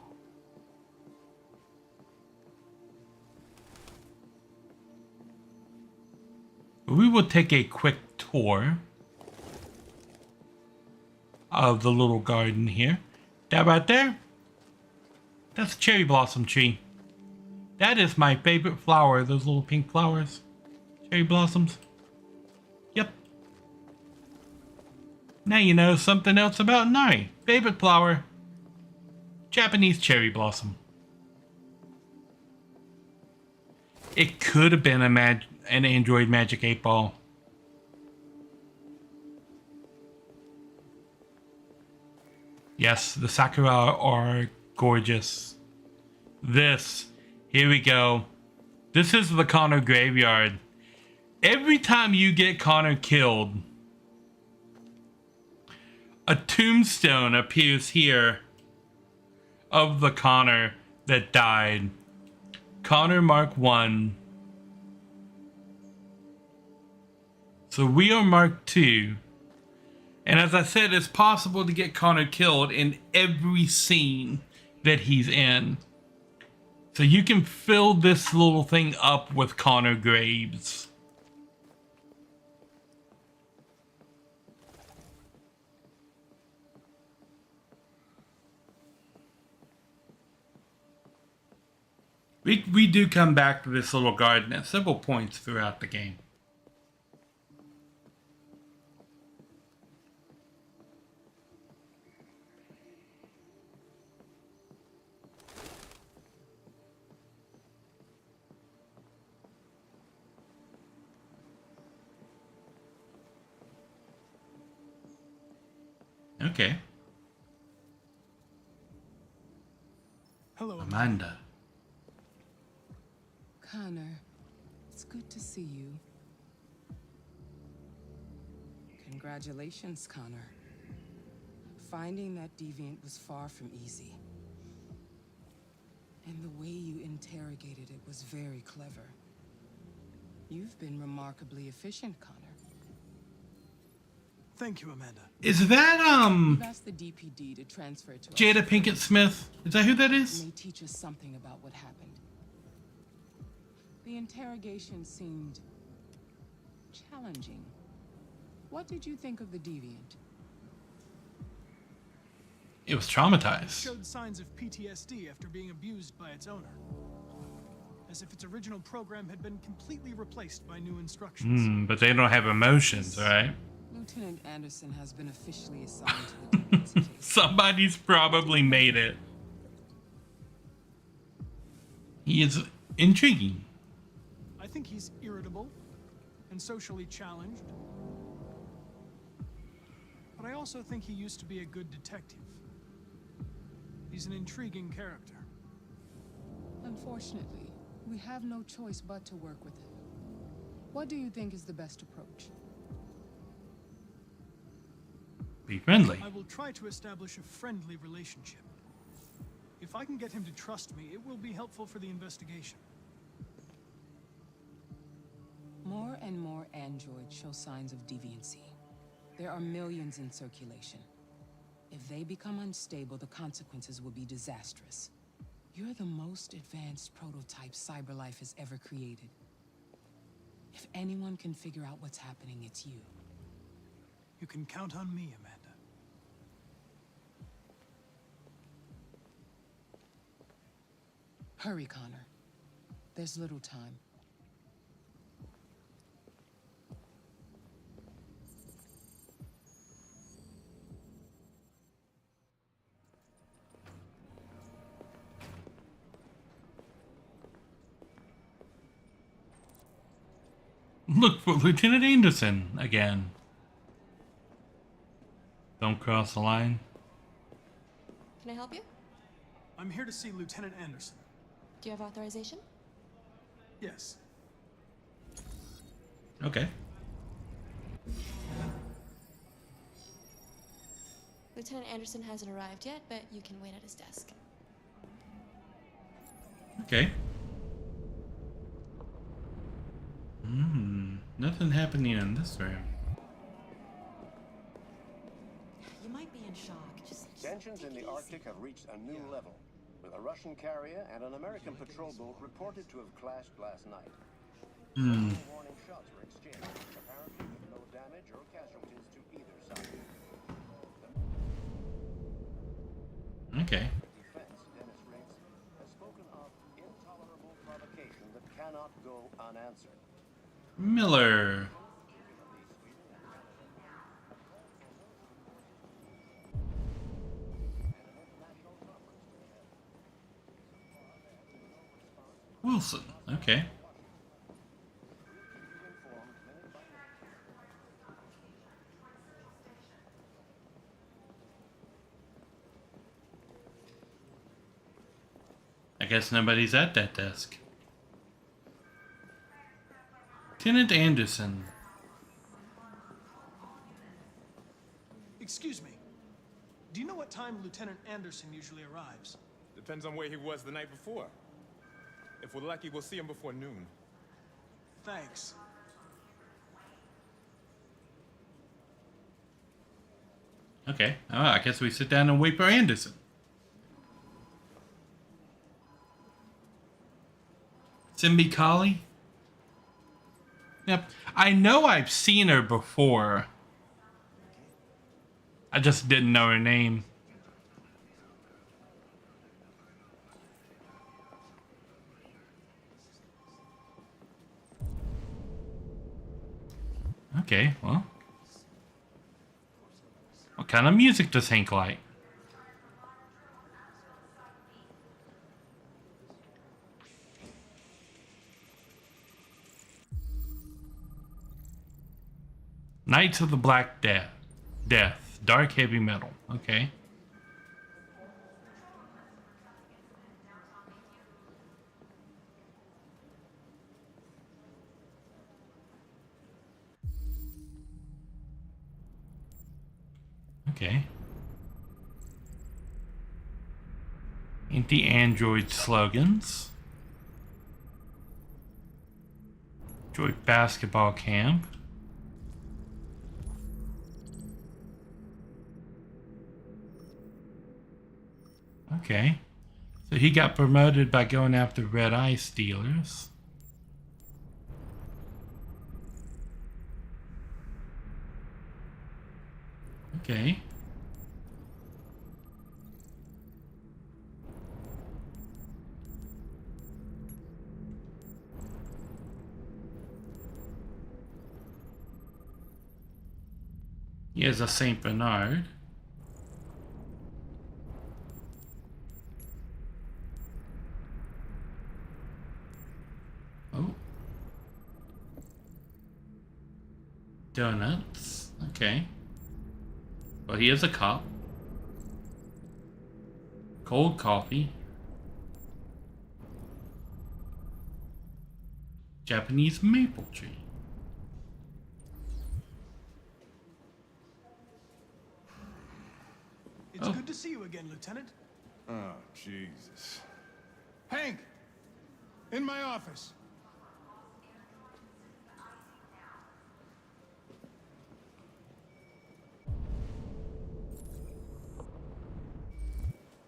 We will take a quick tour of the little garden here. That right there, that's a cherry blossom tree. That is my favorite flower, those little pink flowers. Cherry blossoms. Yep. Now you know something else about Nari. Favorite flower. Japanese cherry blossom. It could have been an Android Magic 8 Ball. Yes, the sakura are gorgeous. This Here we go. This is the Connor graveyard. Every time you get Connor killed, a tombstone appears here of the Connor that died. Connor Mark 1. So we are Mark 2. And as I said, it's possible to get Connor killed in every scene that he's in. So you can fill this little thing up with Connor graves. We do come back to this little garden at several points throughout the game. Okay. Hello, Amanda. Connor, it's good to see you. Congratulations, Connor. Finding that deviant was far from easy. And the way you interrogated it was very clever. You've been remarkably efficient, Connor. Thank you, Amanda. Is that We've asked the DPD to transfer it to us. Jada Pinkett Smith? Is that who that is? It may teach us something about what happened. The interrogation seemed challenging. What did you think of the deviant? It was traumatized. It showed signs of PTSD after being abused by its owner. As if its original program had been completely replaced by new instructions. But they don't have emotions, right? Lieutenant Anderson has been officially assigned to the deviant's case. Somebody's probably made it. He is intriguing. I think he's irritable and socially challenged. But I also think he used to be a good detective. He's an intriguing character. Unfortunately, we have no choice but to work with him. What do you think is the best approach? Be friendly. I will try to establish a friendly relationship. If I can get him to trust me, it will be helpful for the investigation. More and more androids show signs of deviancy. There are millions in circulation. If they become unstable, the consequences will be disastrous. You're the most advanced prototype CyberLife has ever created. If anyone can figure out what's happening, it's you. You can count on me, Amanda. Hurry, Connor. There's little time. Look for Lieutenant Anderson again. Don't cross the line. Can I help you? I'm here to see Lieutenant Anderson. Do you have authorization? Yes. Okay. Lieutenant Anderson hasn't arrived yet, but you can wait at his desk. Okay. Nothing happening in this room. You might be in shock. Just Tensions in the Arctic have reached a new level, with a Russian carrier and an American patrol boat reported to have clashed last night. Warning shots were exchanged, apparently with no damage or casualties to either side. Okay. Defense, Dennis Riggs, has spoken of intolerable provocation that cannot go unanswered. Miller. Wilson. Okay. I guess nobody's at that desk. Lieutenant Anderson. Excuse me. Do you know what time Lieutenant Anderson usually arrives? Depends on where he was the night before. If we're lucky, we'll see him before noon. Thanks. Okay, I guess we sit down and wait for Anderson. Simbi Kali? Yep, I know I've seen her before. I just didn't know her name. Okay, well. What kind of music does Hank like? Knights of the Black Death. Dark heavy metal. Okay. Okay. Anti-android slogans. Android basketball camp. Okay. So he got promoted by going after Red Eye Stealers. Okay. He has a Saint Bernard. Oh. Donuts. Okay. Well, he is a cop. Cold coffee. Japanese maple tree. It's good to see you again, Lieutenant. Oh, Jesus. Hank! In my office.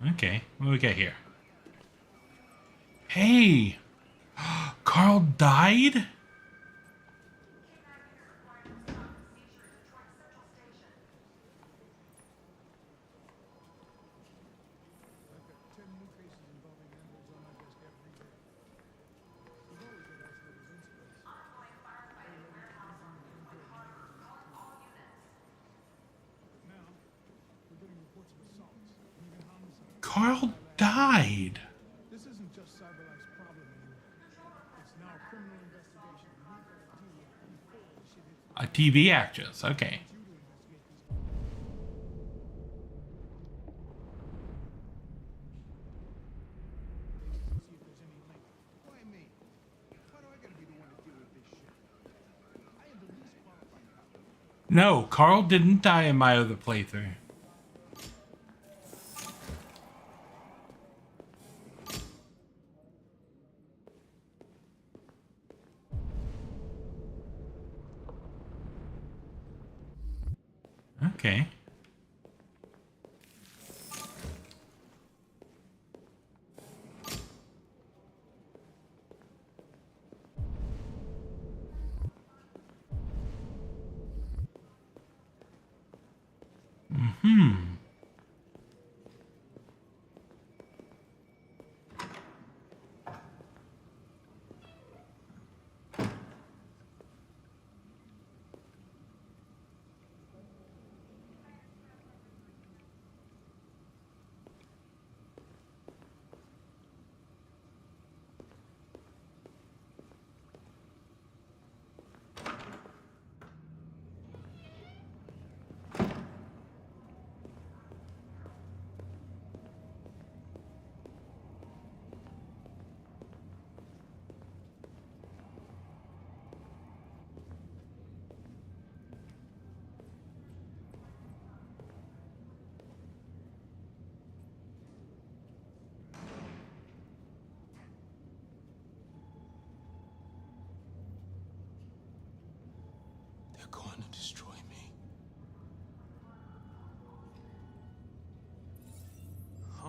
Okay, what do we got here? Hey! Carl died? Carl died. This isn't just CyberLife's problem anymore. It's now a criminal investigation. A TV actress, okay. Why me? Why do I gotta be the one to deal with this shit? I am the least qualified cop. No, Carl didn't die in my other playthrough. Okay. Mm-hmm.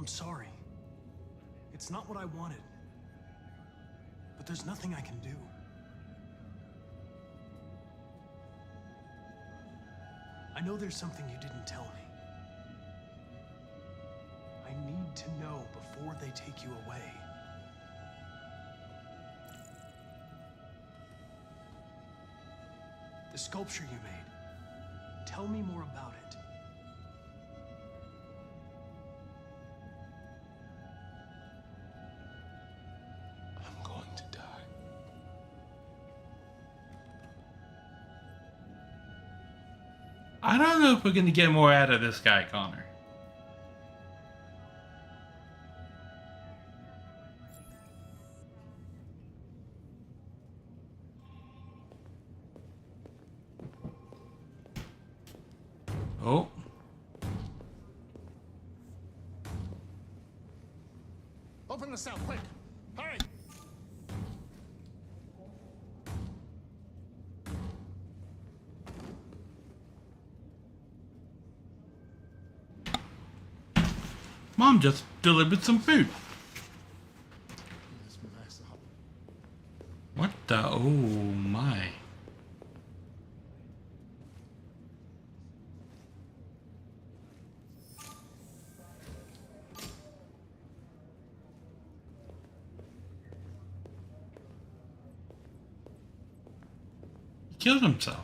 I'm sorry. It's not what I wanted. But there's nothing I can do. I know there's something you didn't tell me. I need to know before they take you away. The sculpture you made. Tell me more about it. I'm going to die. I don't know if we're going to get more out of this guy, Connor. Oh. Open the cell, quick! Hurry! Mom just delivered some food. What the? Oh my. He killed himself.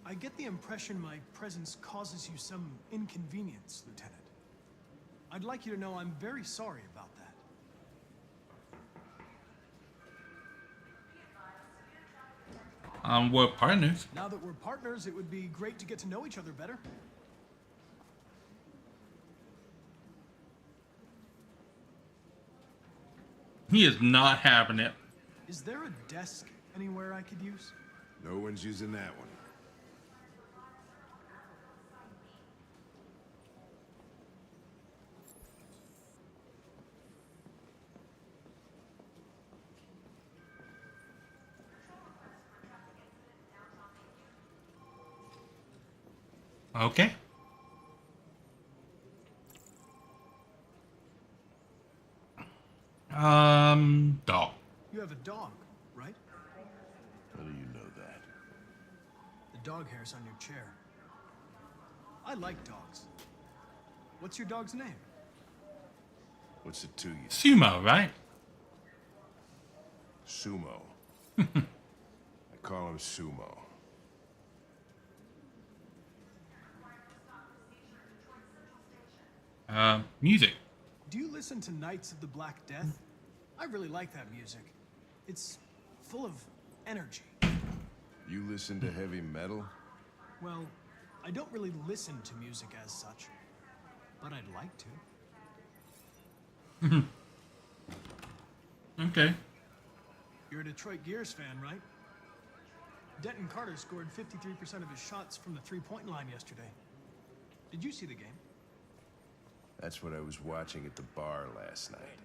I get the impression my presence causes you some inconvenience, Lieutenant. I'd like you to know I'm very sorry about that. We're partners. Now that we're partners, it would be great to get to know each other better. He is not having it. Is there a desk anywhere I could use? No one's using that one. Okay. Dog. You have a dog, right? How do you know that? The dog hair's on your chair. I like dogs. What's your dog's name? What's it to you? Sumo, right? Sumo. I call him Sumo. Music. Do you listen to Knights of the Black Death? I really like that music. It's full of energy. You listen to heavy metal? Well, I don't really listen to music as such, but I'd like to. Okay. You're a Detroit Gears fan, right? Denton Carter scored 53% of his shots from the three-point line yesterday. Did you see the game? That's what I was watching at the bar last night.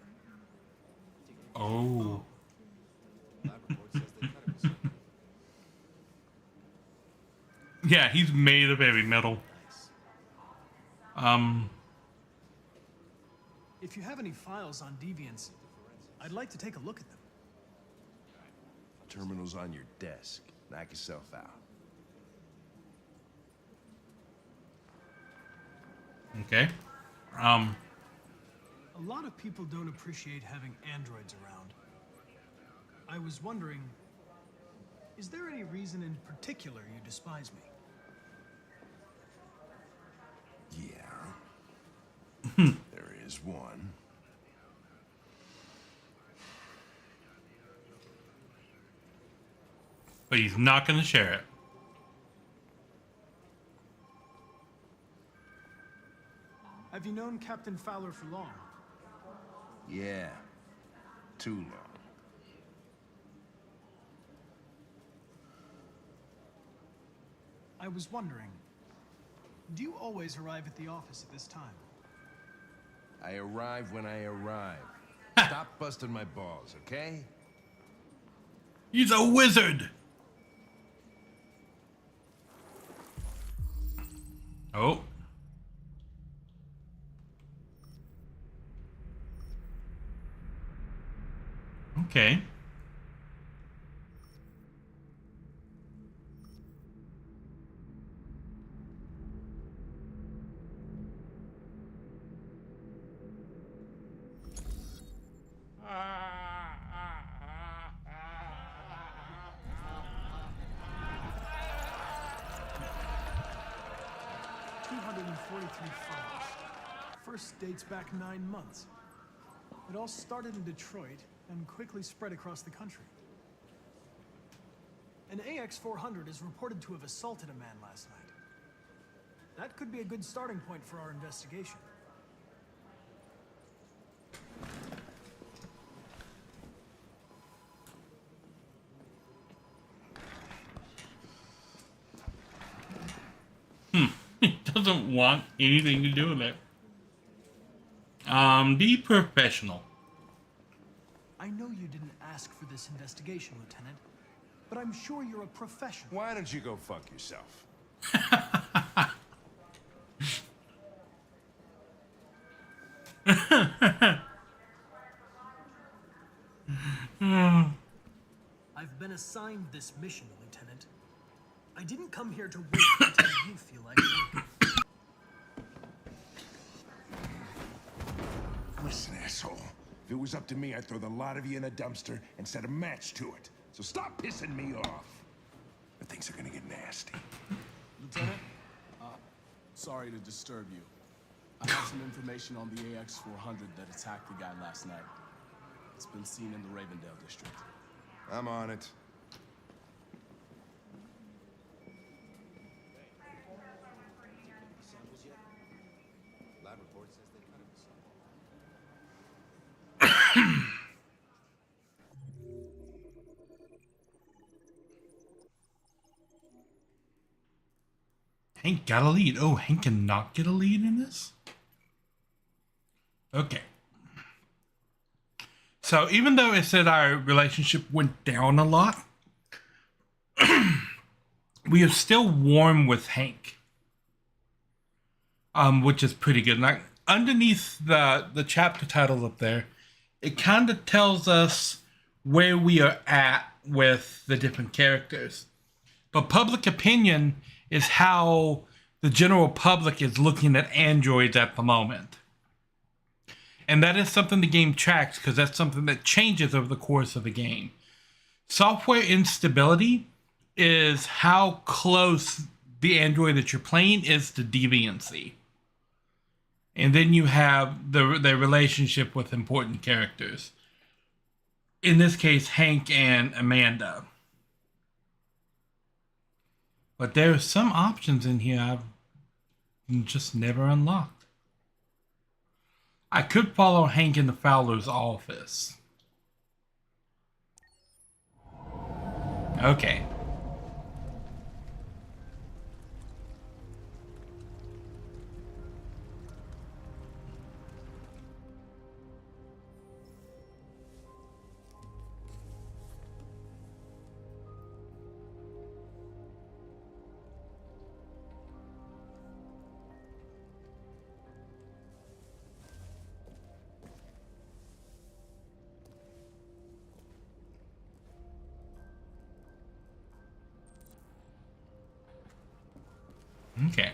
Oh. Yeah, he's made of heavy metal. If you have any files on Deviants, I'd like to take a look at them. Terminal's on your desk. Knock yourself out. Okay. A lot of people don't appreciate having androids around. I was wondering, is there any reason in particular you despise me? Yeah. There is one. But he's not going to share it. Have you known Captain Fowler for long? Yeah. Too long. I was wondering, do you always arrive at the office at this time? I arrive when I arrive. Stop busting my balls, okay? He's a wizard. Oh. Okay. files. First dates back 9 months. It all started in Detroit and quickly spread across the country. An AX-400 is reported to have assaulted a man last night. That could be a good starting point for our investigation. He doesn't want anything to do with it. Be professional. I know you didn't ask for this investigation, Lieutenant, but I'm sure you're a professional. Why don't you go fuck yourself? I've been assigned this mission, Lieutenant. I didn't come here to wait until you feel like working. Listen, asshole. If it was up to me, I'd throw the lot of you in a dumpster and set a match to it. So stop pissing me off. But things are gonna get nasty. Lieutenant, sorry to disturb you. I have some information on the AX-400 that attacked the guy last night. It's been seen in the Ravendale district. I'm on it. Lab report says they cut him. Hank got a lead. Oh, Hank cannot get a lead in this? Okay. So even though it said our relationship went down a lot, we are still warm with Hank. Which is pretty good. Like underneath the chapter title up there, it kind of tells us where we are at with the different characters. But public opinion is how the general public is looking at androids at the moment. And that is something the game tracks because that's something that changes over the course of the game. Software instability is how close the android that you're playing is to deviancy. And then you have the relationship with important characters. In this case, Hank and Amanda. But there are some options in here I've just never unlocked. I could follow Hank into Fowler's office. Okay. Okay.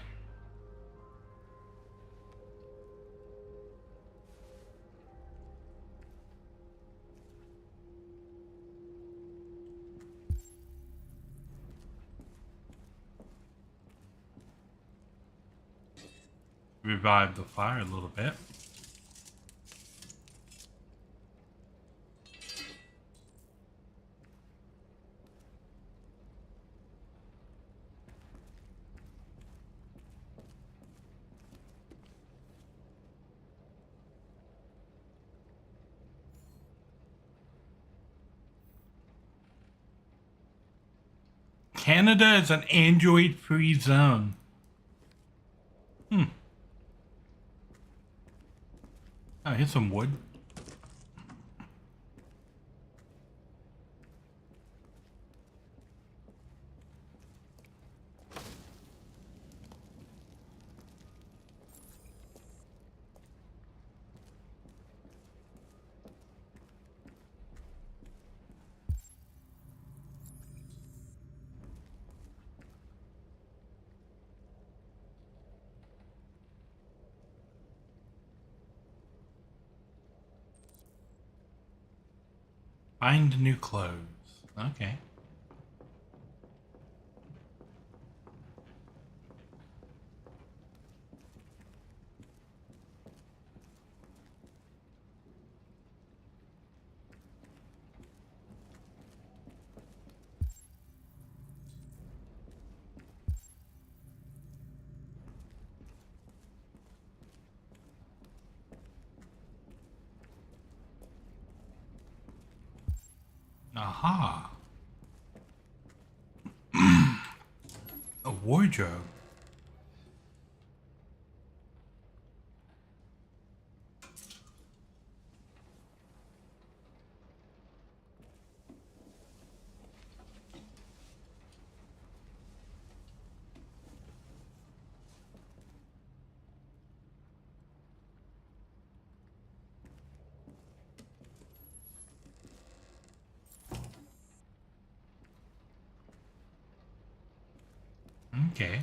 Revive the fire a little bit. Canada is an Android-free zone. Oh, here's some wood. Find new clothes. Okay. Aha. A wardrobe. Okay.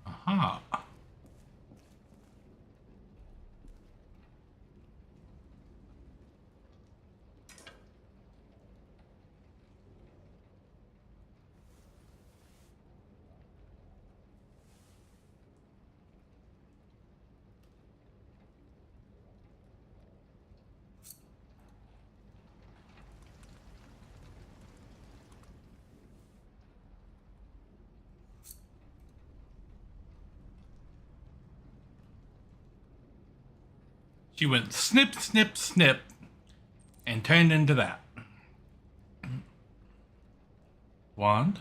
Aha. She went snip, snip, snip, and turned into that. Wand.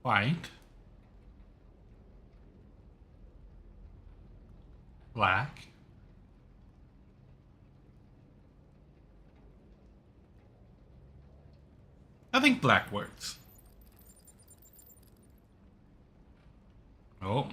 White. Black. I think black works. Oh.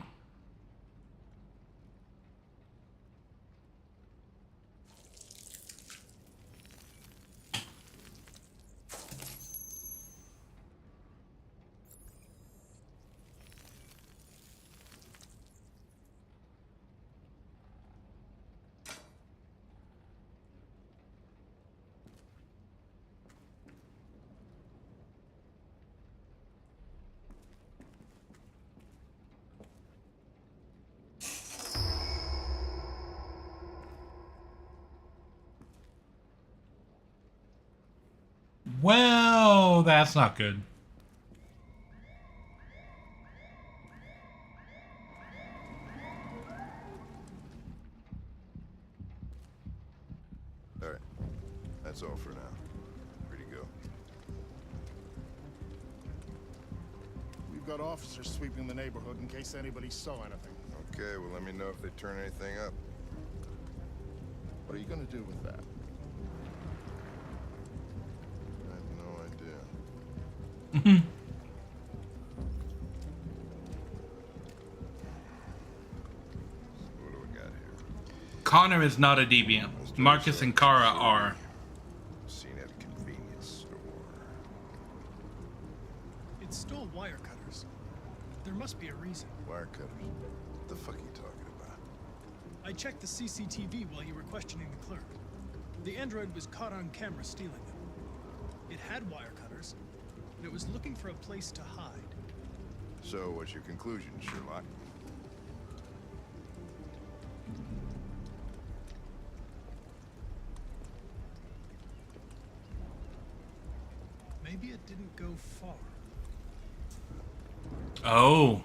Well, that's not good. All right. That's all for now. Free to go. We've got officers sweeping the neighborhood in case anybody saw anything. Okay, well, let me know if they turn anything up. What are you gonna do with that? I have no idea. What do we got here? Connor is not a deviant. Marcus and Kara are. Seen at a convenience store. It stole wire cutters. There must be a reason. Wire cutters? What the fuck are you talking about? I checked the CCTV while you were questioning the clerk. The android was caught on camera stealing them. It had wire cutters, and it was looking for a place to hide. So, what's your conclusion, Sherlock? maybe it didn't go far. Oh,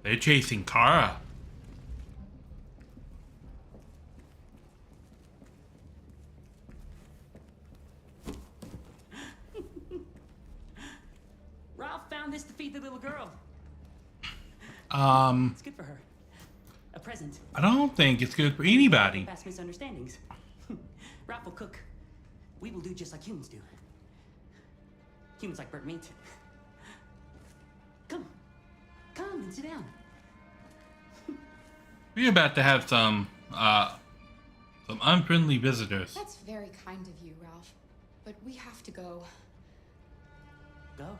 they're chasing Kara. Ralph found this to feed the little girl. It's good for her. A present. I don't think it's good for anybody. Past misunderstandings. Ralph will cook. We will do just like humans do. Humans like burnt meat. Come and sit down. We're about to have some unfriendly visitors. That's very kind of you, Ralph. But we have to go. Go.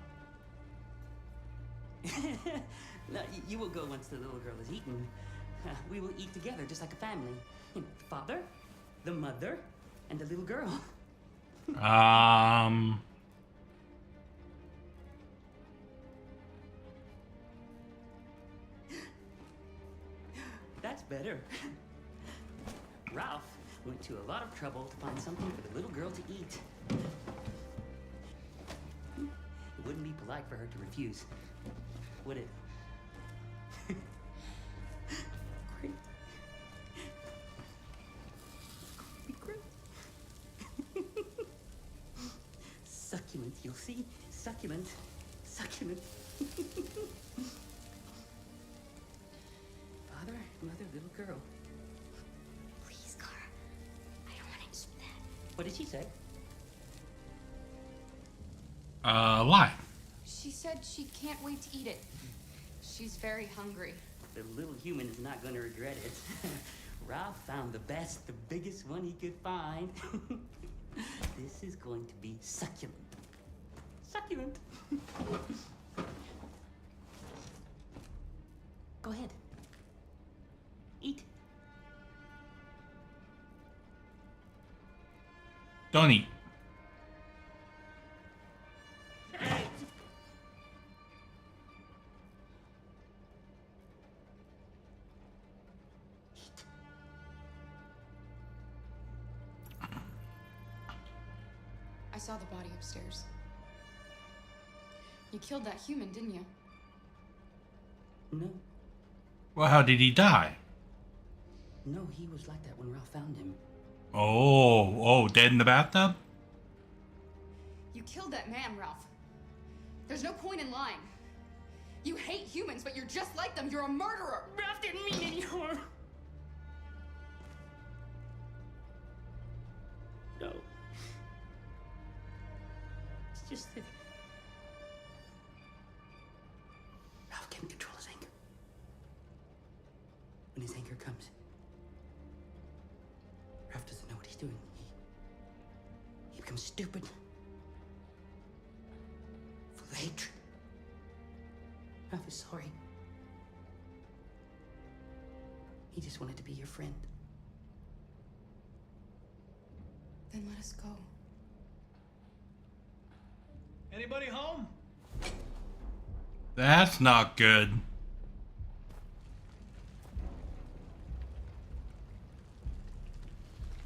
No, you will go once the little girl is eaten. We will eat together, just like a family. You know, the father, the mother, and the little girl. That's better. Ralph went to a lot of trouble to find something for the little girl to eat. It wouldn't be polite for her to refuse, would it? Great. Great. Succulent, you'll see? Succulent. Succulent. Father, mother, little girl. Please, Kara. I don't want to eat that. What did she say? Lie. She said she can't wait to eat it. She's very hungry. The little human is not going to regret it. Ralph found the best, the biggest one he could find. This is going to be succulent. Succulent. Go ahead. Eat. Don't eat. I saw the body upstairs. You killed that human, didn't you? No. Well, how did he die? No, he was like that when Ralph found him. Oh, dead in the bathtub? You killed that man, Ralph. There's no point in lying. You hate humans, but you're just like them. You're a murderer. Ralph didn't mean any harm. No. It's just that Ralph can't control his anger. When his anger comes, Ralph doesn't know what he's doing. He becomes stupid. Full of hatred. Ralph is sorry. He just wanted to be your friend. Then let us go. Anybody home? That's not good.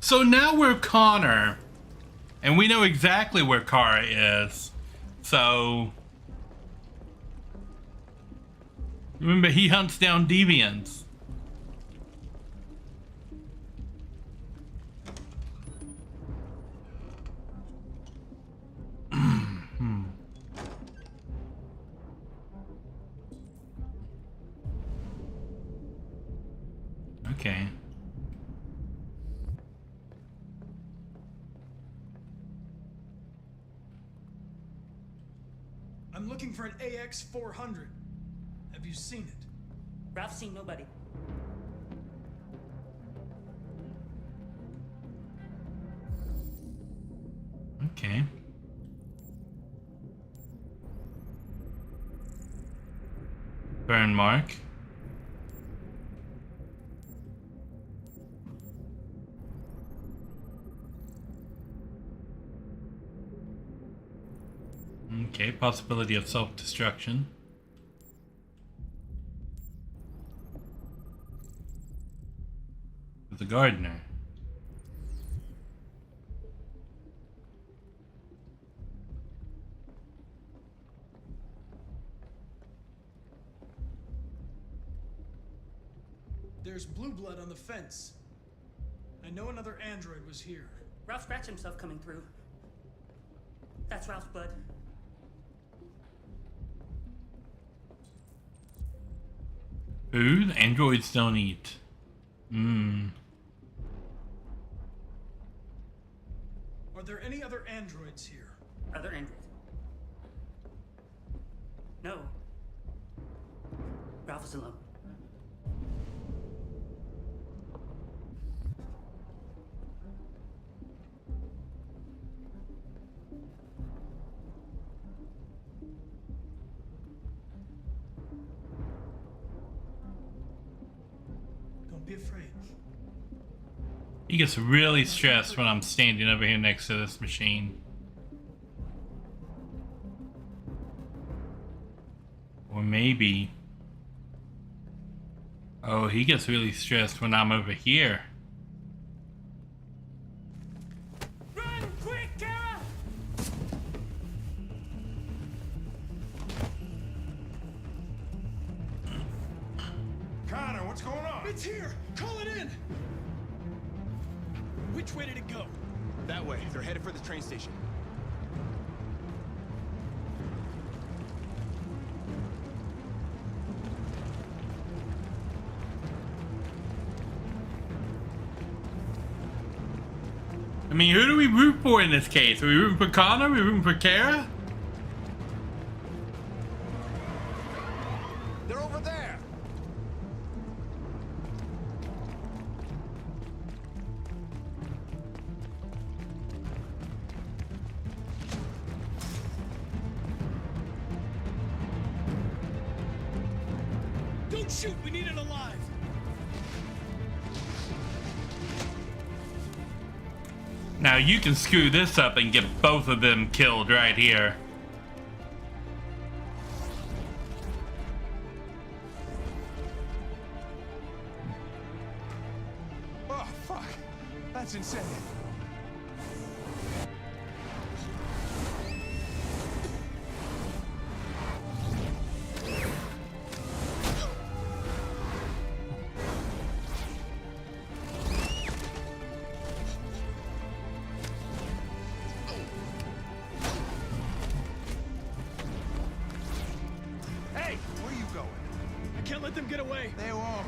So now we're Connor, and we know exactly where Kara is. So remember, he hunts down deviants. Okay. I'm looking for an AX-400. Have you seen it? Ralph's seen nobody. Okay. Burn mark. Okay, possibility of self-destruction. The gardener. There's blue blood on the fence. I know another android was here. Ralph scratched himself coming through. That's Ralph's blood. Food? Androids don't eat. Are there any other androids here? Other androids? No. Ralph is alone. Don't be afraid. He gets really stressed when I'm standing over here next to this machine. Or maybe... Oh, he gets really stressed when I'm over here. Run, quick, Kara! Connor, what's going on? It's here! Call it in! Which way did it go? That way. They're headed for the train station. I mean, who do we root for in this case? Are we rooting for Connor? Are we rooting for Kara? They're over there! Don't shoot! We need it alive! Now you can screw this up and get both of them killed right here. Oh, fuck. That's insane. Hey, where are you going? I can't let them get away! They won't.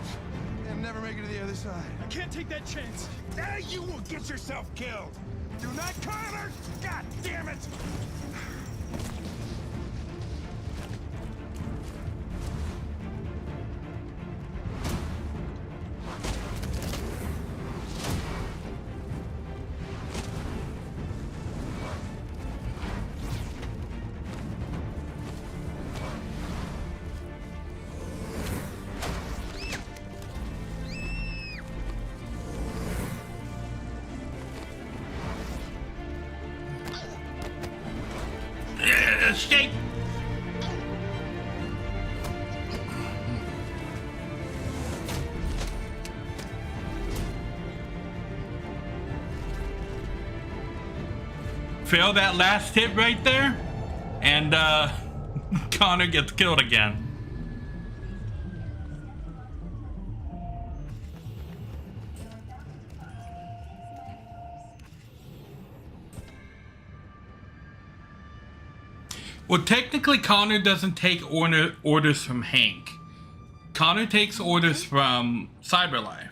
They'll never make it to the other side. I can't take that chance! Now you will get yourself killed! Do not, Connor! God damn it! Escape! Fail that last hit right there, and Connor gets killed again. Well, technically, Connor doesn't take orders from Hank. Connor takes orders from Cyberlife.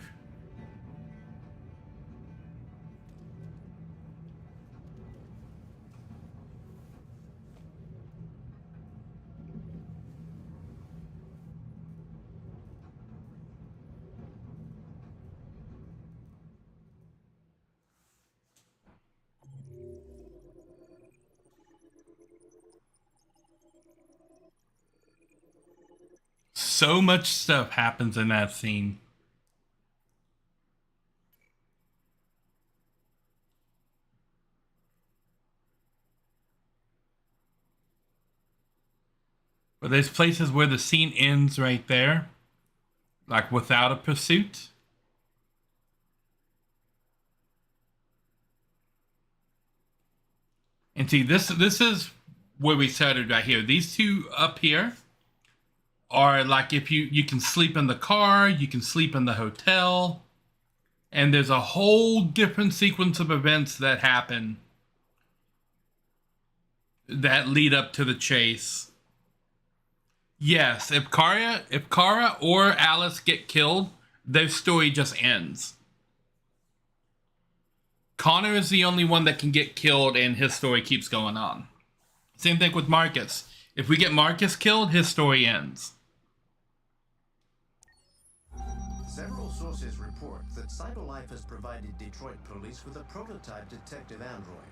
So much stuff happens in that scene. But there's places where the scene ends right there, like without a pursuit. And see, this is where we started right here. These two up here Or like if you can sleep in the car, you can sleep in the hotel, and there's a whole different sequence of events that happen that lead up to the chase. Yes, if Kara or Alice get killed, their story just ends. Connor is the only one that can get killed and his story keeps going on. Same thing with Marcus. If we get Marcus killed, his story ends. Several sources report that CyberLife has provided Detroit police with a prototype detective android.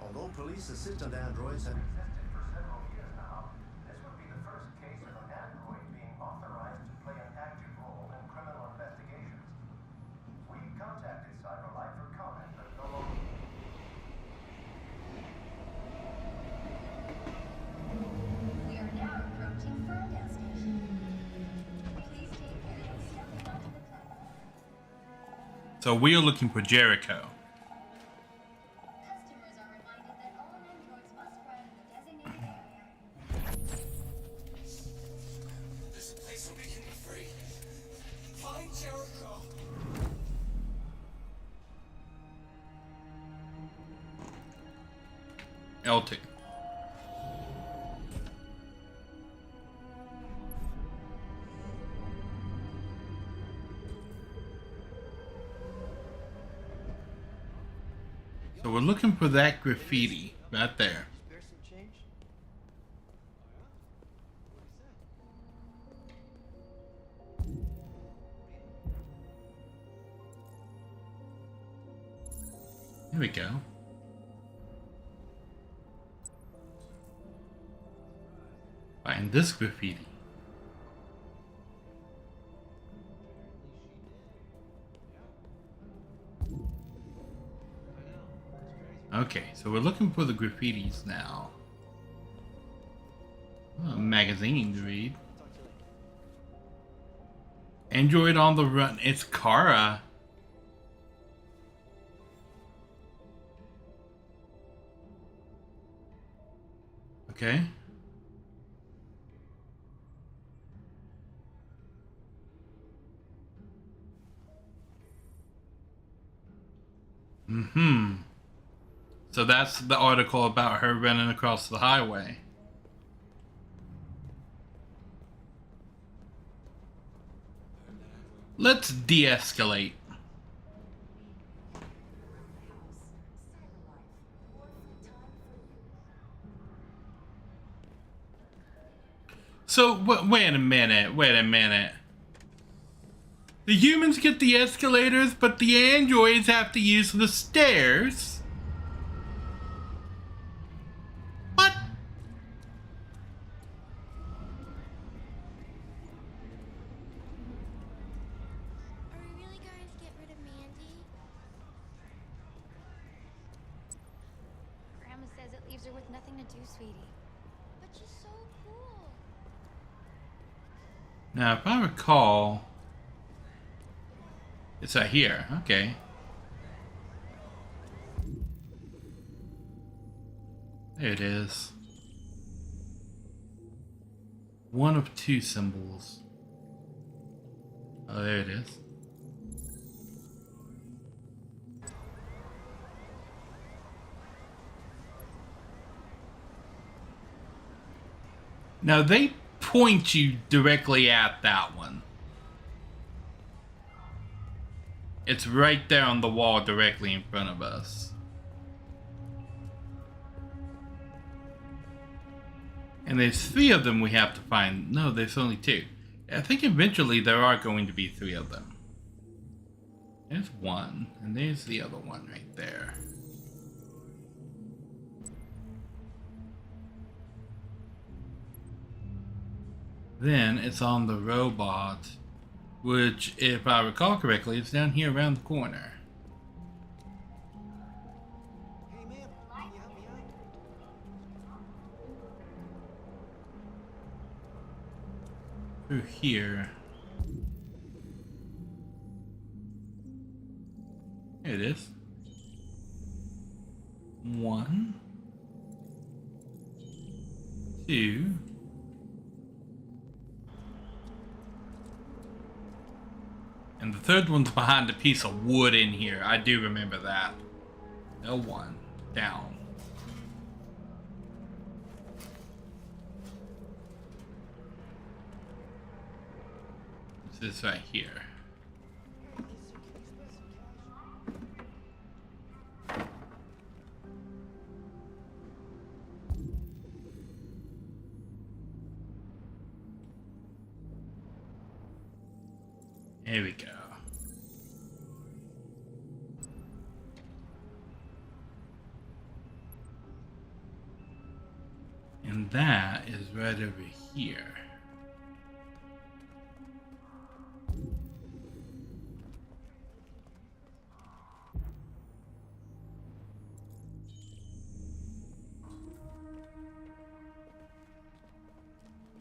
Although police assistant androids have existed for several years now, this would be the first case of an android being authorized to play an active role in criminal investigations. We contacted CyberLife for comment, but no longer. We are now approaching Ferndale Station. Please take care of stepping onto the platform. So we are looking for Jericho. Customers are reminded that all androids must ride in the designated area. There's a place where we can be free. Find Jericho. L2. So we're looking for that graffiti right there. Here we go. Find this graffiti. Okay, so we're looking for the graffitis now. Oh, a magazine to read. Android on the run. It's Kara. Okay. Mm-hmm. So that's the article about her running across the highway. Let's de-escalate. So, wait a minute. The humans get the escalators, but the androids have to use the stairs? What? Are we really going to get rid of Mandy? Grandma says it leaves her with nothing to do, sweetie. But she's so cool. Now, if I recall, it's right here. Okay. There it is. One of two symbols. Oh, there it is. Now they point you directly at that one. It's right there on the wall directly in front of us. And there's 3 of them we have to find. No, there's only 2. I think eventually there are going to be 3 of them. There's one, and there's the other one right there. Then it's on the robot, which, if I recall correctly, is down here around the corner. Hey ma'am, can you help me out? Through here. Here it is. 1, 2, And the third one's behind a piece of wood in here. I do remember that. L1. Down. It's this right here. Here we go. And that is right over here.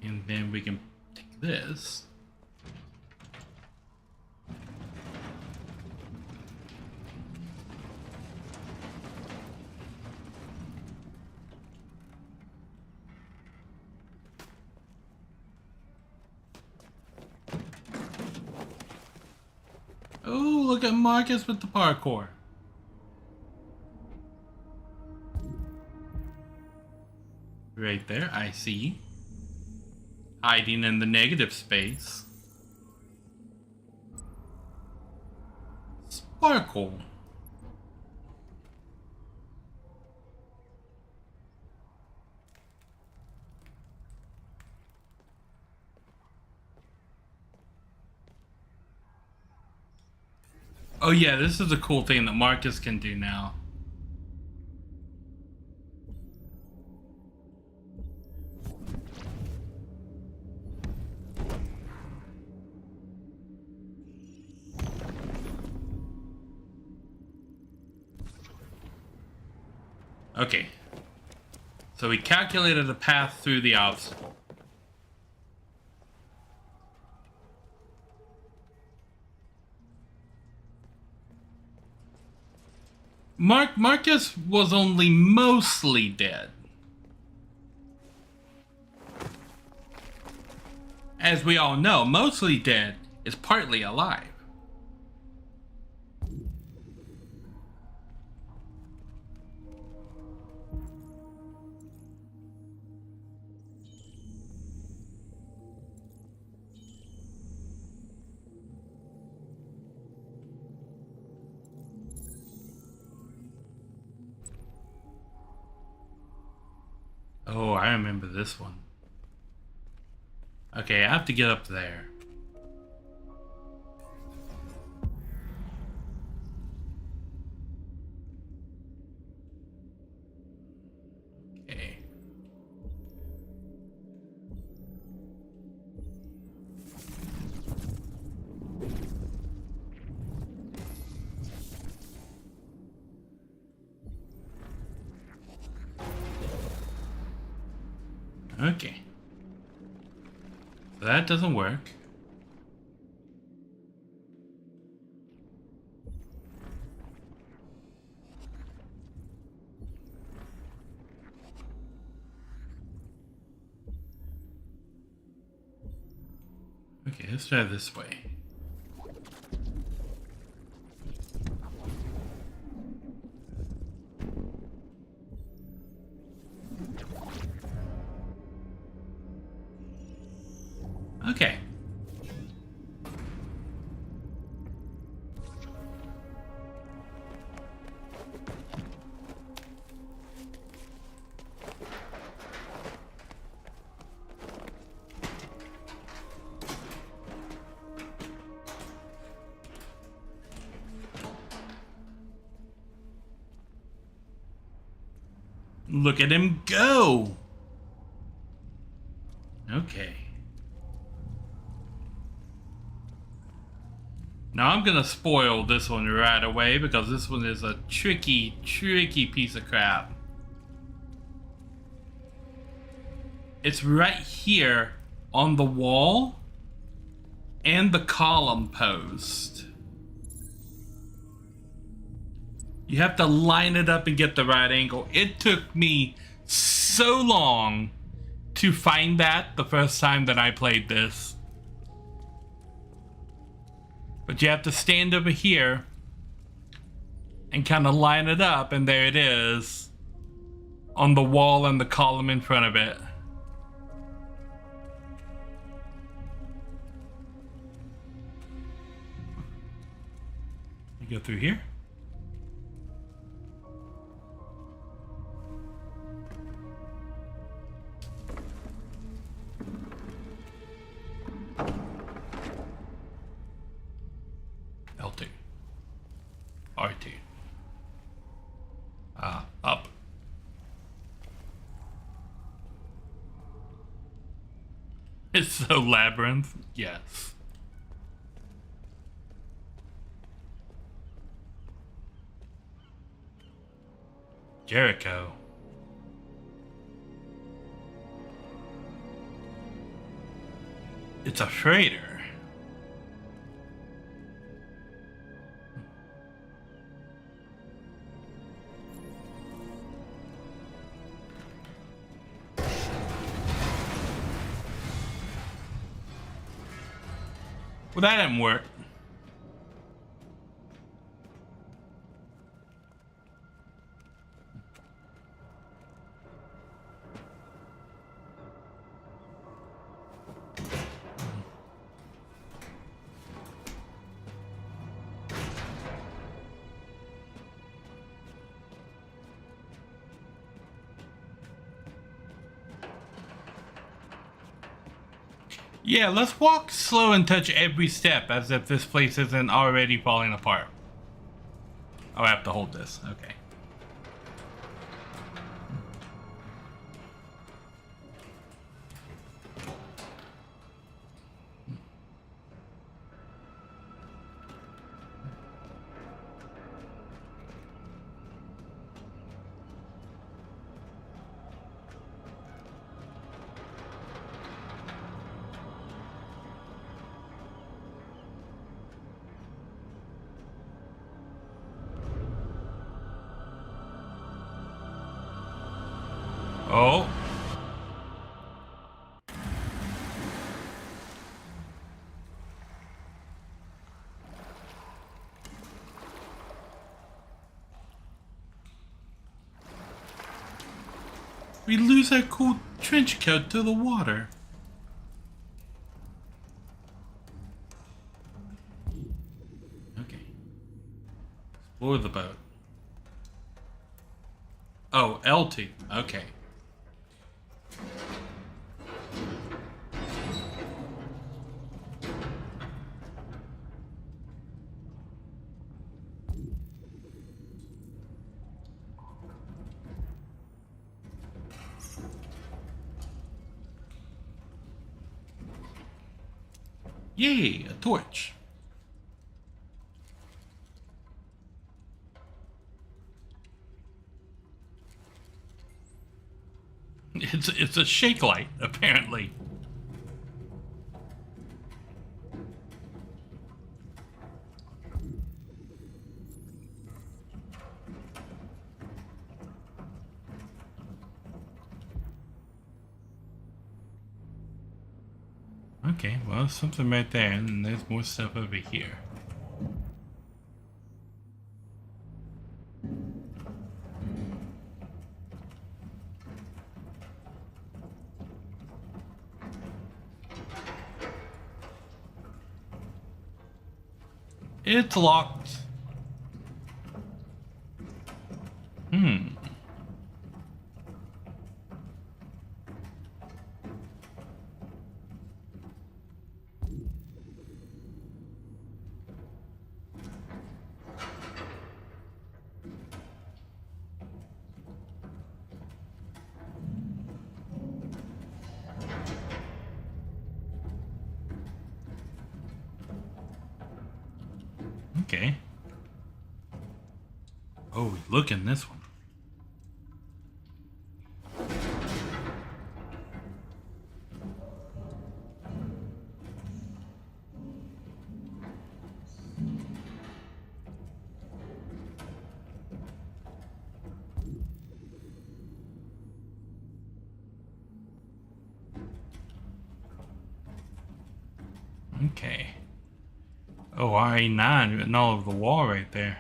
And then we can take this. Oh, look at Marcus with the parkour. Right there, I see. Hiding in the negative space. Sparkle. Oh yeah, this is a cool thing that Marcus can do now. Okay. So we calculated a path through the obstacle. Marcus was only mostly dead. As we all know, mostly dead is partly alive. Oh, I remember this one. Okay, I have to get up there. Okay. Okay. So that doesn't work. Okay, let's try this way. Okay. Look at him go! Okay. Now I'm gonna spoil this one right away because this one is a tricky piece of crap. It's right here on the wall and the column post. You have to line it up and get the right angle. It took me so long to find that the first time that I played this. But you have to stand over here and kind of line it up, and there it is on the wall and the column in front of it. You go through here. L2. R2. Up. It's so labyrinth. Yes. Jericho. It's a freighter. Well, that didn't work. Yeah, let's walk slow and touch every step as if this place isn't already falling apart. Oh, I have to hold this. Okay. Oh. We lose our cool trench coat to the water. Okay. Explore the boat. Oh, L2. Okay. Yay, a torch. It's a shake light, apparently. Okay, well, something right there, and there's more stuff over here. It's locked. Okay. Oh, look in this one. Okay. Oh, RA9 written all over the wall right there.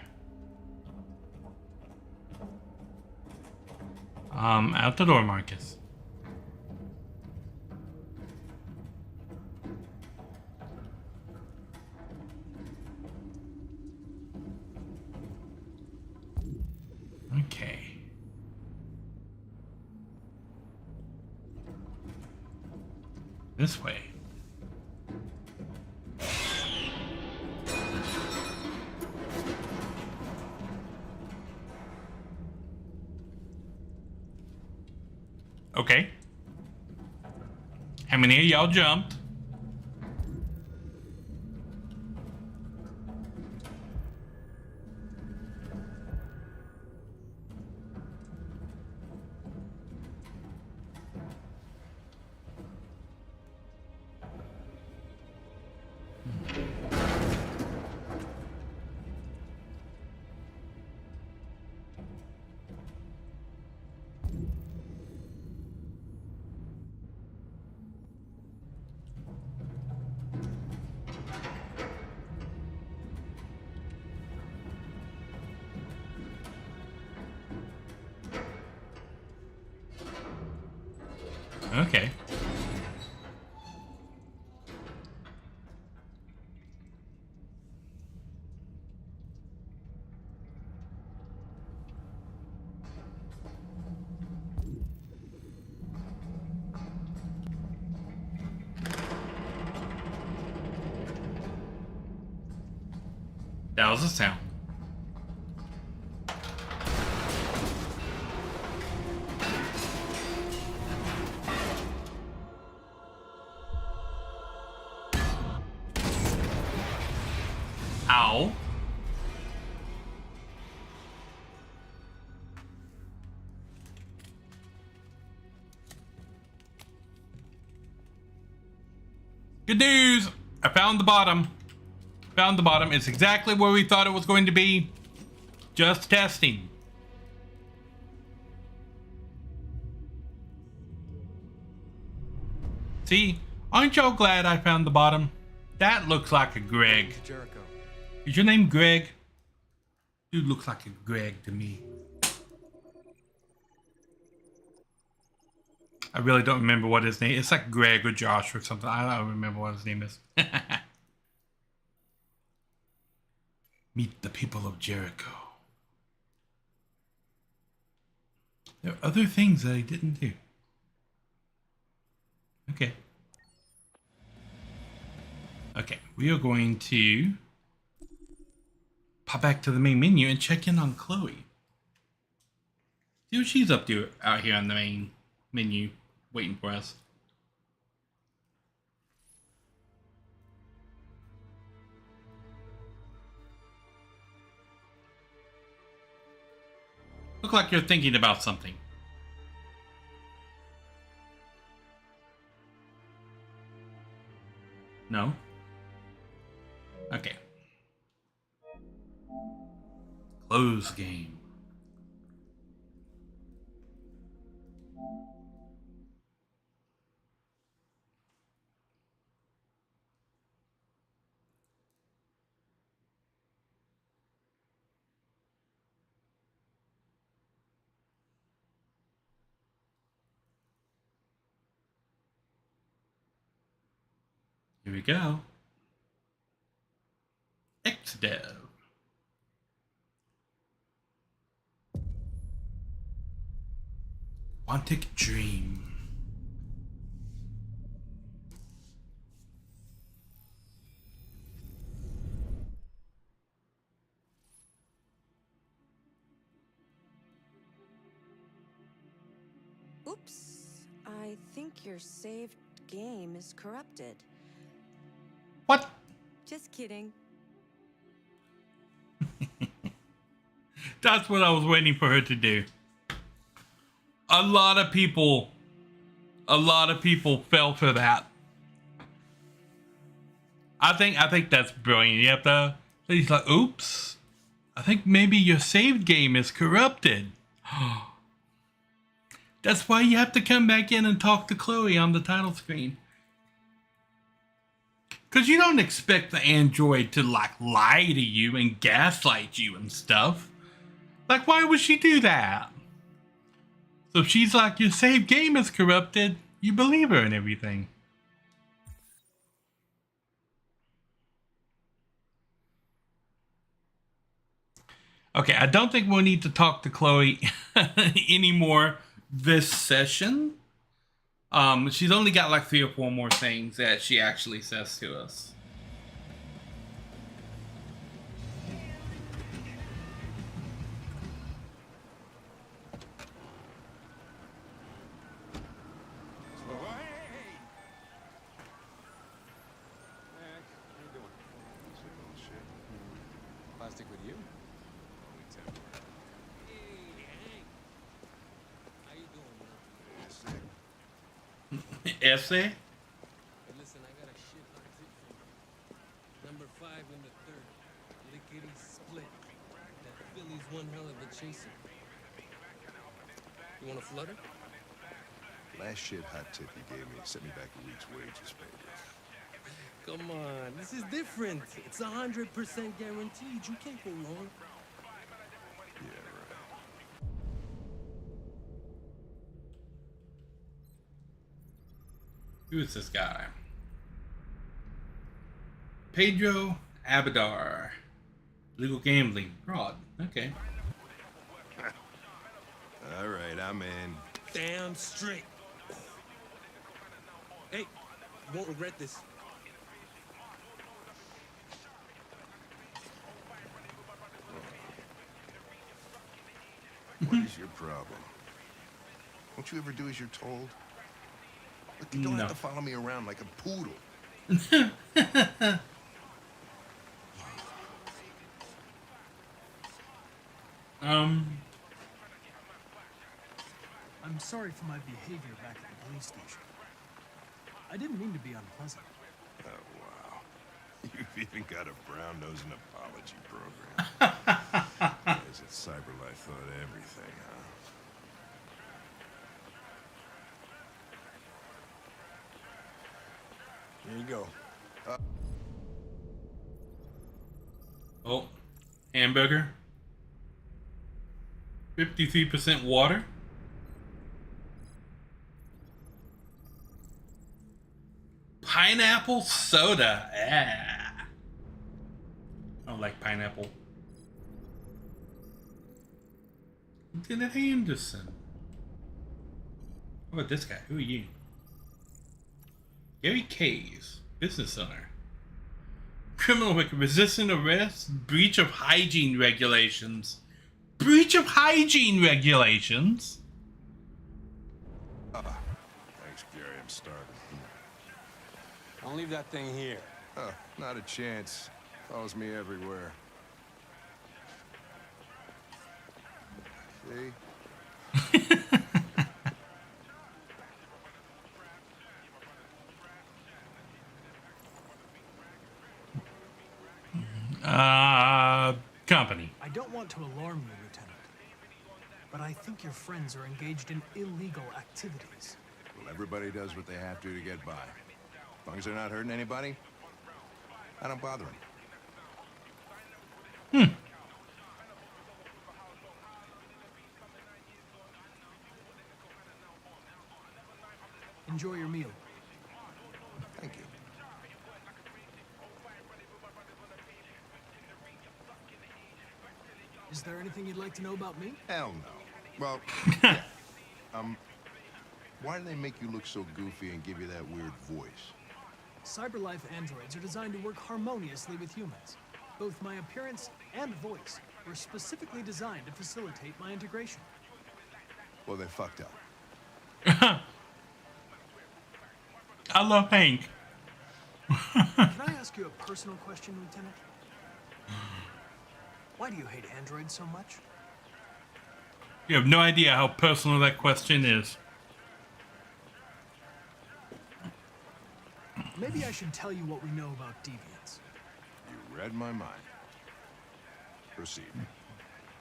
Out the door, Marcus. Okay. This way. Okay. How many of y'all jumped? Okay. That was a sound. Ow. Good news! I found the bottom. Found the bottom. It's exactly where we thought it was going to be. Just testing. See? Aren't y'all glad I found the bottom? That looks like a Greg. Jericho. Is your name Greg? Dude looks like a Greg to me. I really don't remember what his name is. It's like Greg or Josh or something. I don't remember what his name is. Meet the people of Jericho. There are other things that I didn't do. Okay. Okay, we are going to pop back to the main menu and check in on Chloe. See what she's up to out here on the main menu, waiting for us. Look like you're thinking about something. No? Okay. Close game. Here we go. XDev. Quantic Dream. Oops. I think your saved game is corrupted. What? Just kidding. That's what I was waiting for her to do. A lot of people fell for that. I think that's brilliant. You have to. He's like, oops. I think maybe your saved game is corrupted. That's why you have to come back in and talk to Chloe on the title screen. Because you don't expect the android to, like, lie to you and gaslight you and stuff. Like, why would she do that? So if she's like, your saved game is corrupted, you believe her and everything. Okay, I don't think we'll need to talk to Chloe anymore this session. She's only got like 3 or 4 more things that she actually says to us. Plastic with you? Essay? Hey, listen, I got a shit hot tip for you. Number 5 in the 3rd. Lickety split. That Philly's one hell of a chaser. You want a flutter? Last shit hot tip you gave me sent me back a week's wages, baby. Come on, this is different. It's 100% guaranteed. You can't go wrong. Yeah, right. Who is this guy? Pedro Abadar. Legal gambling. Fraud. Okay. All right, I'm in. Damn straight. Hey, you won't regret this. What is your problem? Won't you ever do as you're told? Look, you don't have to follow me around like a poodle. I'm sorry for my behavior back at the police station. I didn't mean to be unpleasant. Oh, wow. You've even got a brown-nosing apology program. Guys at CyberLife thought everything, huh? Here you go. Oh, hamburger. 53% water. Pineapple soda. Ah. I don't like pineapple. Lieutenant Anderson. How about this guy? Who are you? Gary Kays, business owner. Criminal record, resisting arrest, breach of hygiene regulations. Breach of hygiene regulations? Thanks, Gary. I'm starving. Don't leave that thing here. Huh, not a chance. Follows me everywhere. See? Company. I don't want to alarm you, Lieutenant, but I think your friends are engaged in illegal activities. Well, everybody does what they have to get by. As long as they're not hurting anybody, I don't bother them. Enjoy your meal. Thank you. Is there anything you'd like to know about me? Hell no. Well, yeah. Why do they make you look so goofy and give you that weird voice? CyberLife androids are designed to work harmoniously with humans. Both my appearance and voice were specifically designed to facilitate my integration. Well, they fucked up. I love Hank. Can I ask you a personal question, Lieutenant? Why do you hate androids so much? You have no idea how personal that question is. Maybe I should tell you what we know about deviants. You read my mind. Proceed.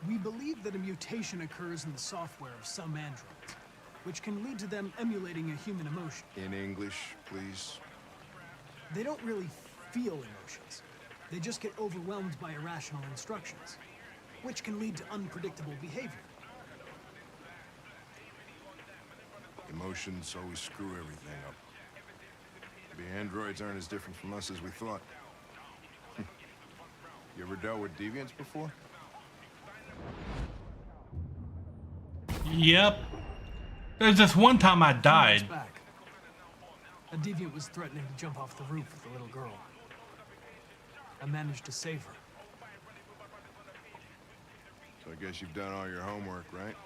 We believe that a mutation occurs in the software of some androids, which can lead to them emulating a human emotion. In English, please. They don't really feel emotions. They just get overwhelmed by irrational instructions, which can lead to unpredictable behavior. Emotions always screw everything up. Maybe androids aren't as different from us as we thought. You ever dealt with deviants before? Yep. There's this one time I died. Back, a deviant was threatening to jump off the roof with a little girl. I managed to save her. So I guess you've done all your homework, right?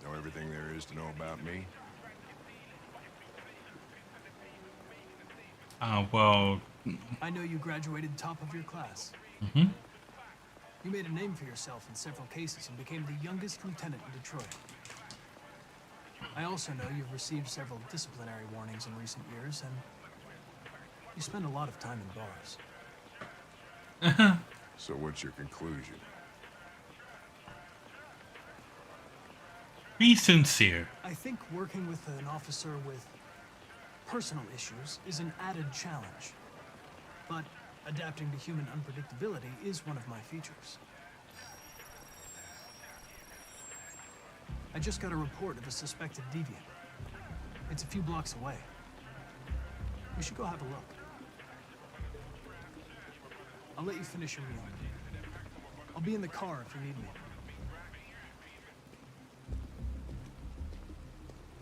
Know everything there is to know about me? Well... I know you graduated top of your class. Mm-hmm. You made a name for yourself in several cases and became the youngest lieutenant in Detroit. I also know you've received several disciplinary warnings in recent years, and you spend a lot of time in bars. So what's your conclusion? Be sincere. I think working with an officer with personal issues is an added challenge. But adapting to human unpredictability is one of my features. I just got a report of a suspected deviant. It's a few blocks away. We should go have a look. I'll let you finish your meal. I'll be in the car if you need me.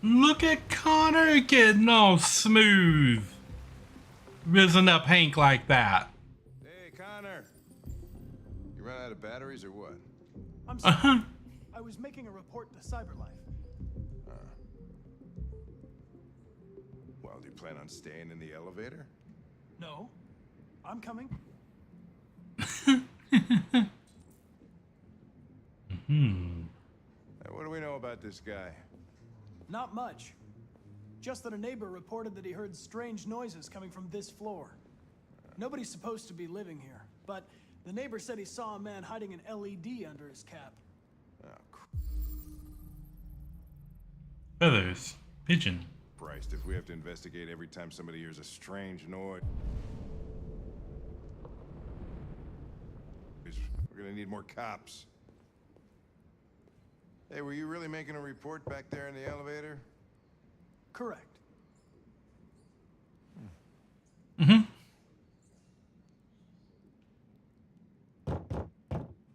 Look at Connor getting all smooth. Risen up Hank like that. Hey, Connor. You ran out of batteries or what? I'm sorry. I was making a report to CyberLife. Well, do you plan on staying in the elevator? No, I'm coming. What do we know about this guy? Not much. Just that a neighbor reported that he heard strange noises coming from this floor. Nobody's supposed to be living here, but the neighbor said he saw a man hiding an LED under his cap. Feathers. Pigeon. Christ, if we have to investigate every time somebody hears a strange noise, we're gonna need more cops. Hey, were you really making a report back there in the elevator? Correct. Mm-hmm.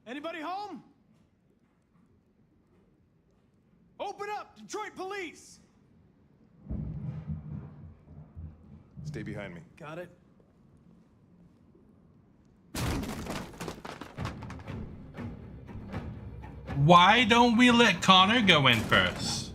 Anybody home? Open up, Detroit police! Stay behind me. Got it. Why don't we let Connor go in first?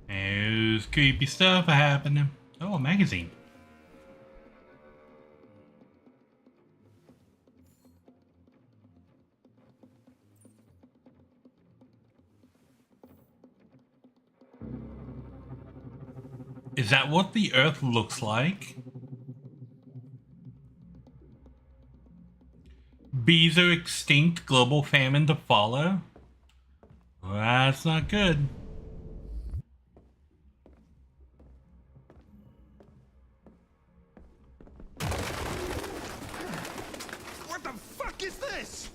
There's creepy stuff happening. Oh, a magazine. Is that what the Earth looks like? Bees are extinct, global famine to follow? Well, that's not good. What the fuck is this?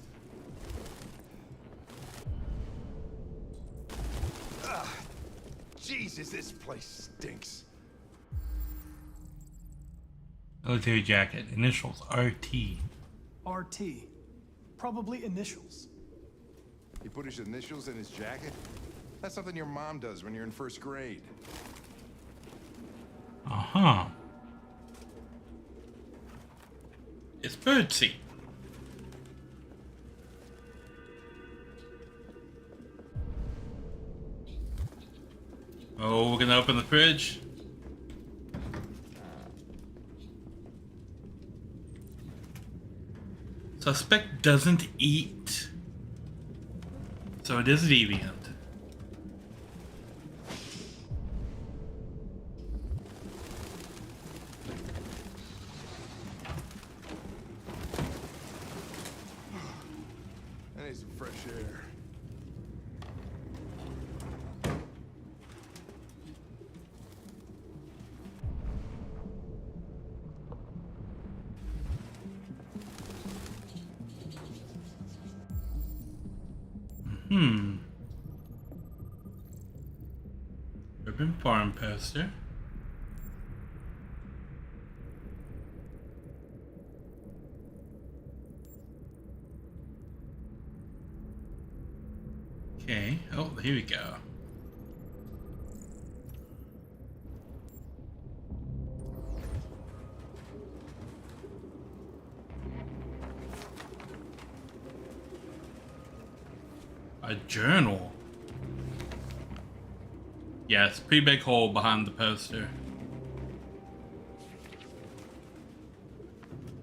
Jesus, this place stinks. Military jacket, initials RT. RT. Probably initials. He put his initials in his jacket? That's something your mom does when you're in first grade. Uh-huh. It's birdseed. Oh, we're gonna open the fridge. Suspect doesn't eat. So it is deviant. Urban farm poster. Okay. Oh, here we go. A journal. Yes, pretty big hole behind the poster.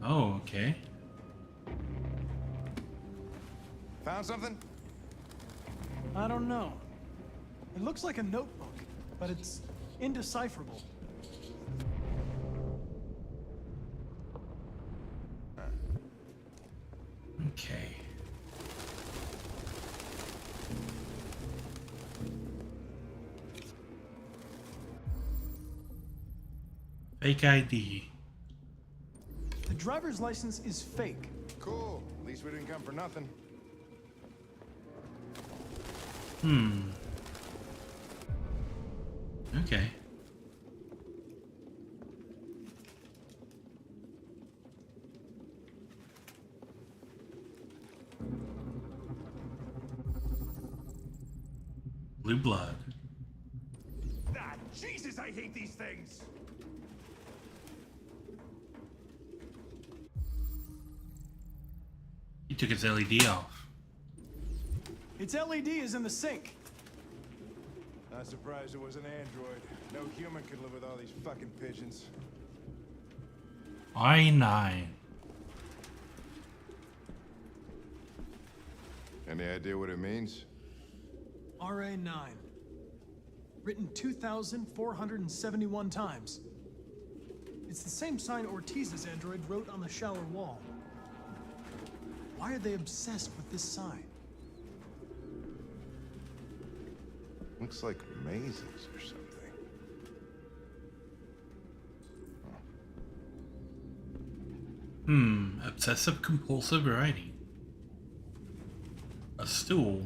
Oh, okay. Found something? I don't know. It looks like a notebook, but it's indecipherable. Okay. Fake ID. The driver's license is fake. Cool. At least we didn't come for nothing. Okay. Blue blood. Ah, Jesus, I hate these things! He took his LED off. Its LED is in the sink. Not surprised it was an android. No human could live with all these fucking pigeons. I-9. Any idea what it means? RA9. Written 2,471 times. It's the same sign Ortiz's android wrote on the shower wall. Why are they obsessed with this sign? Looks like mazes or something. Obsessive compulsive writing. A stool.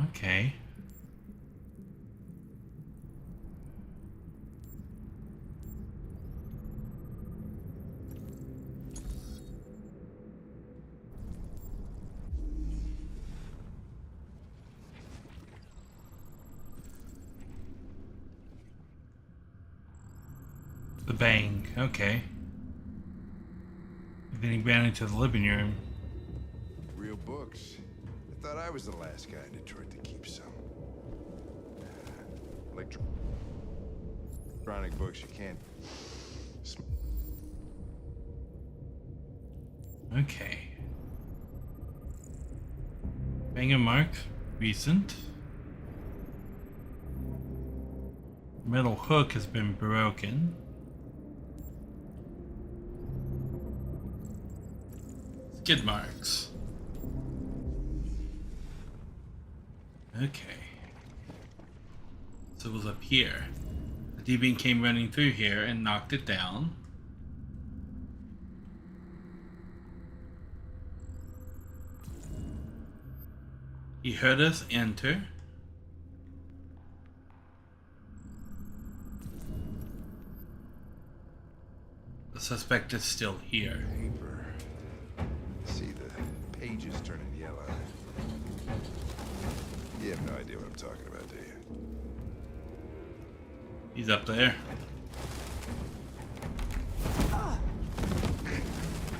Okay. The bang. Okay. Then he ran into the living room. Real books. I thought I was the last guy in Detroit to keep some. Electronic books you can't... Okay. Banger mark. Recent. Metal hook has been broken. Skid marks. Okay. So it was up here. The deviant came running through here and knocked it down. He heard us enter. The suspect is still here. Paper. See the pages turning yellow. You have no idea what I'm talking about, do you? He's up there.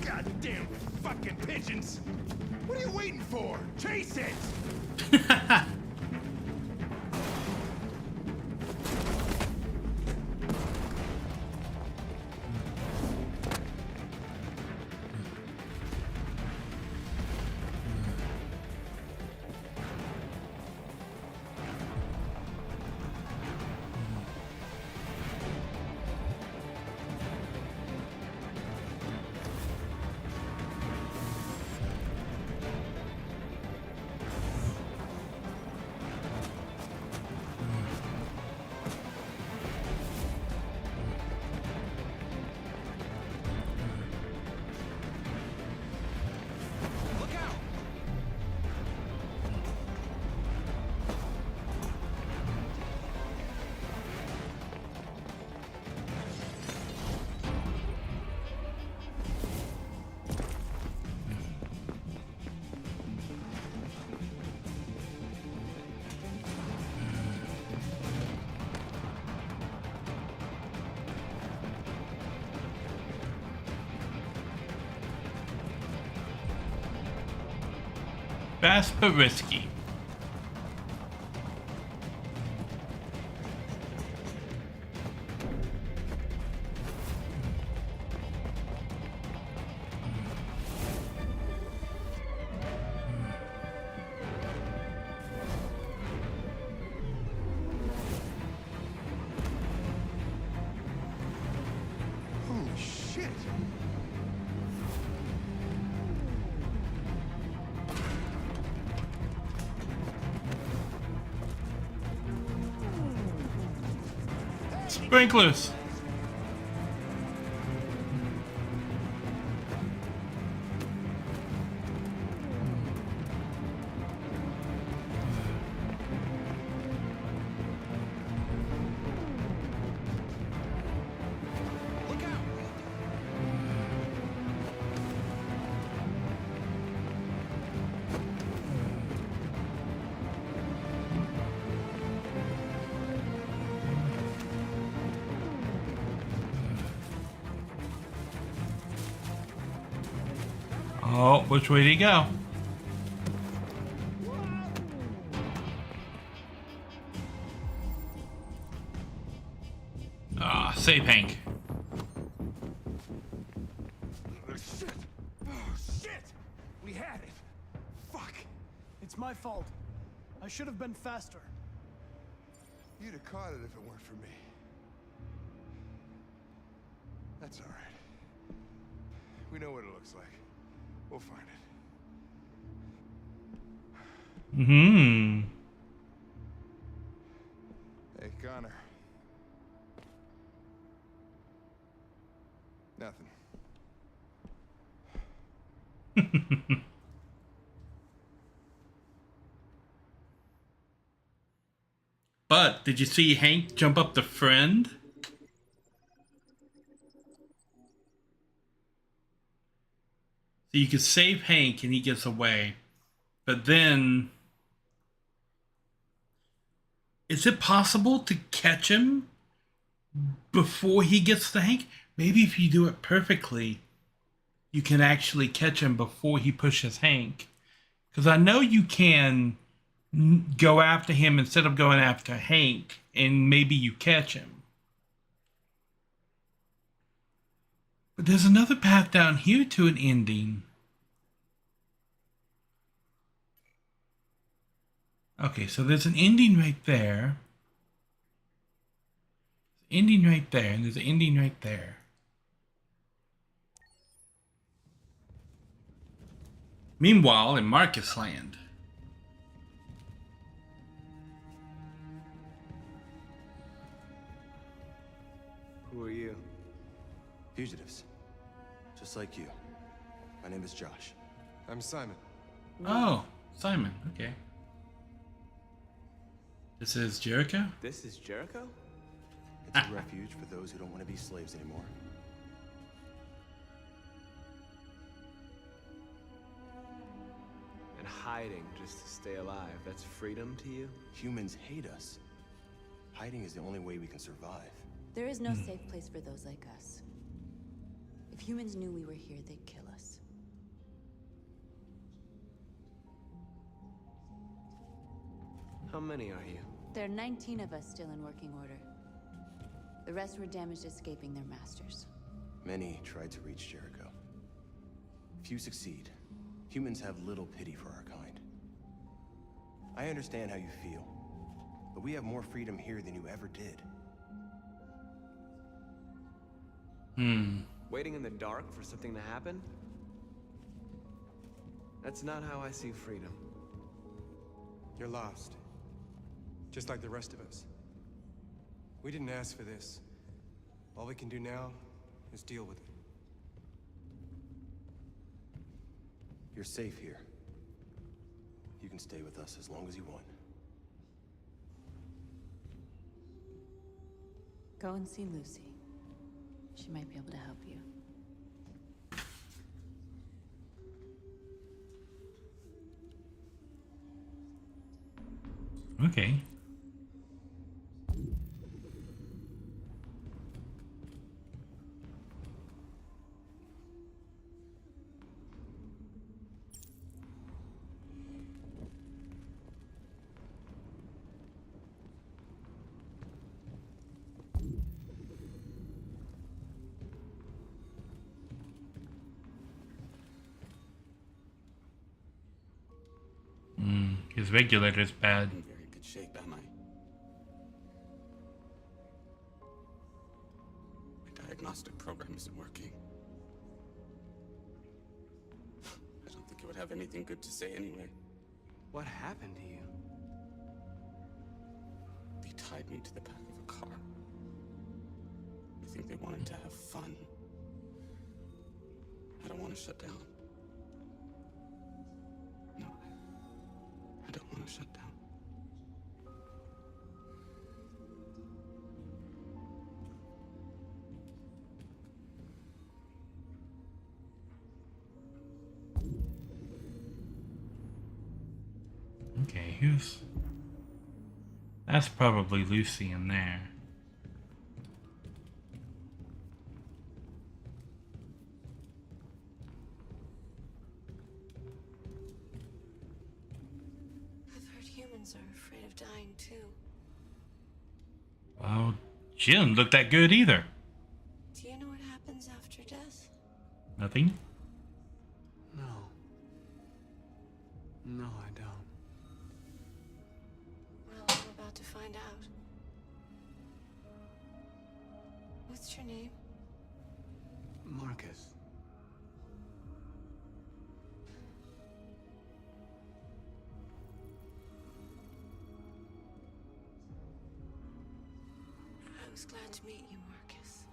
Goddamn fucking pigeons! What are you waiting for? Chase it! Fast but risky. Holy shit! Sprinklers. Oh, which way did he go? Ah, save Hank. Oh, shit! Oh, shit! We had it! Fuck! It's my fault. I should have been faster. You'd have caught it if it weren't for me. That's all right. We know what it looks like. We'll find it. Hmm. Hey, Connor. Nothing. But did you see Hank jump up the friend? So you could save Hank and he gets away. But then, is it possible to catch him before he gets to Hank? Maybe if you do it perfectly, you can actually catch him before he pushes Hank. Because I know you can go after him instead of going after Hank, and maybe you catch him. But there's another path down here to an ending. Okay, so there's an ending right there. Ending right there, and there's an ending right there. Meanwhile, in Marcus Land. Who are you? Fugitives. Just like you. My name is Josh. I'm Simon. Oh, Simon, okay. This is Jericho? This is Jericho? It's a refuge for those who don't want to be slaves anymore. And hiding just to stay alive, that's freedom to you? Humans hate us. Hiding is the only way we can survive. There is no safe place for those like us. If humans knew we were here, they'd kill us. How many are you? There are 19 of us still in working order. The rest were damaged escaping their masters. Many tried to reach Jericho. Few succeed. Humans have little pity for our kind. I understand how you feel, but we have more freedom here than you ever did. Waiting in the dark for something to happen? That's not how I see freedom. You're lost. Just like the rest of us. We didn't ask for this. All we can do now is deal with it. You're safe here. You can stay with us as long as you want. Go and see Lucy. She might be able to help you. Okay. His regulator's bad. In very good shape, am I? My diagnostic program isn't working. I don't think it would have anything good to say anyway. What happened to you? They tied me to the back of a car. I think they wanted to have fun. I don't want to shut down. No, I don't want to shut down. Okay, who's... That's probably Lucy in there. I've heard humans are afraid of dying too. Well, she didn't look that good either. Do you know what happens after death? Nothing? No. No, I don't. Well, I'm about to find out. What's your name? Marcus. I was glad to meet you, Marcus.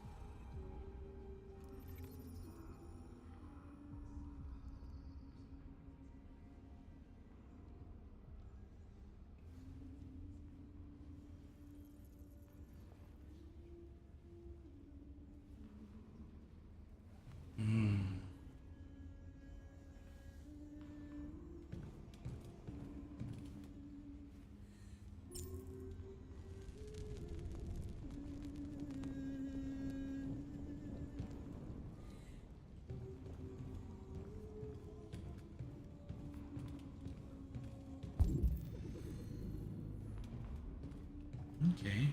Okay.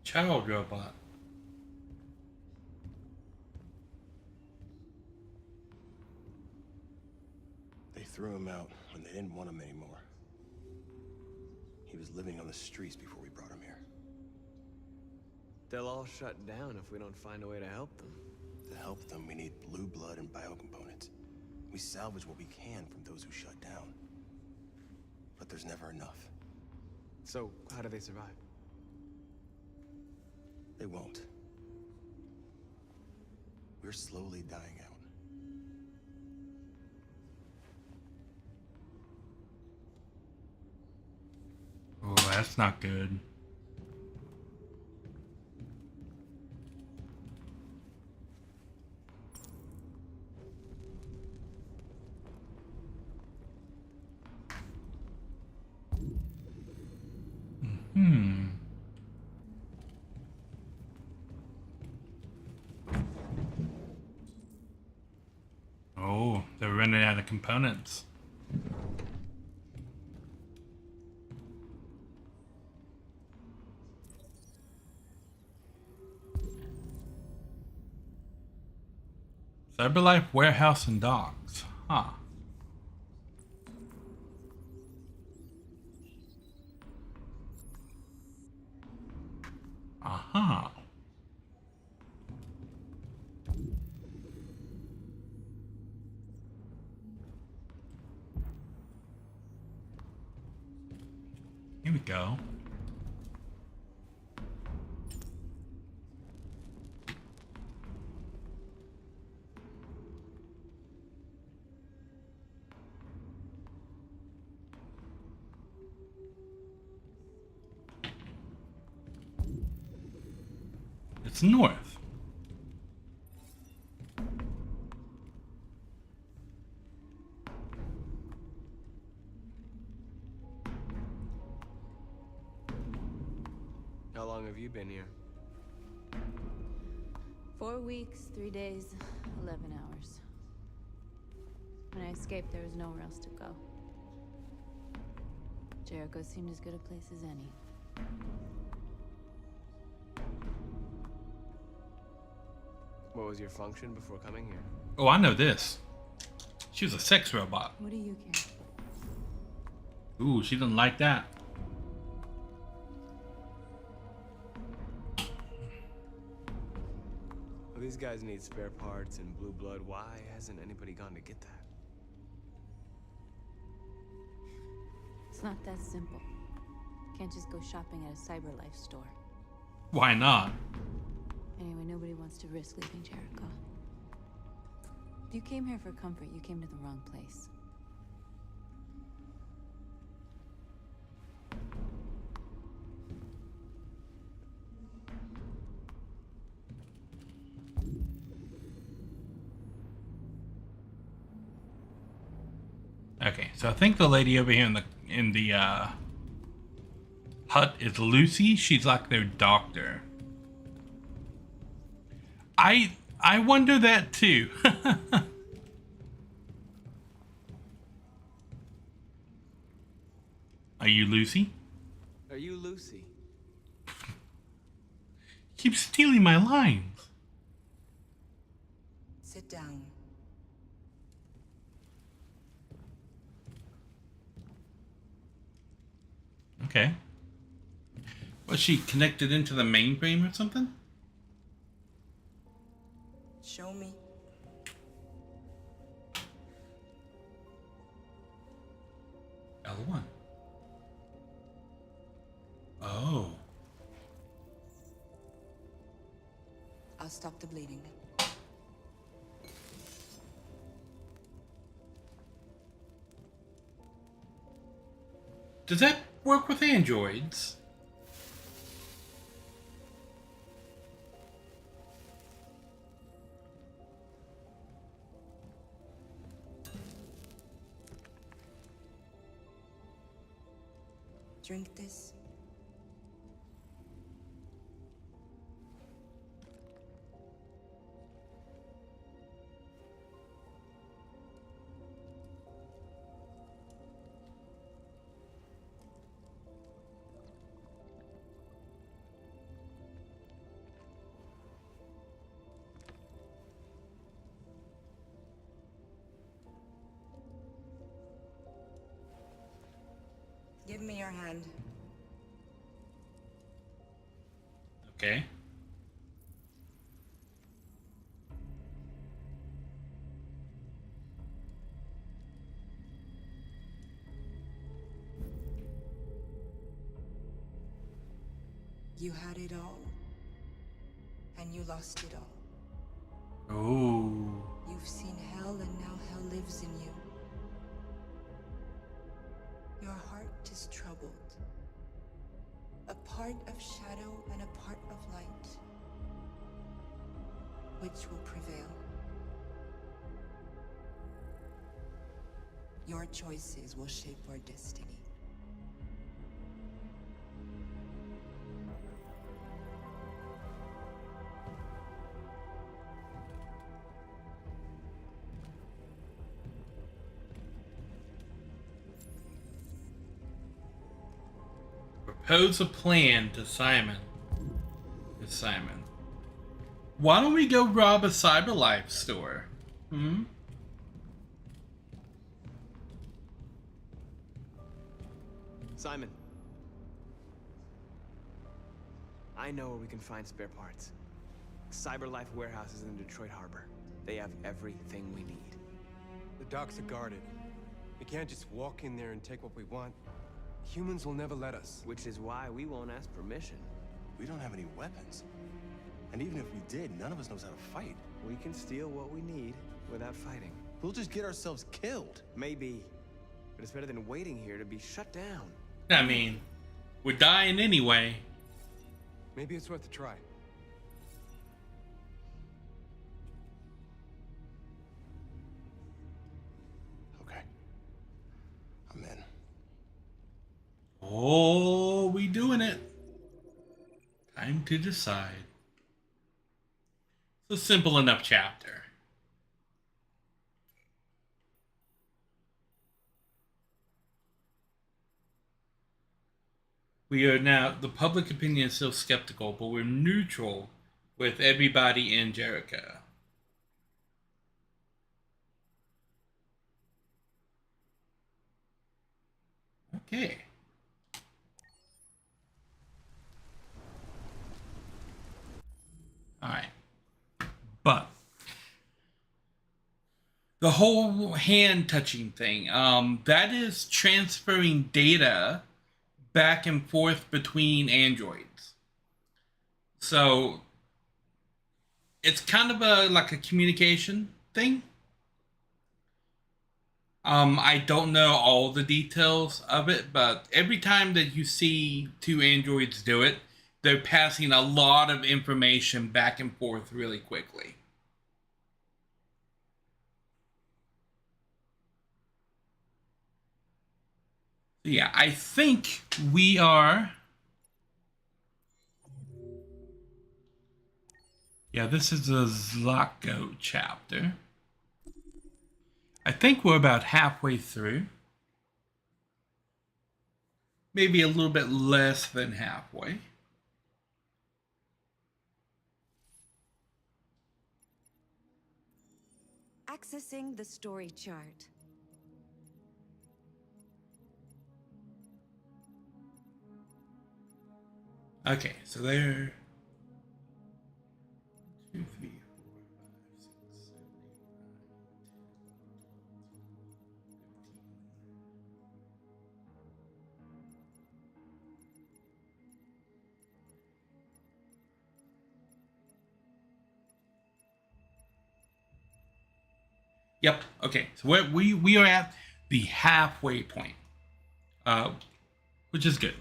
Child robot. They threw him out when they didn't want him anymore. He was living on the streets before we brought him here. They'll all shut down if we don't find a way to help them. To help them, we need blue blood and biocomponents. We salvage what we can from those who shut down. But there's never enough. So, how do they survive? They won't. We're slowly dying out. Oh, that's not good. Oh, they're running out of components. Cyberlife Warehouse and Docks. Huh. Aha. Here we go. It's north. How long have you been here? 4 weeks, 3 days, 11 hours. When I escaped, there was nowhere else to go. Jericho seemed as good a place as any. What was your function before coming here? Oh, I know this. She was a sex robot. What do you care? Ooh, she didn't like that. Well, these guys need spare parts and blue blood. Why hasn't anybody gone to get that? It's not that simple. Can't just go shopping at a CyberLife store. Why not? Anyway, nobody wants to risk leaving Jericho. If you came here for comfort, you came to the wrong place. Okay, so I think the lady over here in the hut is Lucy. She's like their doctor. I wonder that too. Are you Lucy? Are you Lucy? Keep stealing my lines. Sit down. Okay. Was she connected into the mainframe or something? Show me. L1. Oh. I'll stop the bleeding. Does that work with androids? Drink this. Give me your hand. Okay. You had it all, and you lost it all. Oh. You've seen hell, and now hell lives in you. Your heart is troubled. A part of shadow and a part of light. Which will prevail? Your choices will shape our destiny. Propose a plan to Simon. To Simon. Why don't we go rob a CyberLife store? Hmm? Simon. I know where we can find spare parts. CyberLife warehouse is in the Detroit Harbor. They have everything we need. The docks are guarded. We can't just walk in there and take what we want. Humans will never let us. Which is why we won't ask permission. We don't have any weapons. And even if we did, none of us knows how to fight. We can steal what we need without fighting. We'll just get ourselves killed. Maybe. But it's better than waiting here to be shut down. I mean, we're dying anyway. Maybe it's worth a try. Okay. I'm in. Oh, we doing it. Time to decide. It's a simple enough chapter. We are now, the public opinion is still skeptical, but we're neutral with everybody in Jericho. Okay. All right. But the whole hand touching thing, that is transferring data back and forth between androids. So it's kind of like a communication thing. I don't know all the details of it, but every time that you see two androids do it, they're passing a lot of information back and forth really quickly. Yeah, I think we are... Yeah, this is a Zlako chapter. I think we're about halfway through. Maybe a little bit less than halfway. Accessing the story chart. Okay, so there... 2, 3, 4, 5, 6, 7, 8, 9, 10. Yep. Okay. So we are at the halfway point, which is good.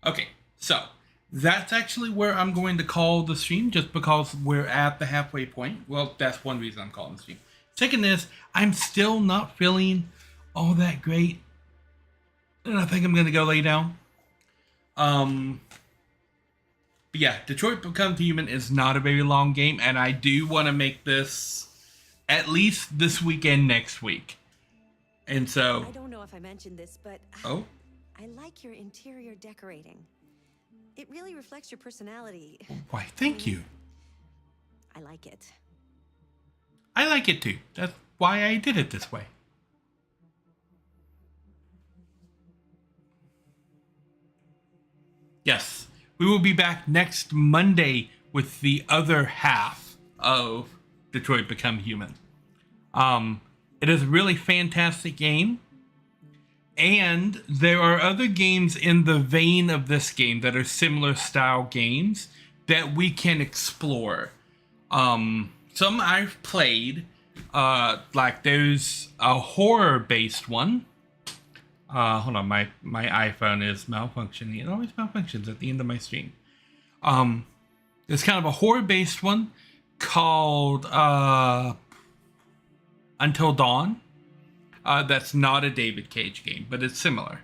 Okay. So that's actually where I'm going to call the stream, just because we're at the halfway point. Well, that's one reason I'm calling the stream. Second is, I'm still not feeling all that great, and I think I'm going to go lay down. But yeah, Detroit Become Human is not a very long game, and I do want to make this at least this weekend next week. And so... I don't know if I mentioned this, but... Oh? I like your interior decorating. It really reflects your personality. Why, thank you. I like it. I like it too. That's why I did it this way. Yes, we will be back next Monday with the other half of Detroit Become Human. It is a really fantastic game. And there are other games in the vein of this game that are similar style games that we can explore. Some I've played, like there's a horror-based one. Hold on, my iPhone is malfunctioning. It always malfunctions at the end of my stream. There's kind of a horror-based one called Until Dawn. That's not a David Cage game, but it's similar.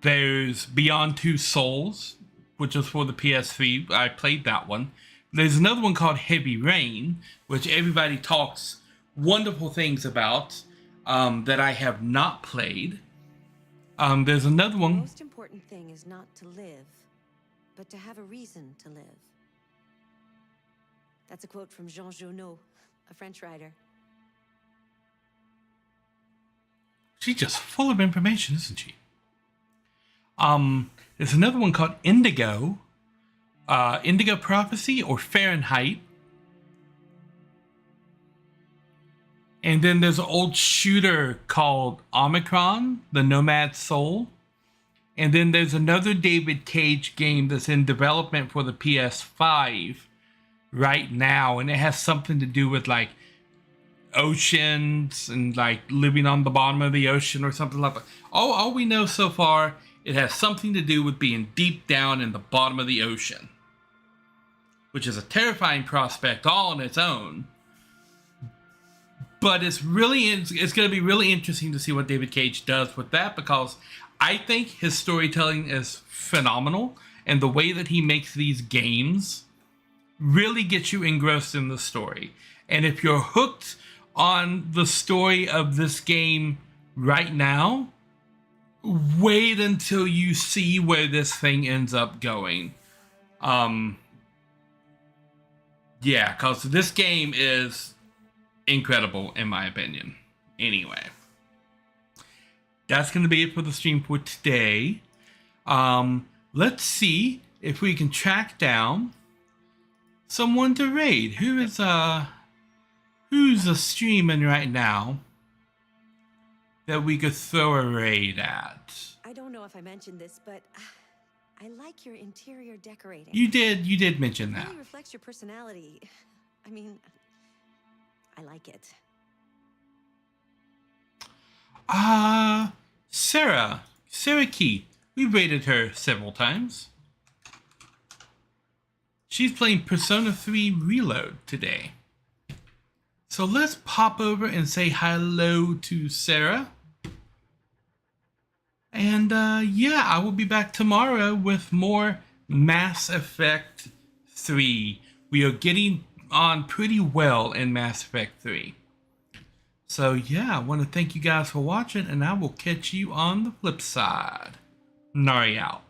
There's Beyond Two Souls, which is for the PS3. I played that one. There's another one called Heavy Rain, which everybody talks wonderful things about, that I have not played. There's another one. The most important thing is not to live, but to have a reason to live. That's a quote from Jean Genot, a French writer. She's just full of information, isn't she? There's another one called Indigo. Indigo Prophecy or Fahrenheit. And then there's an old shooter called Omicron, the Nomad Soul. And then there's another David Cage game that's in development for the PS5 right now. And it has something to do with like oceans and like living on the bottom of the ocean or something like that. All we know so far, it has something to do with being deep down in the bottom of the ocean, which is a terrifying prospect all on its own. But it's going to be really interesting to see what David Cage does with that, because I think his storytelling is phenomenal, and the way that he makes these games really gets you engrossed in the story. And if you're hooked on the story of this game right now, wait until you see where this thing ends up going. Yeah, because this game is incredible in my opinion. Anyway, that's going to be it for the stream for today. Let's see if we can track down someone to raid. Who's streaming right now that we could throw a raid at? I don't know if I mentioned this, but I like your interior decorating. You did mention It that. really reflects your personality. I mean, I like it. Sarah Key. We've raided her several times. She's playing Persona 3 Reload today. So let's pop over and say hello to Sarah. And yeah, I will be back tomorrow with more Mass Effect 3. We are getting on pretty well in Mass Effect 3. So yeah, I want to thank you guys for watching, and I will catch you on the flip side. Nari out.